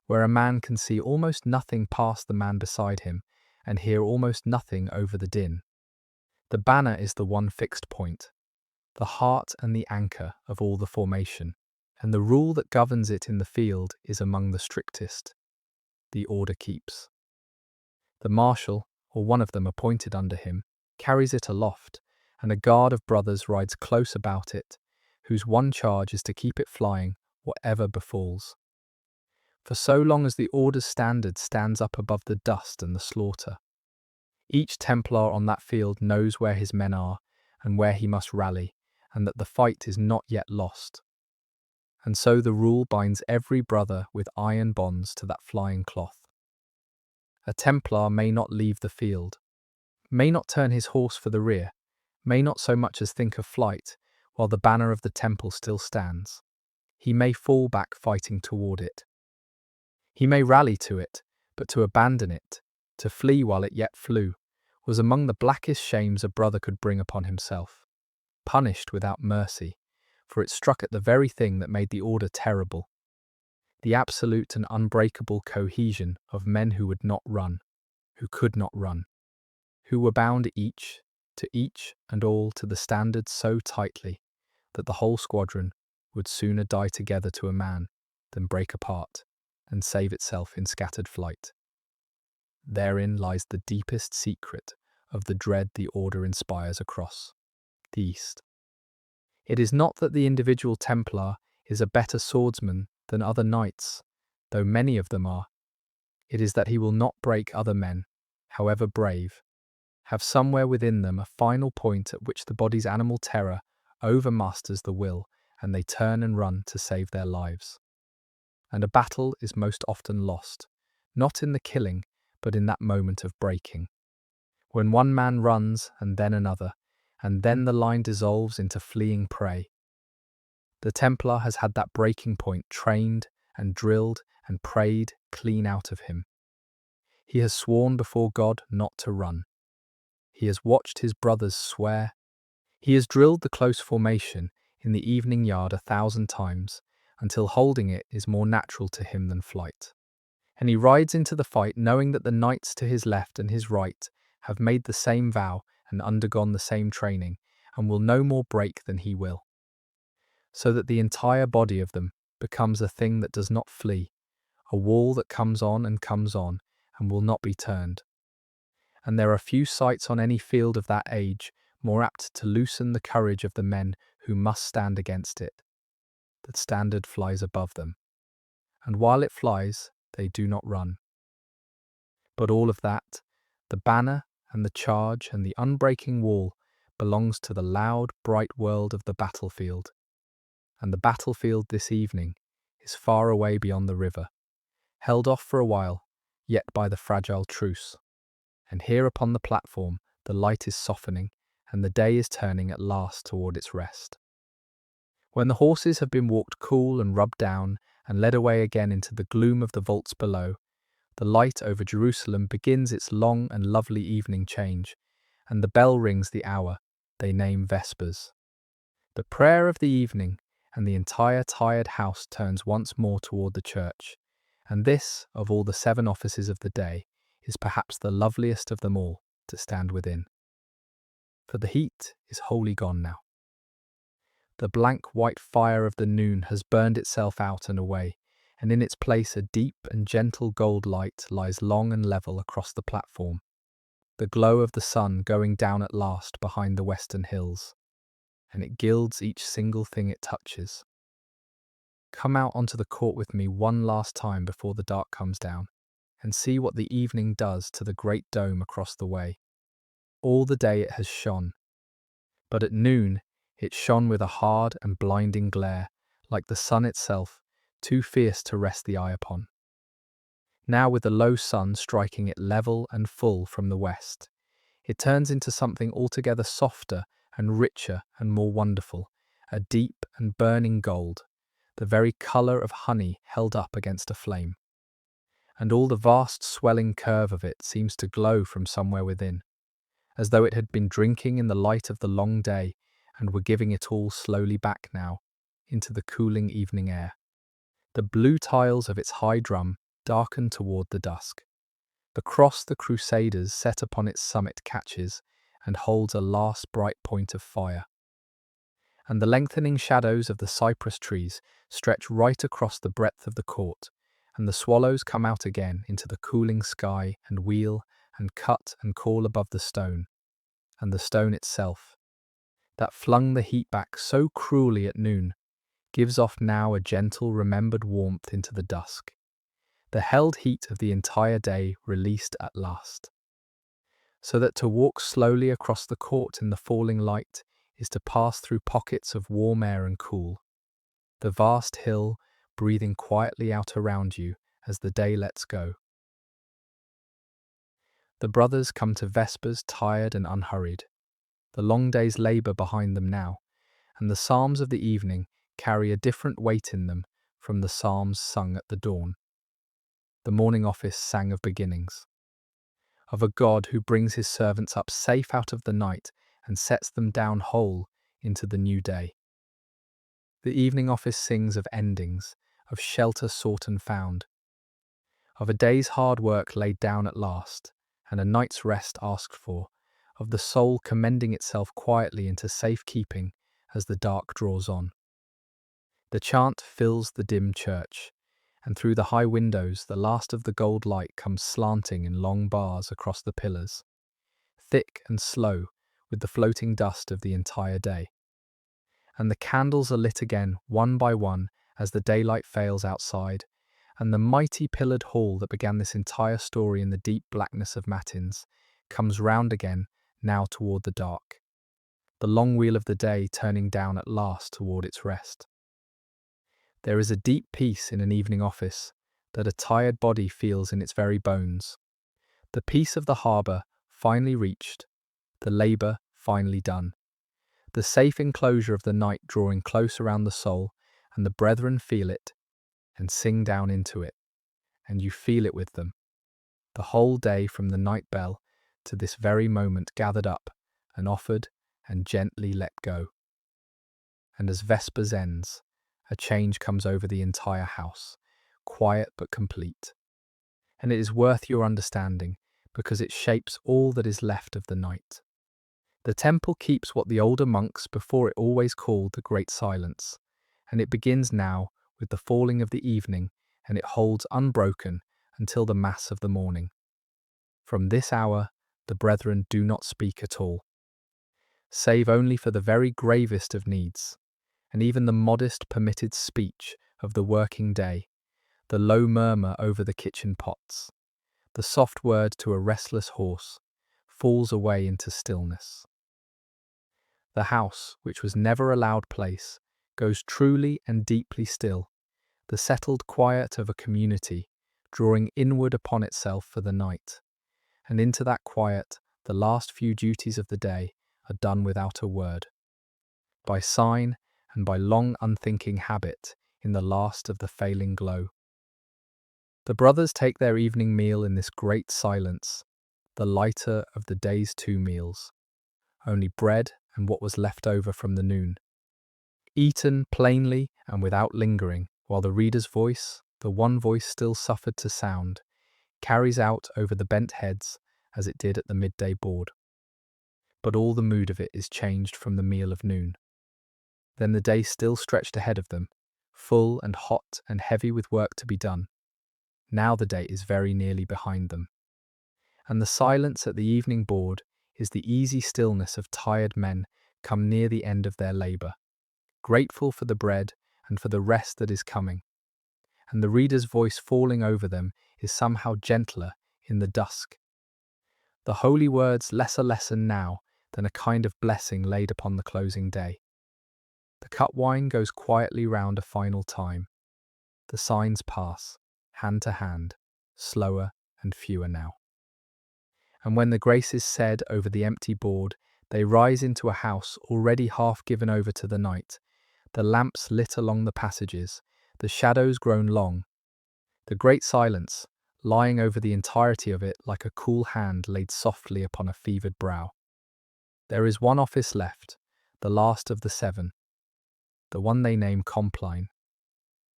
where a man can see almost nothing past the man beside him and hear almost nothing over the din, the banner is the one fixed point, the heart and the anchor of all the formation, and the rule that governs it in the field is among the strictest. The order keeps. The marshal, or one of them appointed under him, carries it aloft, and a guard of brothers rides close about it, whose one charge is to keep it flying, whatever befalls. For so long as the order's standard stands up above the dust and the slaughter, each Templar on that field knows where his men are and where he must rally, and that the fight is not yet lost. And so the rule binds every brother with iron bonds to that flying cloth. A Templar may not leave the field, may not turn his horse for the rear, may not so much as think of flight, while the banner of the temple still stands. He may fall back fighting toward it. He may rally to it, but to abandon it, to flee while it yet flew, was among the blackest shames a brother could bring upon himself, punished without mercy, for it struck at the very thing that made the order terrible: the absolute and unbreakable cohesion of men who would not run, who could not run, who were bound each and all to the standards so tightly that the whole squadron would sooner die together to a man than break apart and save itself in scattered flight. Therein lies the deepest secret of the dread the order inspires across the East. It is not that the individual Templar is a better swordsman than other knights, though many of them are. It is that he will not break other men, however brave, have somewhere within them a final point at which the body's animal terror overmasters the will, and they turn and run to save their lives. And a battle is most often lost, not in the killing, but in that moment of breaking, when one man runs and then another, and then the line dissolves into fleeing prey. The Templar has had that breaking point trained and drilled and prayed clean out of him. He has sworn before God not to run. He has watched his brothers swear. He has drilled the close formation in the evening yard 1,000 times, until holding it is more natural to him than flight. And he rides into the fight knowing that the knights to his left and his right have made the same vow and undergone the same training, and will no more break than he will. So that the entire body of them becomes a thing that does not flee, a wall that comes on and will not be turned. And there are few sights on any field of that age more apt to loosen the courage of the men who must stand against it. That standard flies above them, and while it flies, they do not run. But all of that, the banner and the charge and the unbreaking wall, belongs to the loud, bright world of the battlefield. And the battlefield this evening is far away beyond the river, held off for a while, yet by the fragile truce. And here upon the platform the light is softening, and the day is turning at last toward its rest. When the horses have been walked cool and rubbed down, and led away again into the gloom of the vaults below, the light over Jerusalem begins its long and lovely evening change, and the bell rings the hour they name Vespers. The prayer of the evening, and the entire tired house turns once more toward the church, and this, of all the 7 offices of the day, is perhaps the loveliest of them all to stand within. For the heat is wholly gone now. The blank white fire of the noon has burned itself out and away, and in its place a deep and gentle gold light lies long and level across the platform, the glow of the sun going down at last behind the western hills, and it gilds each single thing it touches. Come out onto the court with me one last time before the dark comes down, and see what the evening does to the great dome across the way. All the day it has shone, but at noon it shone with a hard and blinding glare, like the sun itself, too fierce to rest the eye upon. Now, with the low sun striking it level and full from the west, it turns into something altogether softer and richer and more wonderful, a deep and burning gold, the very colour of honey held up against a flame. And all the vast swelling curve of it seems to glow from somewhere within, as though it had been drinking in the light of the long day and were giving it all slowly back now into the cooling evening air. The blue tiles of its high drum darken toward the dusk. The cross the Crusaders set upon its summit catches and holds a last bright point of fire. And the lengthening shadows of the cypress trees stretch right across the breadth of the court, and the swallows come out again into the cooling sky and wheel and cut and call above the stone, and the stone itself, that flung the heat back so cruelly at noon, gives off now a gentle remembered warmth into the dusk, the held heat of the entire day released at last. So that to walk slowly across the court in the falling light is to pass through pockets of warm air and cool, the vast hill breathing quietly out around you as the day lets go. The brothers come to Vespers tired and unhurried, the long day's labour behind them now, and the psalms of the evening carry a different weight in them from the psalms sung at the dawn. The morning office sang of beginnings, of a God who brings his servants up safe out of the night and sets them down whole into the new day. The evening office sings of endings, of shelter sought and found, of a day's hard work laid down at last, and a night's rest asked for, of the soul commending itself quietly into safekeeping as the dark draws on. The chant fills the dim church, and through the high windows the last of the gold light comes slanting in long bars across the pillars, thick and slow with the floating dust of the entire day. And the candles are lit again, one by one, as the daylight fails outside, and the mighty pillared hall that began this entire story in the deep blackness of Matins comes round again, now toward the dark, the long wheel of the day turning down at last toward its rest. There is a deep peace in an evening office that a tired body feels in its very bones. The peace of the harbour finally reached, the labour finally done, the safe enclosure of the night drawing close around the soul, and the brethren feel it and sing down into it, and you feel it with them. The whole day from the night bell to this very moment gathered up and offered and gently let go. And as Vespers ends, a change comes over the entire house, quiet but complete. And it is worth your understanding because it shapes all that is left of the night. The temple keeps what the older monks before it always called the Great Silence, and it begins now with the falling of the evening, and it holds unbroken until the Mass of the morning. From this hour, the brethren do not speak at all, save only for the very gravest of needs, and even the modest permitted speech of the working day, the low murmur over the kitchen pots, the soft word to a restless horse, falls away into stillness. The house, which was never a loud place, goes truly and deeply still, the settled quiet of a community, drawing inward upon itself for the night. And into that quiet, the last few duties of the day are done without a word, by sign and by long unthinking habit in the last of the failing glow. The brothers take their evening meal in this great silence, the lighter of the day's two meals, only bread and what was left over from the noon, eaten plainly and without lingering, while the reader's voice, the one voice still suffered to sound, carries out over the bent heads as it did at the midday board. But all the mood of it is changed from the meal of noon. Then the day still stretched ahead of them, full and hot and heavy with work to be done. Now the day is very nearly behind them. And the silence at the evening board is the easy stillness of tired men come near the end of their labour, grateful for the bread and for the rest that is coming. And the reader's voice falling over them is somehow gentler in the dusk. The holy words less a lesson now than a kind of blessing laid upon the closing day. The cut wine goes quietly round a final time. The signs pass, hand to hand, slower and fewer now. And when the grace is said over the empty board, they rise into a house already half given over to the night, the lamps lit along the passages, the shadows grown long, the great silence lying over the entirety of it like a cool hand laid softly upon a fevered brow. There is one office left, the last of the 7, the one they name Compline,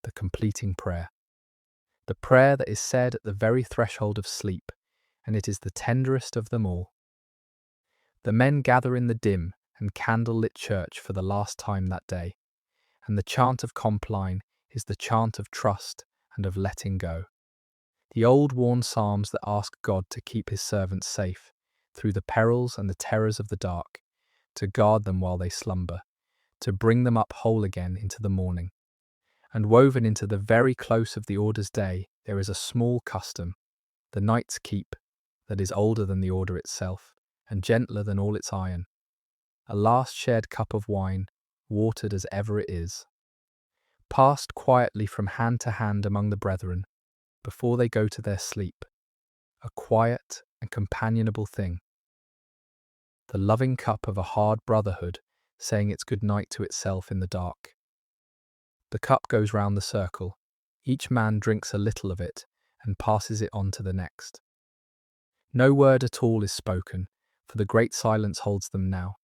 the completing prayer. The prayer that is said at the very threshold of sleep, and it is the tenderest of them all. The men gather in the dim and candle-lit church for the last time that day, and the chant of Compline is the chant of trust and of letting go. The old worn psalms that ask God to keep his servants safe through the perils and the terrors of the dark, to guard them while they slumber, to bring them up whole again into the morning. And woven into the very close of the order's day, there is a small custom, the night's keep, that is older than the order itself, and gentler than all its iron. A last shared cup of wine, watered as ever it is, passed quietly from hand to hand among the brethren, before they go to their sleep, a quiet and companionable thing. The loving cup of a hard brotherhood, saying its good night to itself in the dark. The cup goes round the circle, each man drinks a little of it, and passes it on to the next. No word at all is spoken, for the great silence holds them now,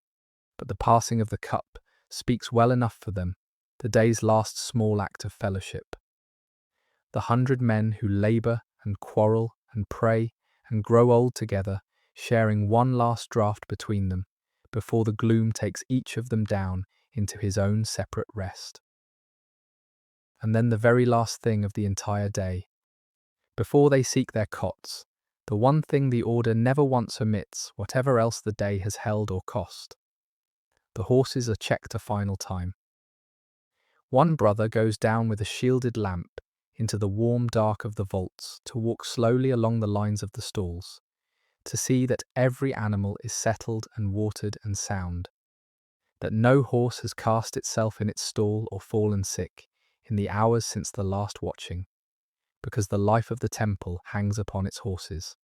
but the passing of the cup speaks well enough for them, the day's last small act of fellowship. The 100 men who labour and quarrel and pray and grow old together, sharing one last draught between them, before the gloom takes each of them down into his own separate rest. And then the very last thing of the entire day. Before they seek their cots, the one thing the order never once omits, whatever else the day has held or cost. The horses are checked a final time. One brother goes down with a shielded lamp into the warm dark of the vaults to walk slowly along the lines of the stalls, to see that every animal is settled and watered and sound, that no horse has cast itself in its stall or fallen sick in the hours since the last watching, because the life of the temple hangs upon its horses,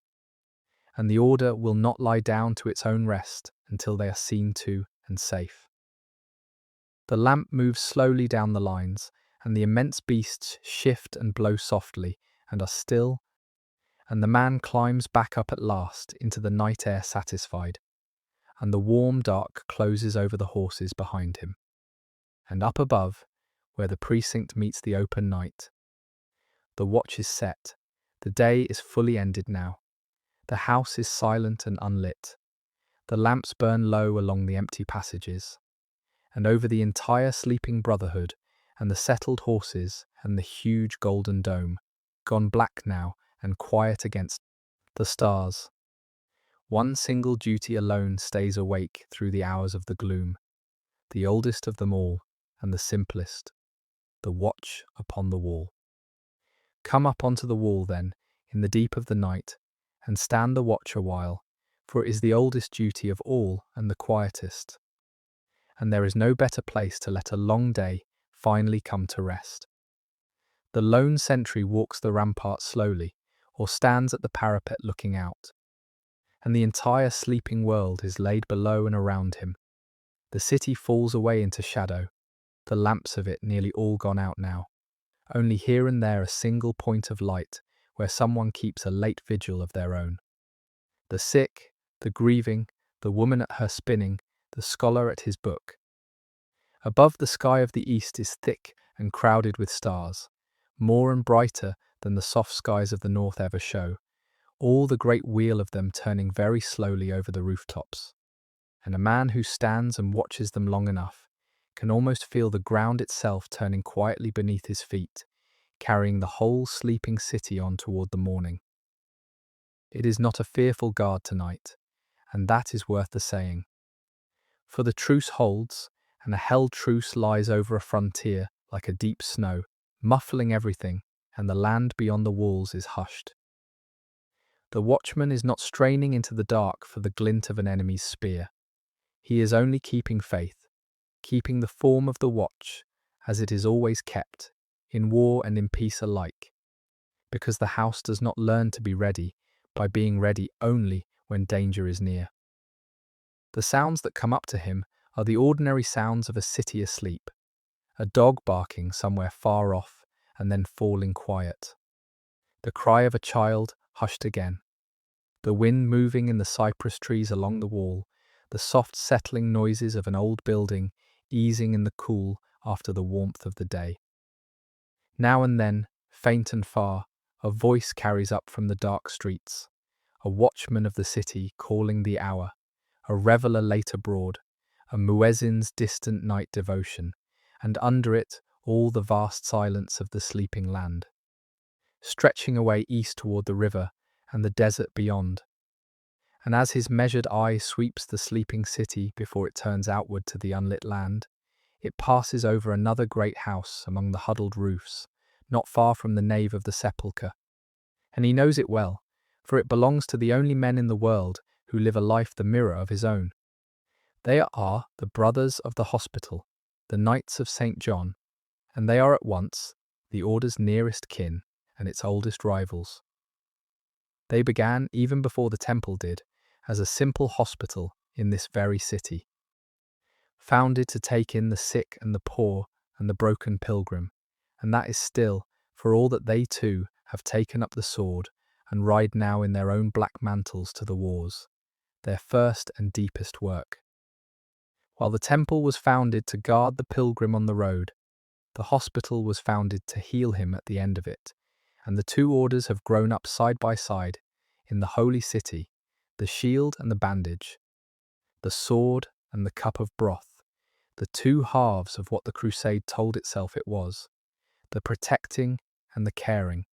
and the order will not lie down to its own rest until they are seen to and safe. The lamp moves slowly down the lines, and the immense beasts shift and blow softly and are still, and the man climbs back up at last into the night air satisfied, and the warm dark closes over the horses behind him. And up above, where the precinct meets the open night, the watch is set. The day is fully ended now. The house is silent and unlit. The lamps burn low along the empty passages, and over the entire sleeping brotherhood and the settled horses and the huge golden dome, gone black now and quiet against the stars. One single duty alone stays awake through the hours of the gloom, the oldest of them all and the simplest, the watch upon the wall. Come up onto the wall then, in the deep of the night, and stand the watch a while, for it is the oldest duty of all and the quietest. And there is no better place to let a long day finally come to rest. The lone sentry walks the rampart slowly, or stands at the parapet looking out, and the entire sleeping world is laid below and around him. The city falls away into shadow, the lamps of it nearly all gone out now, only here and there a single point of light where someone keeps a late vigil of their own. The sick, the grieving, the woman at her spinning, the scholar at his book. Above, the sky of the east is thick and crowded with stars, more and brighter than the soft skies of the north ever show, all the great wheel of them turning very slowly over the rooftops. And a man who stands and watches them long enough can almost feel the ground itself turning quietly beneath his feet, carrying the whole sleeping city on toward the morning. It is not a fearful guard tonight, and that is worth the saying. For the truce holds, and a held truce lies over a frontier like a deep snow, muffling everything, and the land beyond the walls is hushed. The watchman is not straining into the dark for the glint of an enemy's spear. He is only keeping faith, keeping the form of the watch as it is always kept, in war and in peace alike, because the house does not learn to be ready by being ready only when danger is near. The sounds that come up to him are the ordinary sounds of a city asleep, a dog barking somewhere far off and then falling quiet, the cry of a child hushed again, the wind moving in the cypress trees along the wall, the soft settling noises of an old building easing in the cool after the warmth of the day. Now and then, faint and far, a voice carries up from the dark streets, a watchman of the city calling the hour, a reveller late abroad, a muezzin's distant night devotion, and under it all the vast silence of the sleeping land, stretching away east toward the river and the desert beyond. And as his measured eye sweeps the sleeping city before it turns outward to the unlit land, it passes over another great house among the huddled roofs, not far from the nave of the sepulchre. And he knows it well, for it belongs to the only men in the world who live a life the mirror of his own. They are the brothers of the hospital, the Knights of St. John, and they are at once the order's nearest kin and its oldest rivals. They began, even before the temple did, as a simple hospital in this very city, founded to take in the sick and the poor and the broken pilgrim, and that is still, for all that they too have taken up the sword and ride now in their own black mantles to the wars, their first and deepest work. While the temple was founded to guard the pilgrim on the road, The hospital was founded to heal him at the end of it, and the two orders have grown up side by side in the holy city, the shield and the bandage, the sword and the cup of broth, the two halves of what the crusade told itself it was, the protecting and the caring.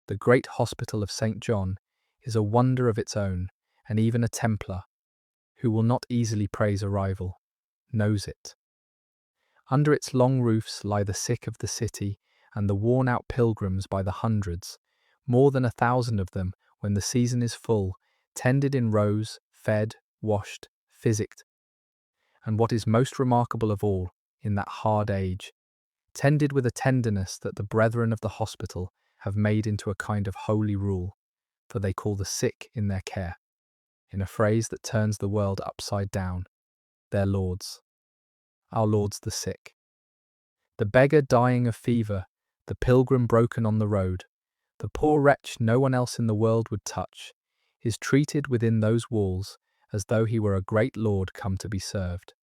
The great hospital of St. John is a wonder of its own, and even a Templar, who will not easily praise a rival, knows it. Under its long roofs lie the sick of the city and the worn-out pilgrims by the hundreds, more than 1,000 of them when the season is full, tended in rows, fed, washed, physicked, and what is most remarkable of all, in that hard age, tended with a tenderness that the brethren of the hospital have made into a kind of holy rule, for they call the sick in their care, in a phrase that turns the world upside down, their lords. Our lords the sick. The beggar dying of fever, the pilgrim broken on the road, the poor wretch no one else in the world would touch, is treated within those walls as though he were a great lord come to be served.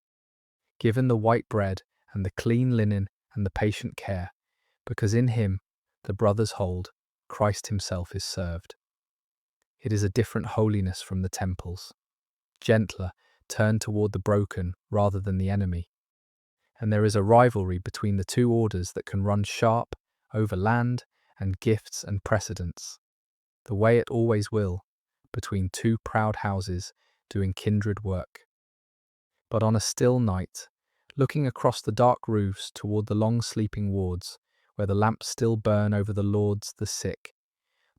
Given the white bread and the clean linen and the patient care, because in him, the brothers hold, Christ himself is served. It is a different holiness from the temples, gentler, turned toward the broken rather than the enemy. And there is a rivalry between the two orders that can run sharp over land and gifts and precedence, the way it always will, between two proud houses doing kindred work. But on a still night, looking across the dark roofs toward the long sleeping wards, where the lamps still burn over the lords the sick,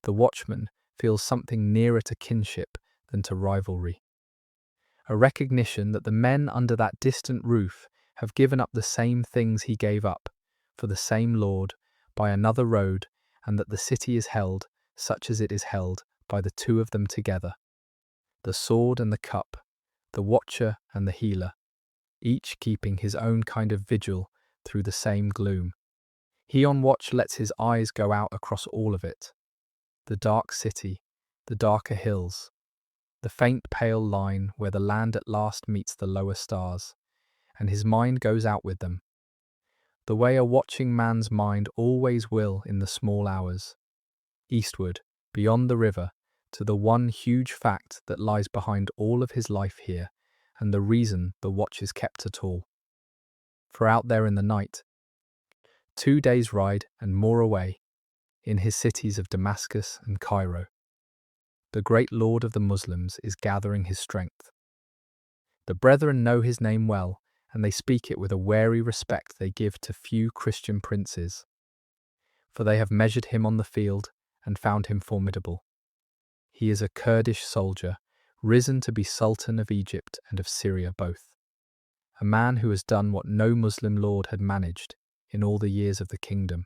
the watchman feels something nearer to kinship than to rivalry. A recognition that the men under that distant roof have given up the same things he gave up, for the same Lord, by another road, and that the city is held, such as it is held, by the two of them together. The sword and the cup, the watcher and the healer, each keeping his own kind of vigil through the same gloom. He on watch lets his eyes go out across all of it. The dark city, the darker hills, the faint pale line where the land at last meets the lower stars, and his mind goes out with them, the way a watching man's mind always will in the small hours, eastward, beyond the river, to the one huge fact that lies behind all of his life here, and the reason the watch is kept at all. For out there in the night, 2 days' ride and more away, in his cities of Damascus and Cairo, the great Lord of the Muslims is gathering his strength. The brethren know his name well, and they speak it with a wary respect they give to few Christian princes, for they have measured him on the field and found him formidable. He is a Kurdish soldier, risen to be Sultan of Egypt and of Syria both, a man who has done what no Muslim lord had managed in all the years of the kingdom,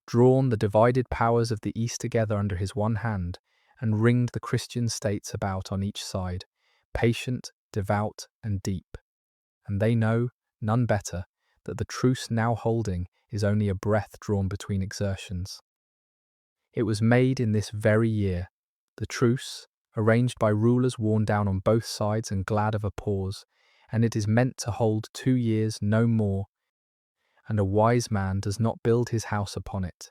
drawn the divided powers of the East together under his one hand, and ringed the Christian states about on each side, patient, devout, and deep. And they know, none better, that the truce now holding is only a breath drawn between exertions. It was made in this very year, the truce, arranged by rulers worn down on both sides and glad of a pause, and it is meant to hold 2 years, no more, and a wise man does not build his house upon it.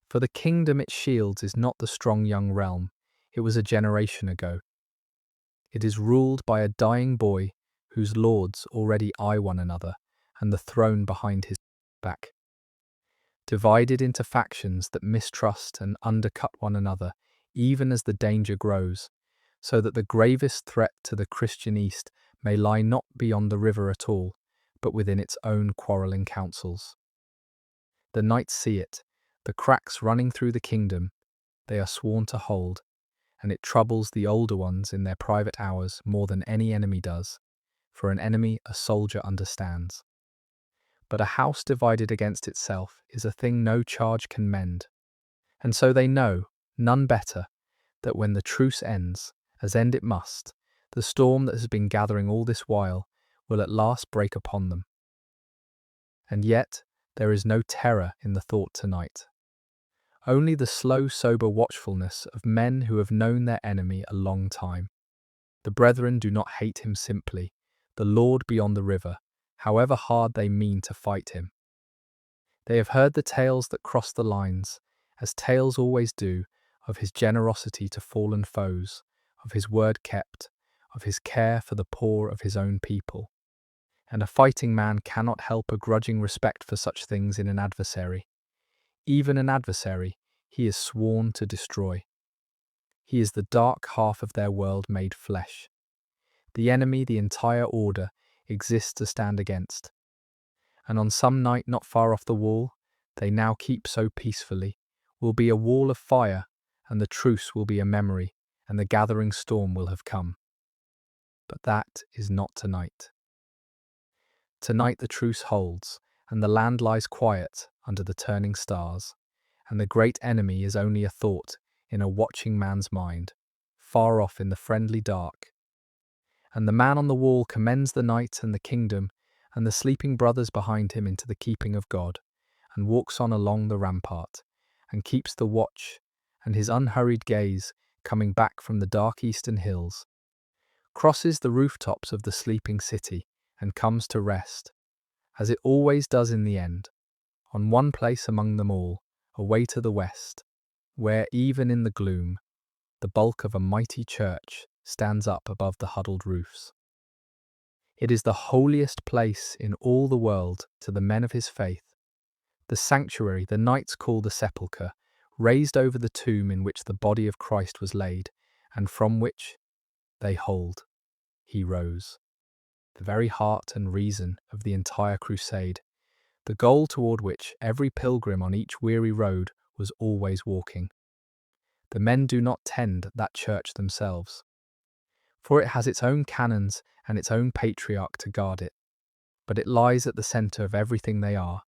For the kingdom it shields is not the strong young realm, it was a generation ago. It is ruled by a dying boy whose lords already eye one another, and the throne behind his back. Divided into factions that mistrust and undercut one another, even as the danger grows, so that the gravest threat to the Christian East may lie not beyond the river at all, but within its own quarrelling councils. The knights see it, the cracks running through the kingdom, they are sworn to hold, and it troubles the older ones in their private hours more than any enemy does, for an enemy a soldier understands. But a house divided against itself is a thing no charge can mend, and so they know, none better, that when the truce ends, as end it must, the storm that has been gathering all this while will at last break upon them. And yet there is no terror in the thought tonight. Only the slow, sober watchfulness of men who have known their enemy a long time. The brethren do not hate him simply, the Lord beyond the river, however hard they mean to fight him. They have heard the tales that cross the lines, as tales always do, of his generosity to fallen foes, of his word kept, of his care for the poor of his own people. And a fighting man cannot help a grudging respect for such things in an adversary. Even an adversary he is sworn to destroy. He is the dark half of their world made flesh. The enemy the entire order exists to stand against. And on some night not far off the wall, they now keep so peacefully, will be a wall of fire, and the truce will be a memory, and the gathering storm will have come. But that is not tonight. Tonight the truce holds, and the land lies quiet under the turning stars, and the great enemy is only a thought in a watching man's mind, far off in the friendly dark. And the man on the wall commends the knight and the kingdom, and the sleeping brothers behind him into the keeping of God, and walks on along the rampart, and keeps the watch, and his unhurried gaze, coming back from the dark eastern hills, crosses the rooftops of the sleeping city, and comes to rest, as it always does in the end, on one place among them all, away to the west, where, even in the gloom, the bulk of a mighty church stands up above the huddled roofs. It is the holiest place in all the world to the men of his faith, the sanctuary the knights call the sepulchre, raised over the tomb in which the body of Christ was laid, and from which, they hold, he rose. The very heart and reason of the entire crusade, the goal toward which every pilgrim on each weary road was always walking. The men do not tend that church themselves, for it has its own canons and its own patriarch to guard it, but it lies at the centre of everything they are,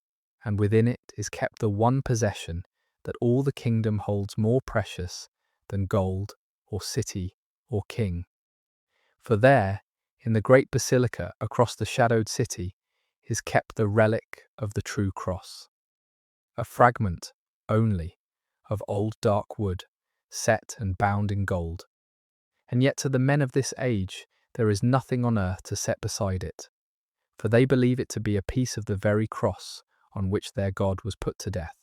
and within it is kept the one possession that all the kingdom holds more precious than gold or city or king. For there, in the great basilica across the shadowed city, is kept the relic of the true cross, a fragment only of old dark wood, set and bound in gold. And yet to the men of this age there is nothing on earth to set beside it, for they believe it to be a piece of the very cross on which their God was put to death.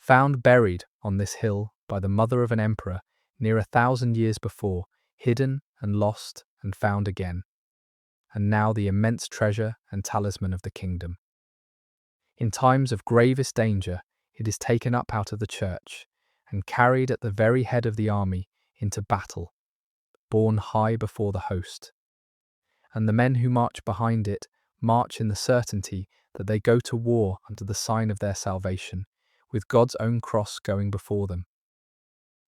Found buried on this hill by the mother of an emperor near 1,000 years before, hidden and lost and found again, and now the immense treasure and talisman of the kingdom. In times of gravest danger, it is taken up out of the church and carried at the very head of the army into battle, borne high before the host. And the men who march behind it march in the certainty that they go to war under the sign of their salvation, with God's own cross going before them.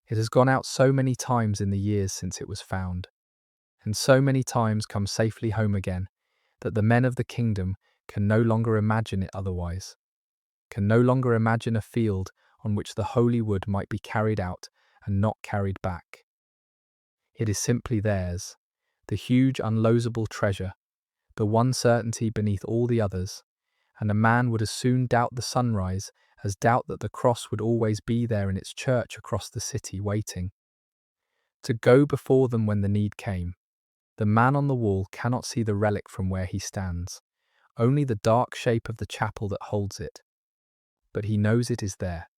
It has gone out so many times in the years since it was found, and so many times come safely home again, that the men of the kingdom can no longer imagine it otherwise, can no longer imagine a field on which the holy wood might be carried out and not carried back. It is simply theirs, the huge unlosable treasure, the one certainty beneath all the others, and a man would as soon doubt the sunrise as doubt that the cross would always be there in its church across the city waiting to go before them when the need came. The man on the wall cannot see the relic from where he stands, only the dark shape of the chapel that holds it. But he knows it is there,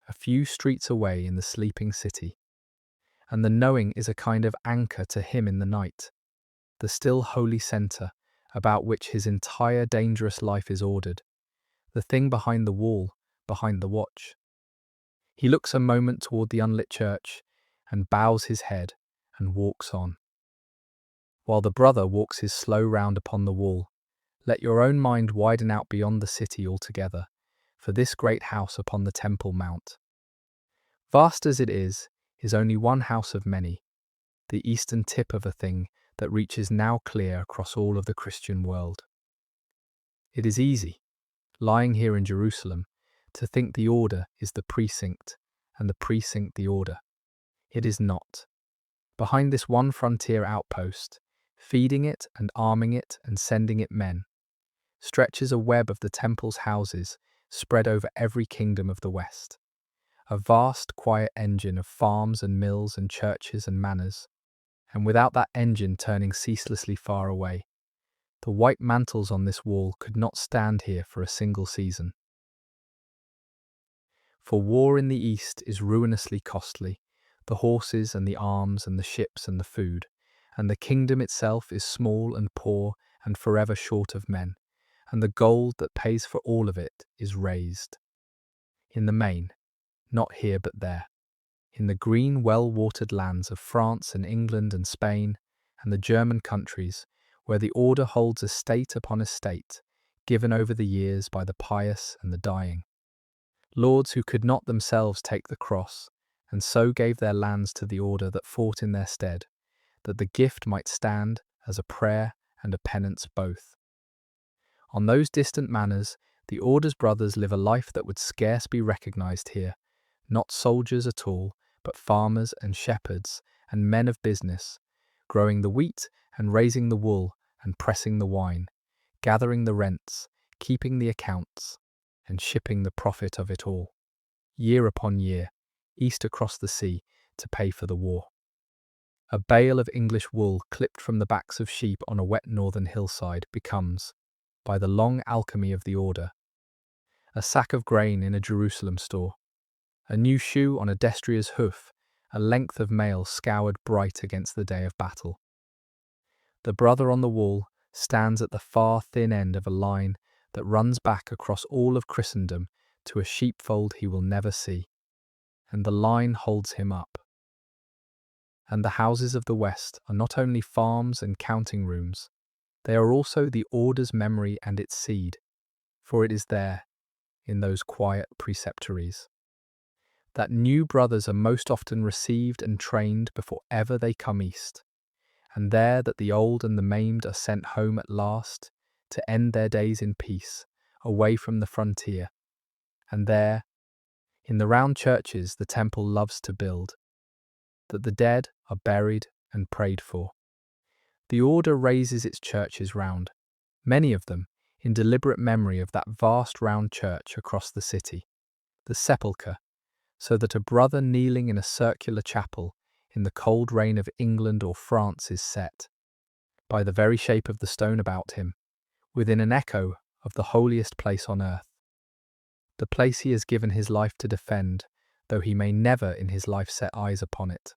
a few streets away in the sleeping city. And the knowing is a kind of anchor to him in the night, the still holy centre about which his entire dangerous life is ordered, the thing behind the wall, behind the watch. He looks a moment toward the unlit church and bows his head and walks on. While the brother walks his slow round upon the wall, let your own mind widen out beyond the city altogether, for this great house upon the Temple Mount, vast as it is only one house of many, the eastern tip of a thing that reaches now clear across all of the Christian world. It is easy, lying here in Jerusalem, to think the order is the precinct, and the precinct the order. It is not. Behind this one frontier outpost, feeding it and arming it and sending it men, stretches a web of the temple's houses spread over every kingdom of the West. A vast, quiet engine of farms and mills and churches and manors, and without that engine turning ceaselessly far away, The white mantles on this wall could not stand here for a single season. For war in the east is ruinously costly, the horses and the arms and the ships and the food, and the kingdom itself is small and poor and forever short of men, and the gold that pays for all of it is raised. In the main, not here but there, in the green well-watered lands of France and England and Spain and the German countries, where the order holds estate upon estate, given over the years by the pious and the dying. Lords who could not themselves take the cross, and so gave their lands to the order that fought in their stead, that the gift might stand as a prayer and a penance both. On those distant manors, the order's brothers live a life that would scarce be recognized here, not soldiers at all, but farmers and shepherds and men of business, growing the wheat and raising the wool and pressing the wine, gathering the rents, keeping the accounts, and shipping the profit of it all, year upon year, east across the sea, to pay for the war. A bale of English wool clipped from the backs of sheep on a wet northern hillside becomes, by the long alchemy of the order, a sack of grain in a Jerusalem store, a new shoe on a destrier's hoof, a length of mail scoured bright against the day of battle. The brother on the wall stands at the far thin end of a line that runs back across all of Christendom to a sheepfold he will never see, and the line holds him up. And the houses of the West are not only farms and counting rooms, they are also the order's memory and its seed, for it is there, in those quiet preceptories, that new brothers are most often received and trained before ever they come east, and there that the old and the maimed are sent home at last to end their days in peace, away from the frontier, and there, in the round churches the temple loves to build, that the dead are buried and prayed for. The order raises its churches round, many of them in deliberate memory of that vast round church across the city, the sepulchre, so that a brother kneeling in a circular chapel in the cold rain of England or France is set, by the very shape of the stone about him, within an echo of the holiest place on earth, the place he has given his life to defend, though he may never in his life set eyes upon it.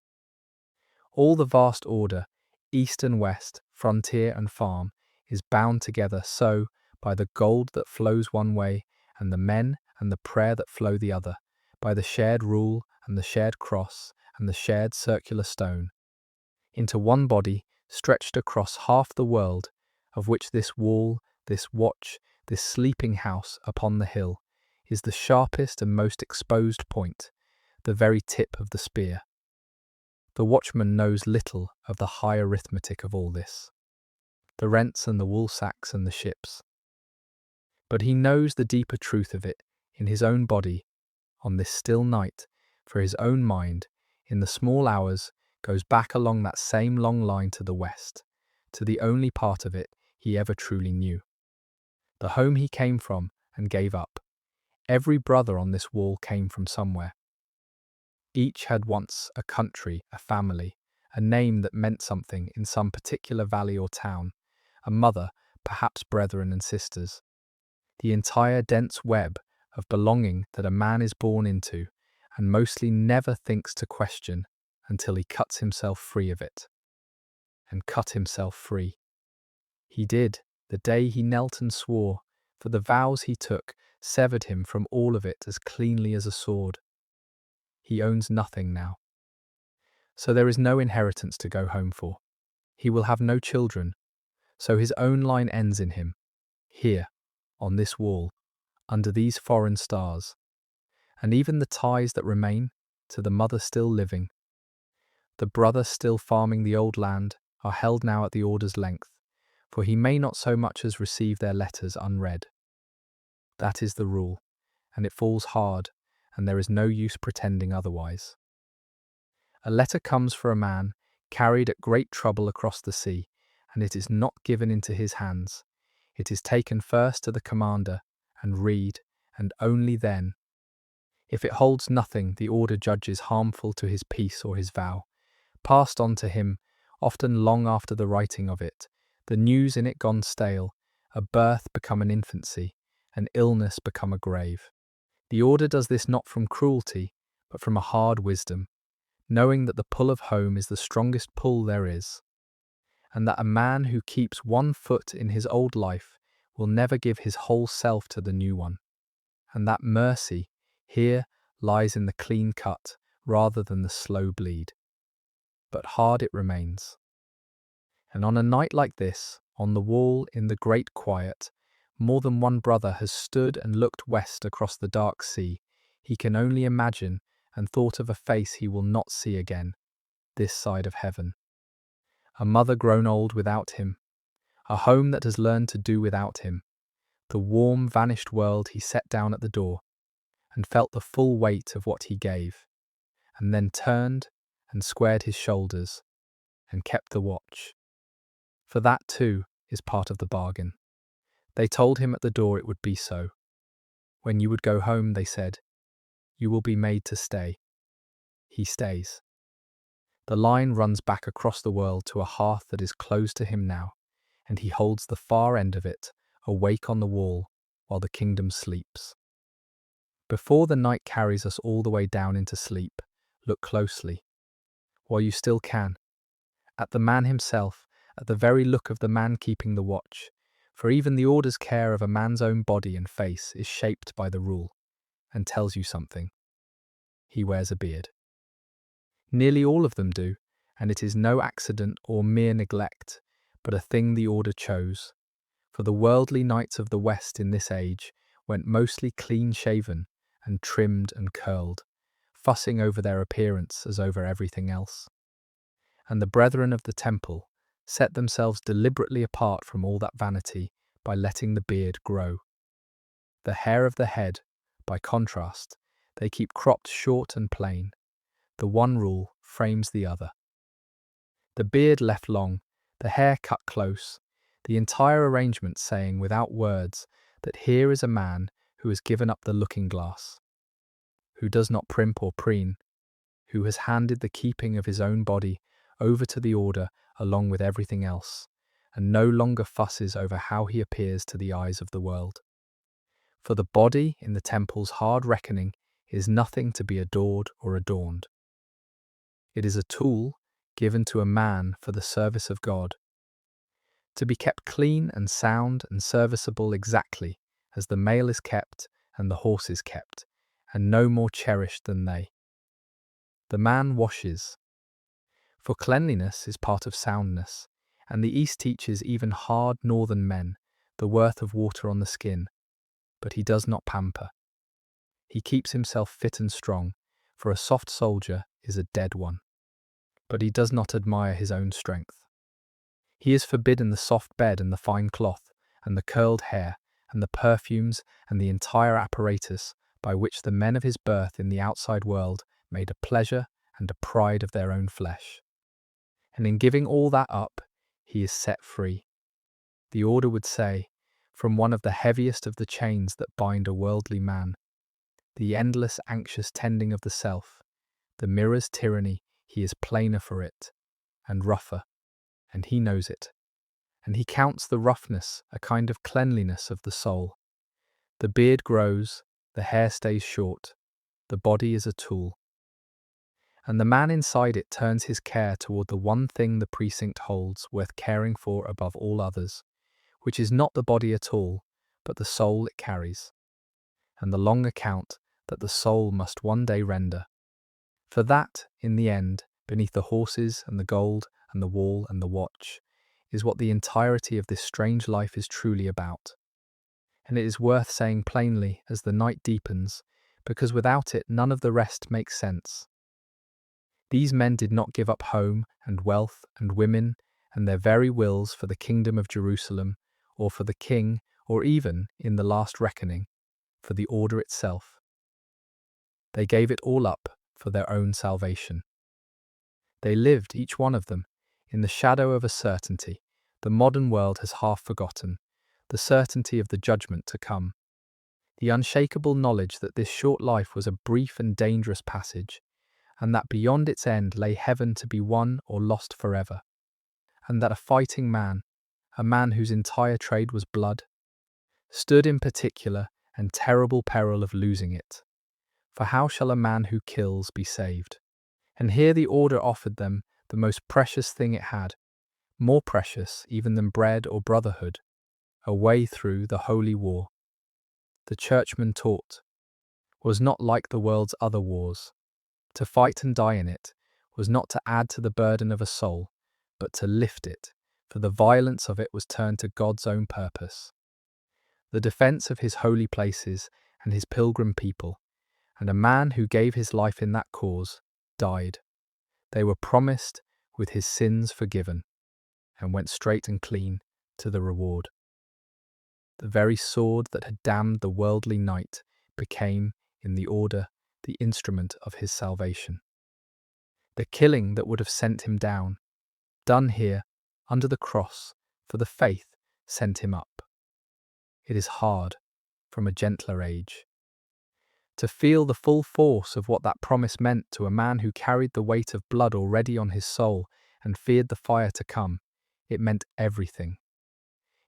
All the vast order, east and west, frontier and farm, is bound together so by the gold that flows one way and the men and the prayer that flow the other, by the shared rule and the shared cross and the shared circular stone, into one body stretched across half the world, of which this wall, this watch, this sleeping house upon the hill, is the sharpest and most exposed point, the very tip of the spear. The watchman knows little of the high arithmetic of all this, the rents and the wool sacks and the ships. But he knows the deeper truth of it in his own body, on this still night, for his own mind, in the small hours, goes back along that same long line to the west, to the only part of it he ever truly knew. The home he came from and gave up. Every brother on this wall came from somewhere. Each had once a country, a family, a name that meant something in some particular valley or town, a mother, perhaps brethren and sisters. The entire dense web of belonging that a man is born into and mostly never thinks to question until he cuts himself free of it. And cut himself free. He did, the day he knelt and swore, for the vows he took severed him from all of it as cleanly as a sword. He owns nothing now. So there is no inheritance to go home for. He will have no children, so his own line ends in him, here, on this wall, under these foreign stars, and even the ties that remain, to the mother still living, the brother still farming the old land, are held now at the order's length, for he may not so much as receive their letters unread. That is the rule, and it falls hard, and there is no use pretending otherwise. A letter comes for a man, carried at great trouble across the sea, and it is not given into his hands. It is taken first to the commander, and read, and only then. If it holds nothing the order judges harmful to his peace or his vow, passed on to him, often long after the writing of it, the news in it gone stale, a birth become an infancy, an illness become a grave. The order does this not from cruelty, but from a hard wisdom, knowing that the pull of home is the strongest pull there is, and that a man who keeps one foot in his old life will never give his whole self to the new one, and that mercy here lies in the clean cut rather than the slow bleed. But hard it remains. And on a night like this, on the wall in the great quiet, more than one brother has stood and looked west across the dark sea. He can only imagine and thought of a face he will not see again, this side of heaven. A mother grown old without him, a home that has learned to do without him, the warm, vanished world he set down at the door, and felt the full weight of what he gave, and then turned and squared his shoulders, and kept the watch. For that, too, is part of the bargain. They told him at the door it would be so. When you would go home, they said, you will be made to stay. He stays. The line runs back across the world to a hearth that is closed to him now, and he holds the far end of it, awake on the wall, while the kingdom sleeps. Before the night carries us all the way down into sleep, look closely, while you still can, at the man himself, at the very look of the man keeping the watch, for even the order's care of a man's own body and face is shaped by the rule, and tells you something. He wears a beard. Nearly all of them do, and it is no accident or mere neglect, but a thing the order chose. For the worldly knights of the West in this age went mostly clean-shaven and trimmed and curled, fussing over their appearance as over everything else. And the brethren of the temple set themselves deliberately apart from all that vanity by letting the beard grow. The hair of the head, by contrast, they keep cropped short and plain. The one rule frames the other. The beard left long, the hair cut close, the entire arrangement saying without words that here is a man who has given up the looking-glass, who does not primp or preen, who has handed the keeping of his own body over to the order along with everything else, and no longer fusses over how he appears to the eyes of the world. For the body in the temple's hard reckoning is nothing to be adored or adorned. It is a tool given to a man for the service of God, to be kept clean and sound and serviceable exactly as the male is kept and the horse is kept, and no more cherished than they. The man washes, for cleanliness is part of soundness, and the East teaches even hard northern men the worth of water on the skin, but he does not pamper. He keeps himself fit and strong, for a soft soldier is a dead one. But he does not admire his own strength. He is forbidden the soft bed and the fine cloth, and the curled hair, and the perfumes, and the entire apparatus by which the men of his birth in the outside world made a pleasure and a pride of their own flesh. And in giving all that up, he is set free. The order would say, from one of the heaviest of the chains that bind a worldly man, the endless anxious tending of the self, the mirror's tyranny. He is plainer for it, and rougher, and he knows it, and he counts the roughness a kind of cleanliness of the soul. The beard grows, the hair stays short, the body is a tool. And the man inside it turns his care toward the one thing the precinct holds worth caring for above all others, which is not the body at all, but the soul it carries, and the long account that the soul must one day render. For that, in the end, beneath the horses and the gold and the wall and the watch, is what the entirety of this strange life is truly about. And it is worth saying plainly as the night deepens, because without it none of the rest makes sense. These men did not give up home and wealth and women and their very wills for the kingdom of Jerusalem, or for the king, or even, in the last reckoning, for the order itself. They gave it all up for their own salvation. They lived, each one of them, in the shadow of a certainty the modern world has half forgotten, the certainty of the judgment to come, the unshakable knowledge that this short life was a brief and dangerous passage, and that beyond its end lay heaven to be won or lost forever, and that a fighting man, a man whose entire trade was blood, stood in particular and terrible peril of losing it. For how shall a man who kills be saved? And here the order offered them the most precious thing it had, more precious even than bread or brotherhood, a way through the holy war. The churchman taught was not like the world's other wars. To fight and die in it was not to add to the burden of a soul, but to lift it, for the violence of it was turned to God's own purpose. The defense of his holy places and his pilgrim people, and a man who gave his life in that cause, died. They were promised with his sins forgiven, and went straight and clean to the reward. The very sword that had damned the worldly knight became, in the order, the instrument of his salvation. The killing that would have sent him down, done here, under the cross, for the faith, sent him up. It is hard, from a gentler age, to feel the full force of what that promise meant to a man who carried the weight of blood already on his soul and feared the fire to come. It meant everything.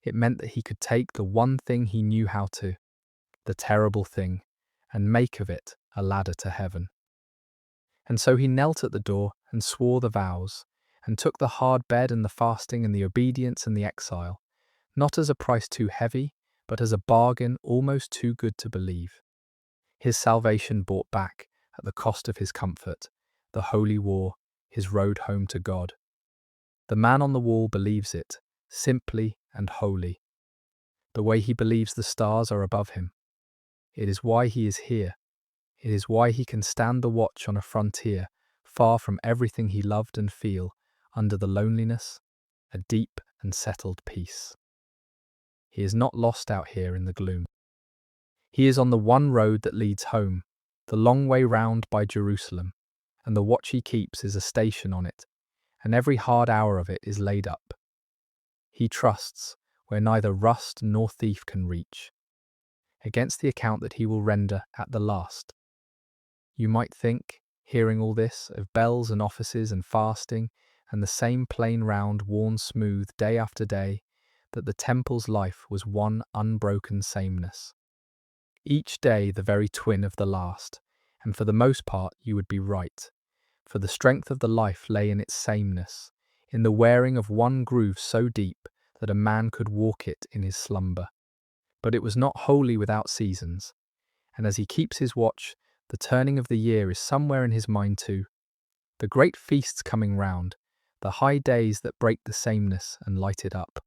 It meant that he could take the one thing he knew how to, the terrible thing, and make of it a ladder to heaven. And so he knelt at the door and swore the vows, and took the hard bed and the fasting and the obedience and the exile, not as a price too heavy, but as a bargain almost too good to believe. His salvation bought back, at the cost of his comfort, the holy war, his road home to God. The man on the wall believes it, simply and wholly, the way he believes the stars are above him. It is why he is here. It is why he can stand the watch on a frontier, far from everything he loved and feel, under the loneliness, a deep and settled peace. He is not lost out here in the gloom. He is on the one road that leads home, the long way round by Jerusalem, and the watch he keeps is a station on it, and every hard hour of it is laid up. He trusts where neither rust nor thief can reach, against the account that he will render at the last. You might think, hearing all this, of bells and offices and fasting, and the same plain round worn smooth day after day, that the temple's life was one unbroken sameness. Each day the very twin of the last, and for the most part you would be right, for the strength of the life lay in its sameness, in the wearing of one groove so deep that a man could walk it in his slumber. But it was not wholly without seasons, and as he keeps his watch, the turning of the year is somewhere in his mind too. The great feasts coming round, the high days that break the sameness and light it up.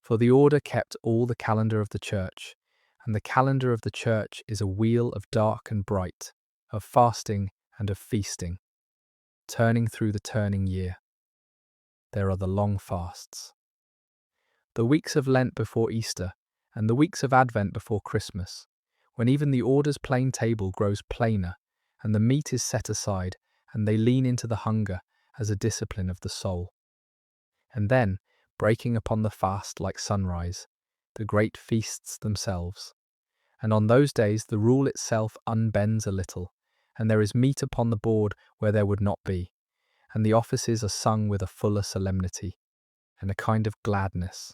For the order kept all the calendar of the church, and the calendar of the church is a wheel of dark and bright, of fasting and of feasting, turning through the turning year. There are the long fasts, the weeks of Lent before Easter, and the weeks of Advent before Christmas, when even the order's plain table grows plainer, and the meat is set aside, and they lean into the hunger as a discipline of the soul. And then, breaking upon the fast like sunrise, the great feasts themselves. And on those days the rule itself unbends a little, and there is meat upon the board where there would not be, and the offices are sung with a fuller solemnity, and a kind of gladness,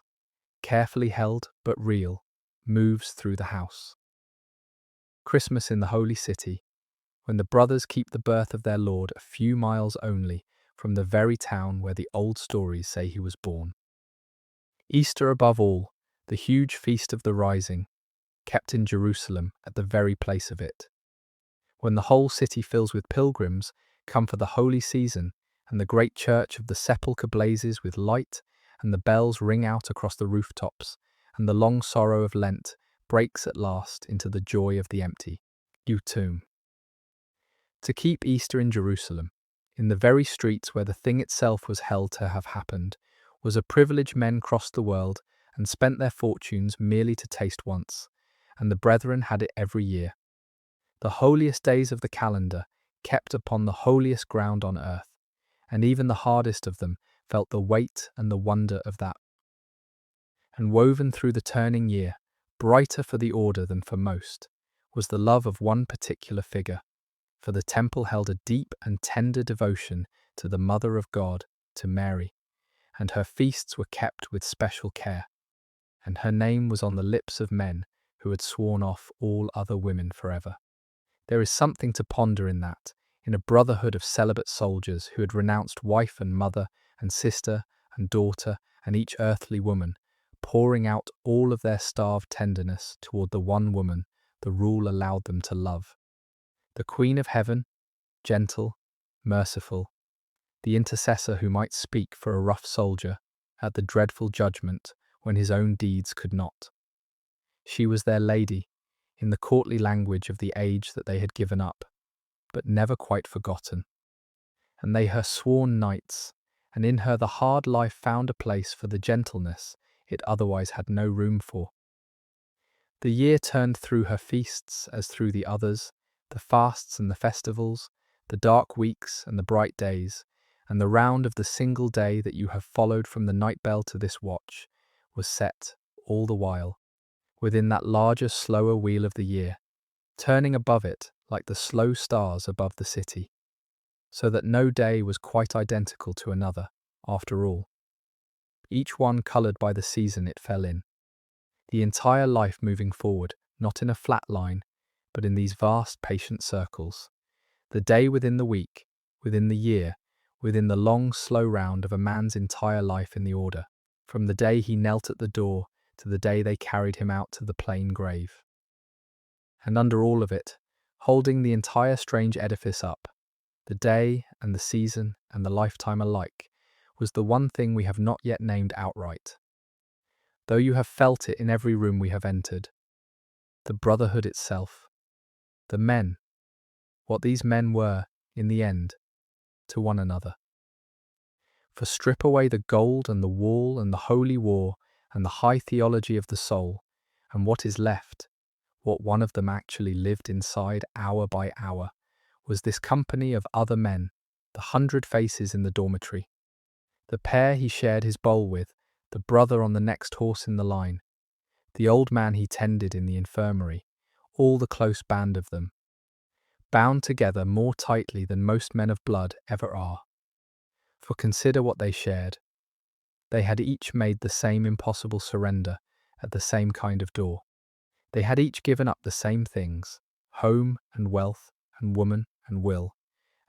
carefully held but real, moves through the house. Christmas in the Holy City, when the brothers keep the birth of their Lord a few miles only from the very town where the old stories say he was born. Easter above all, the huge feast of the rising, kept in Jerusalem at the very place of it. When the whole city fills with pilgrims, come for the holy season, and the great church of the sepulchre blazes with light, and the bells ring out across the rooftops, and the long sorrow of Lent breaks at last into the joy of the empty tomb. To keep Easter in Jerusalem, in the very streets where the thing itself was held to have happened, was a privilege men crossed the world and spent their fortunes merely to taste once, and the brethren had it every year. The holiest days of the calendar kept upon the holiest ground on earth, and even the hardest of them felt the weight and the wonder of that. And woven through the turning year, brighter for the order than for most, was the love of one particular figure, for the temple held a deep and tender devotion to the Mother of God, to Mary, and her feasts were kept with special care, and her name was on the lips of men who had sworn off all other women forever. There is something to ponder in that, in a brotherhood of celibate soldiers who had renounced wife and mother and sister and daughter and each earthly woman, pouring out all of their starved tenderness toward the one woman the rule allowed them to love. The Queen of Heaven, gentle, merciful, the intercessor who might speak for a rough soldier at the dreadful judgment when his own deeds could not. She was their lady, in the courtly language of the age that they had given up, but never quite forgotten. And they her sworn knights, and in her the hard life found a place for the gentleness it otherwise had no room for. The year turned through her feasts as through the others, the fasts and the festivals, the dark weeks and the bright days, and the round of the single day that you have followed from the night bell to this watch was set, all the while, within that larger, slower wheel of the year, turning above it like the slow stars above the city, so that no day was quite identical to another, after all, each one coloured by the season it fell in. The entire life moving forward, not in a flat line, but in these vast, patient circles. The day within the week, within the year, within the long, slow round of a man's entire life in the order, from the day he knelt at the door to the day they carried him out to the plain grave. And under all of it, holding the entire strange edifice up, the day and the season and the lifetime alike, was the one thing we have not yet named outright, though you have felt it in every room we have entered. The brotherhood itself. The men. What these men were, in the end, to one another. For strip away the gold and the wall and the holy war and the high theology of the soul, and what is left, what one of them actually lived inside hour by hour, was this company of other men, the 100 faces in the dormitory, the pair he shared his bowl with, the brother on the next horse in the line, the old man he tended in the infirmary, all the close band of them, bound together more tightly than most men of blood ever are. For consider what they shared. They had each made the same impossible surrender at the same kind of door. They had each given up the same things, home and wealth and woman and will,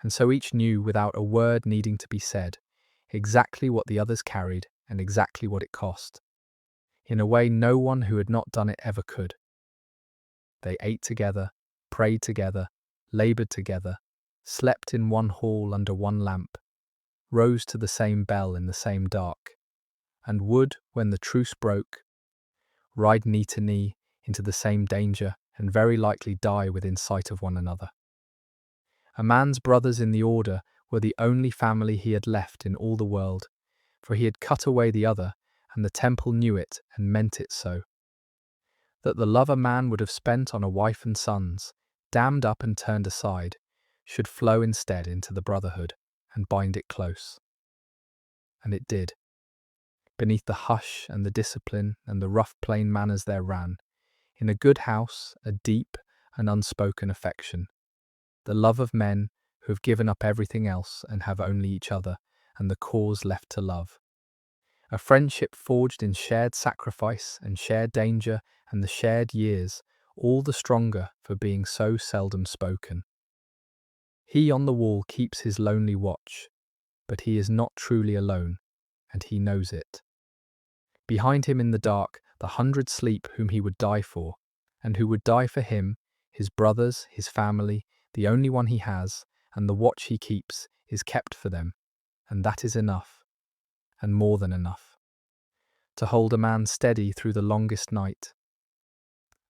and so each knew without a word needing to be said exactly what the others carried and exactly what it cost, in a way no one who had not done it ever could. They ate together, prayed together, laboured together, slept in one hall under one lamp, rose to the same bell in the same dark, and would, when the truce broke, ride knee to knee into the same danger and very likely die within sight of one another. A man's brothers in the order were the only family he had left in all the world, for he had cut away the other, and the temple knew it and meant it so. That the love a man would have spent on a wife and sons, dammed up and turned aside, should flow instead into the brotherhood and bind it close. And it did. Beneath the hush and the discipline and the rough plain manners there ran, in a good house, a deep and unspoken affection, the love of men who have given up everything else and have only each other and the cause left to love. A friendship forged in shared sacrifice and shared danger and the shared years, all the stronger for being so seldom spoken. He on the wall keeps his lonely watch, but he is not truly alone, and he knows it. Behind him in the dark, the 100 sleep whom he would die for, and who would die for him, his brothers, his family, the only one he has, and the watch he keeps, is kept for them, and that is enough, and more than enough, to hold a man steady through the longest night.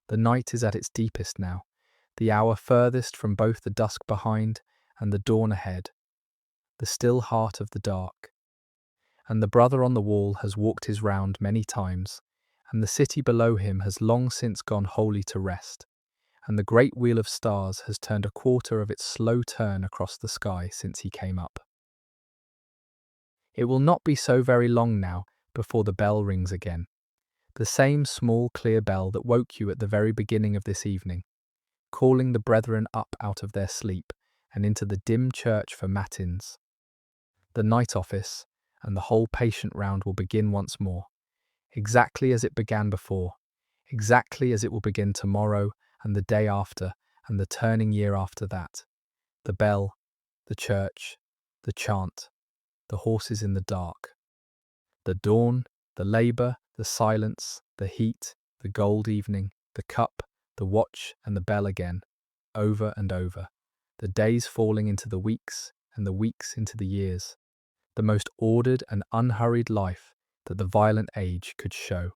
The night is at its deepest now, the hour furthest from both the dusk behind and the dawn ahead, the still heart of the dark. And the brother on the wall has walked his round many times, and the city below him has long since gone wholly to rest, and the great wheel of stars has turned a quarter of its slow turn across the sky since he came up. It will not be so very long now before the bell rings again, the same small clear bell that woke you at the very beginning of this evening, calling the brethren up out of their sleep and into the dim church for Matins. The night office, and the whole patient round will begin once more, exactly as it began before, exactly as it will begin tomorrow and the day after and the turning year after that. The bell, the church, the chant, the horses in the dark, the dawn, the labour, the silence, the heat, the gold evening, the cup, the watch and the bell again, over and over, the days falling into the weeks and the weeks into the years, the most ordered and unhurried life that the violent age could show.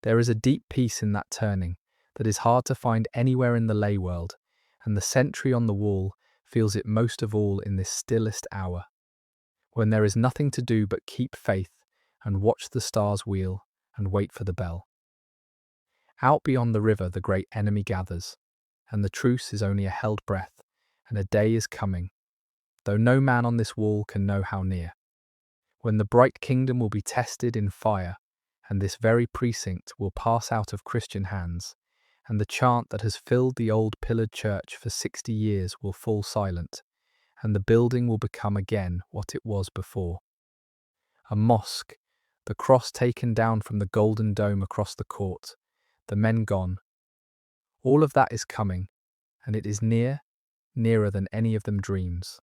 There is a deep peace in that turning that is hard to find anywhere in the lay world, and the sentry on the wall feels it most of all in this stillest hour, when there is nothing to do but keep faith and watch the stars wheel and wait for the bell. Out beyond the river the great enemy gathers, and the truce is only a held breath, and a day is coming, though no man on this wall can know how near, when the bright kingdom will be tested in fire, and this very precinct will pass out of Christian hands, and the chant that has filled the old pillared church for 60 years will fall silent, and the building will become again what it was before. A mosque, the cross taken down from the golden dome across the court, the men gone. All of that is coming, and it is near, nearer than any of them dreams.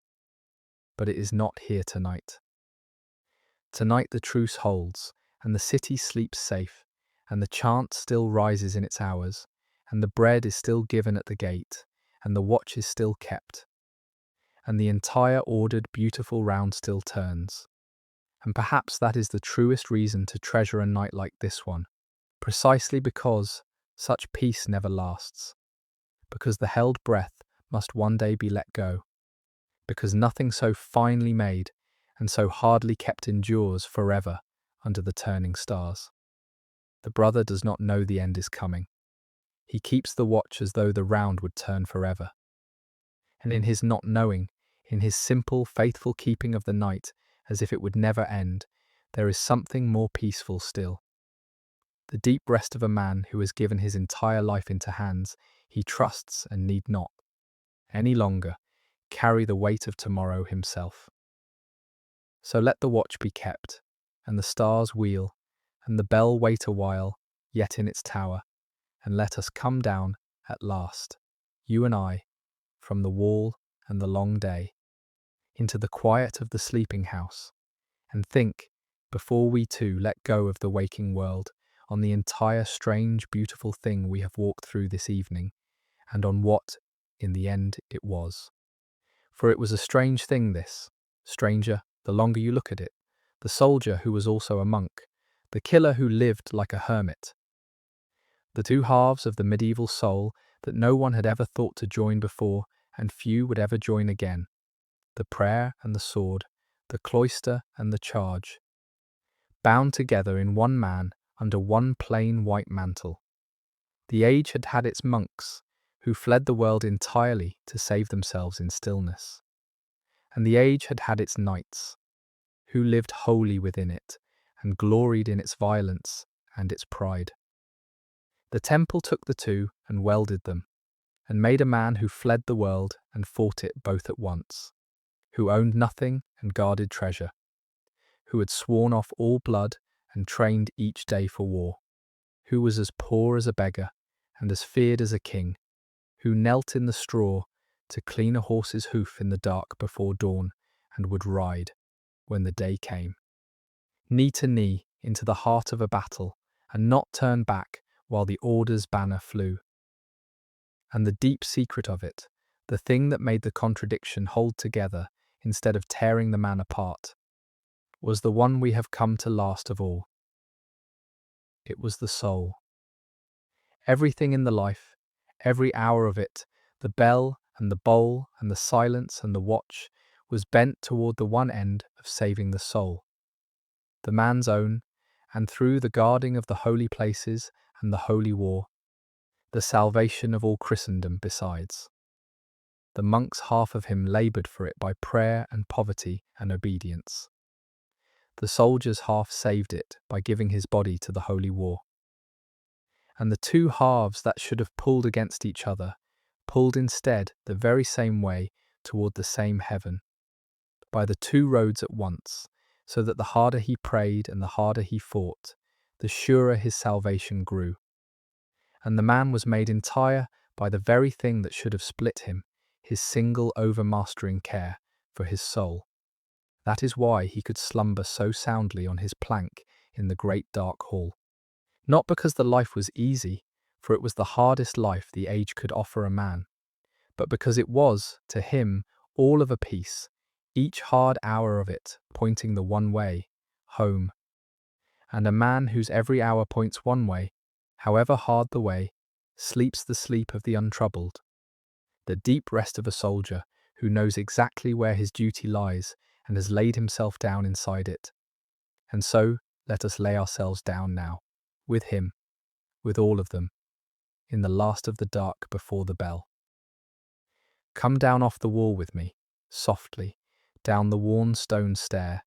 But it is not here tonight. Tonight the truce holds, and the city sleeps safe, and the chant still rises in its hours, and the bread is still given at the gate, and the watch is still kept, and the entire ordered, beautiful round still turns. And perhaps that is the truest reason to treasure a night like this one, precisely because such peace never lasts, because the held breath must one day be let go, because nothing so finely made and so hardly kept endures forever under the turning stars. The brother does not know the end is coming. He keeps the watch as though the round would turn forever. And in his not knowing, in his simple, faithful keeping of the night as if it would never end, there is something more peaceful still. The deep rest of a man who has given his entire life into hands he trusts and need not, any longer, carry the weight of tomorrow himself. So let the watch be kept, and the stars wheel, and the bell wait a while, yet in its tower, and let us come down, at last, you and I, from the wall and the long day, into the quiet of the sleeping house, and think, before we too let go of the waking world, on the entire strange, beautiful thing we have walked through this evening, and on what, in the end, it was. For it was a strange thing, this, stranger, the longer you look at it, the soldier who was also a monk, the killer who lived like a hermit. The two halves of the medieval soul that no one had ever thought to join before, and few would ever join again. The prayer and the sword, the cloister and the charge, bound together in one man under one plain white mantle. The age had had its monks, who fled the world entirely to save themselves in stillness. And the age had had its knights, who lived wholly within it, and gloried in its violence and its pride. The temple took the two and welded them, and made a man who fled the world and fought it both at once, who owned nothing and guarded treasure, who had sworn off all blood and trained each day for war, who was as poor as a beggar and as feared as a king, who knelt in the straw to clean a horse's hoof in the dark before dawn and would ride, when the day came, knee to knee into the heart of a battle and not turn back while the order's banner flew. And the deep secret of it, the thing that made the contradiction hold together instead of tearing the man apart, was the one we have come to last of all. It was the soul. Everything in the life, every hour of it, the bell and the bowl and the silence and the watch, was bent toward the one end of saving the soul, the man's own, and through the guarding of the holy places and the holy war, the salvation of all Christendom besides. The monk's half of him laboured for it by prayer and poverty and obedience. The soldier's half saved it by giving his body to the holy war. And the two halves that should have pulled against each other, pulled instead the very same way toward the same heaven, by the two roads at once, so that the harder he prayed and the harder he fought, the surer his salvation grew. And the man was made entire by the very thing that should have split him, his single overmastering care for his soul. That is why he could slumber so soundly on his plank in the great dark hall. Not because the life was easy, for it was the hardest life the age could offer a man, but because it was, to him, all of a piece, each hard hour of it pointing the one way, home. And a man whose every hour points one way, however hard the way, sleeps the sleep of the untroubled, the deep rest of a soldier who knows exactly where his duty lies and has laid himself down inside it. And so, let us lay ourselves down now, with him, with all of them, in the last of the dark before the bell. Come down off the wall with me, softly, down the worn stone stair,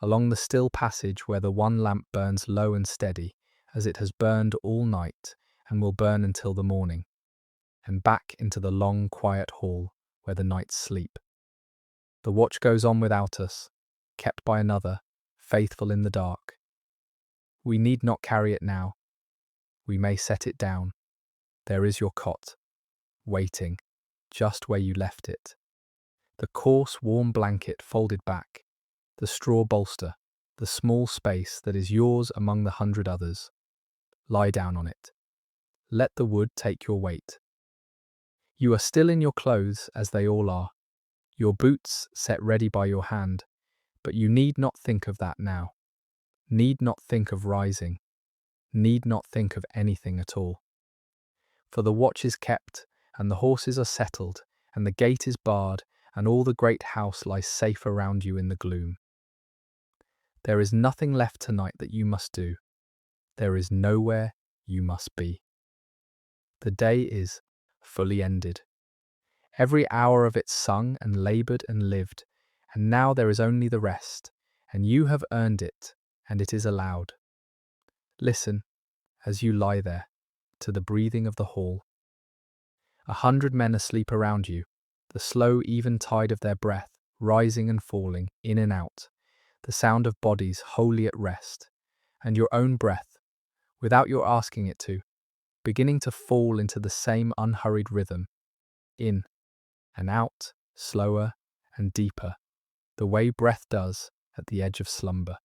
along the still passage where the one lamp burns low and steady, as it has burned all night and will burn until the morning, and back into the long, quiet hall where the knights sleep. The watch goes on without us, kept by another, faithful in the dark. We need not carry it now. We may set it down. There is your cot, waiting, just where you left it. The coarse, warm blanket folded back, the straw bolster, the small space that is yours among the 100 others. Lie down on it. Let the wood take your weight. You are still in your clothes, as they all are, your boots set ready by your hand, but you need not think of that now. Need not think of rising. Need not think of anything at all. For the watch is kept, and the horses are settled, and the gate is barred, and all the great house lies safe around you in the gloom. There is nothing left tonight that you must do. There is nowhere you must be. The day is fully ended. Every hour of it sung and laboured and lived, and now there is only the rest, and you have earned it, and it is allowed. Listen, as you lie there, to the breathing of the hall. 100 men asleep around you, the slow, even tide of their breath, rising and falling, in and out, the sound of bodies wholly at rest, and your own breath, without your asking it to, beginning to fall into the same unhurried rhythm, in and out, slower and deeper, the way breath does at the edge of slumber.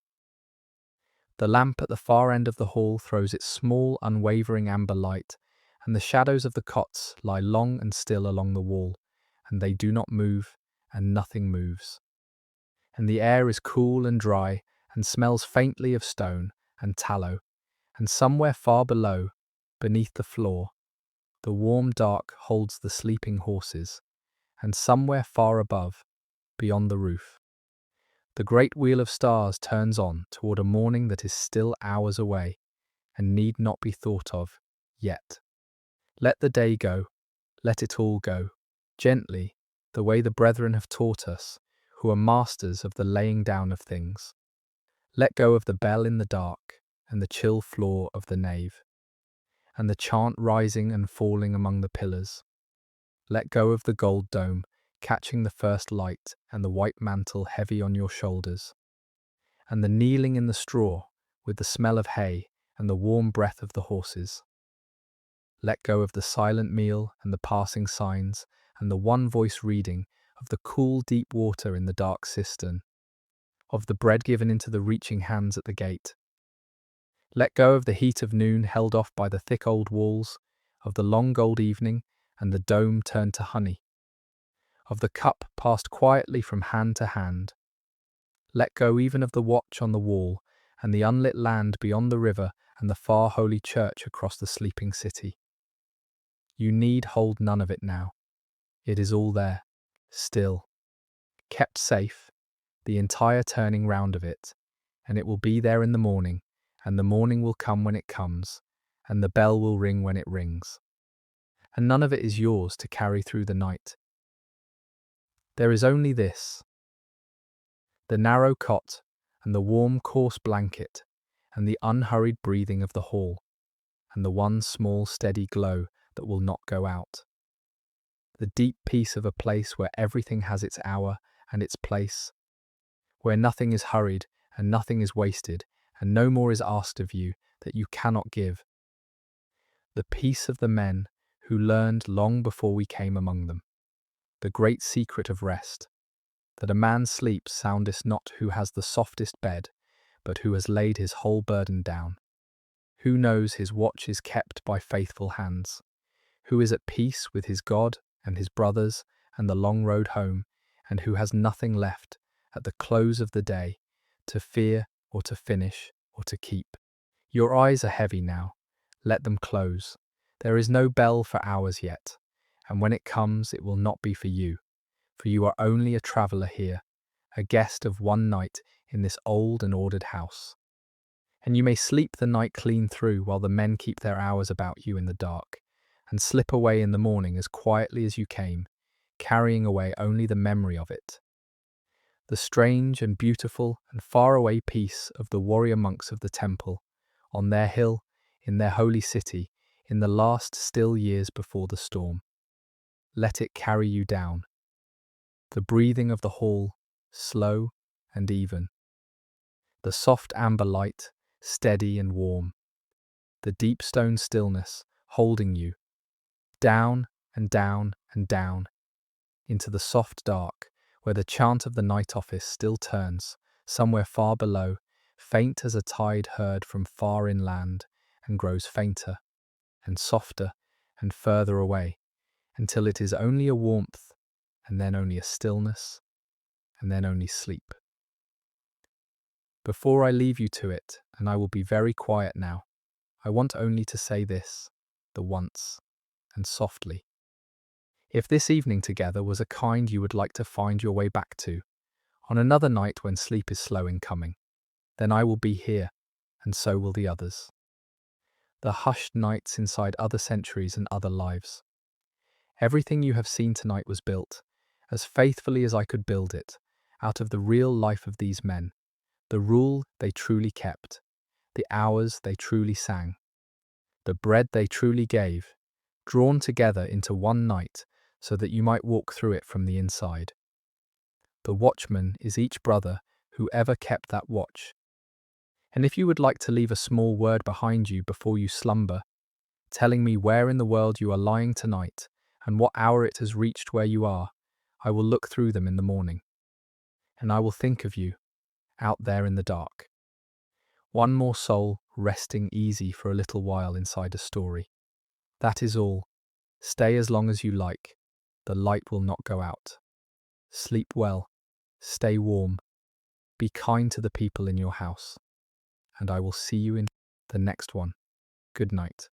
The lamp at the far end of the hall throws its small, unwavering amber light, and the shadows of the cots lie long and still along the wall, and they do not move, and nothing moves. And the air is cool and dry, and smells faintly of stone and tallow, and somewhere far below, beneath the floor, the warm dark holds the sleeping horses, and somewhere far above, beyond the roof, the great wheel of stars turns on toward a morning that is still hours away, and need not be thought of yet. Let the day go, let it all go, gently, the way the brethren have taught us, who are masters of the laying down of things. Let go of the bell in the dark, and the chill floor of the nave, and the chant rising and falling among the pillars. Let go of the gold dome, catching the first light, and the white mantle heavy on your shoulders, and the kneeling in the straw, with the smell of hay and the warm breath of the horses. Let go of the silent meal and the passing signs, and the one-voice reading of the cool, deep water in the dark cistern, of the bread given into the reaching hands at the gate. Let go of the heat of noon held off by the thick old walls, of the long gold evening and the dome turned to honey, of the cup passed quietly from hand to hand. Let go even of the watch on the wall and the unlit land beyond the river and the far holy church across the sleeping city. You need hold none of it now. It is all there, still, kept safe, the entire turning round of it, and it will be there in the morning, and the morning will come when it comes, and the bell will ring when it rings. And none of it is yours to carry through the night. There is only this: the narrow cot, and the warm, coarse blanket, and the unhurried breathing of the hall, and the one small, steady glow that will not go out. The deep peace of a place where everything has its hour and its place, where nothing is hurried and nothing is wasted, and no more is asked of you that you cannot give. The peace of the men who learned long before we came among them. The great secret of rest, that a man sleeps soundest not who has the softest bed, but who has laid his whole burden down. Who knows his watch is kept by faithful hands, who is at peace with his God and his brothers and the long road home, and who has nothing left at the close of the day to fear or to finish or to keep. Your eyes are heavy now, let them close. There is no bell for hours yet, and when it comes it will not be for you are only a traveller here, a guest of one night in this old and ordered house. And you may sleep the night clean through while the men keep their hours about you in the dark, and slip away in the morning as quietly as you came, carrying away only the memory of it. The strange and beautiful and far-away peace of the warrior monks of the temple, on their hill, in their holy city, in the last still years before the storm. Let it carry you down. The breathing of the hall, slow and even. The soft amber light, steady and warm. The deep stone stillness, holding you, down and down and down, into the soft dark, where the chant of the night office still turns, somewhere far below, faint as a tide heard from far inland, and grows fainter, and softer, and further away, until it is only a warmth, and then only a stillness, and then only sleep. Before I leave you to it, and I will be very quiet now, I want only to say this, the once, and softly. If this evening together was a kind you would like to find your way back to, on another night when sleep is slow in coming, then I will be here, and so will the others. The hushed nights inside other centuries and other lives. Everything you have seen tonight was built, as faithfully as I could build it, out of the real life of these men, the rule they truly kept, the hours they truly sang, the bread they truly gave, drawn together into one night so that you might walk through it from the inside. The watchman is each brother who ever kept that watch. And if you would like to leave a small word behind you before you slumber, telling me where in the world you are lying tonight and what hour it has reached where you are, I will look through them in the morning. And I will think of you, out there in the dark. One more soul resting easy for a little while inside a story. That is all. Stay as long as you like. The light will not go out. Sleep well. Stay warm. Be kind to the people in your house. And I will see you in the next one. Good night.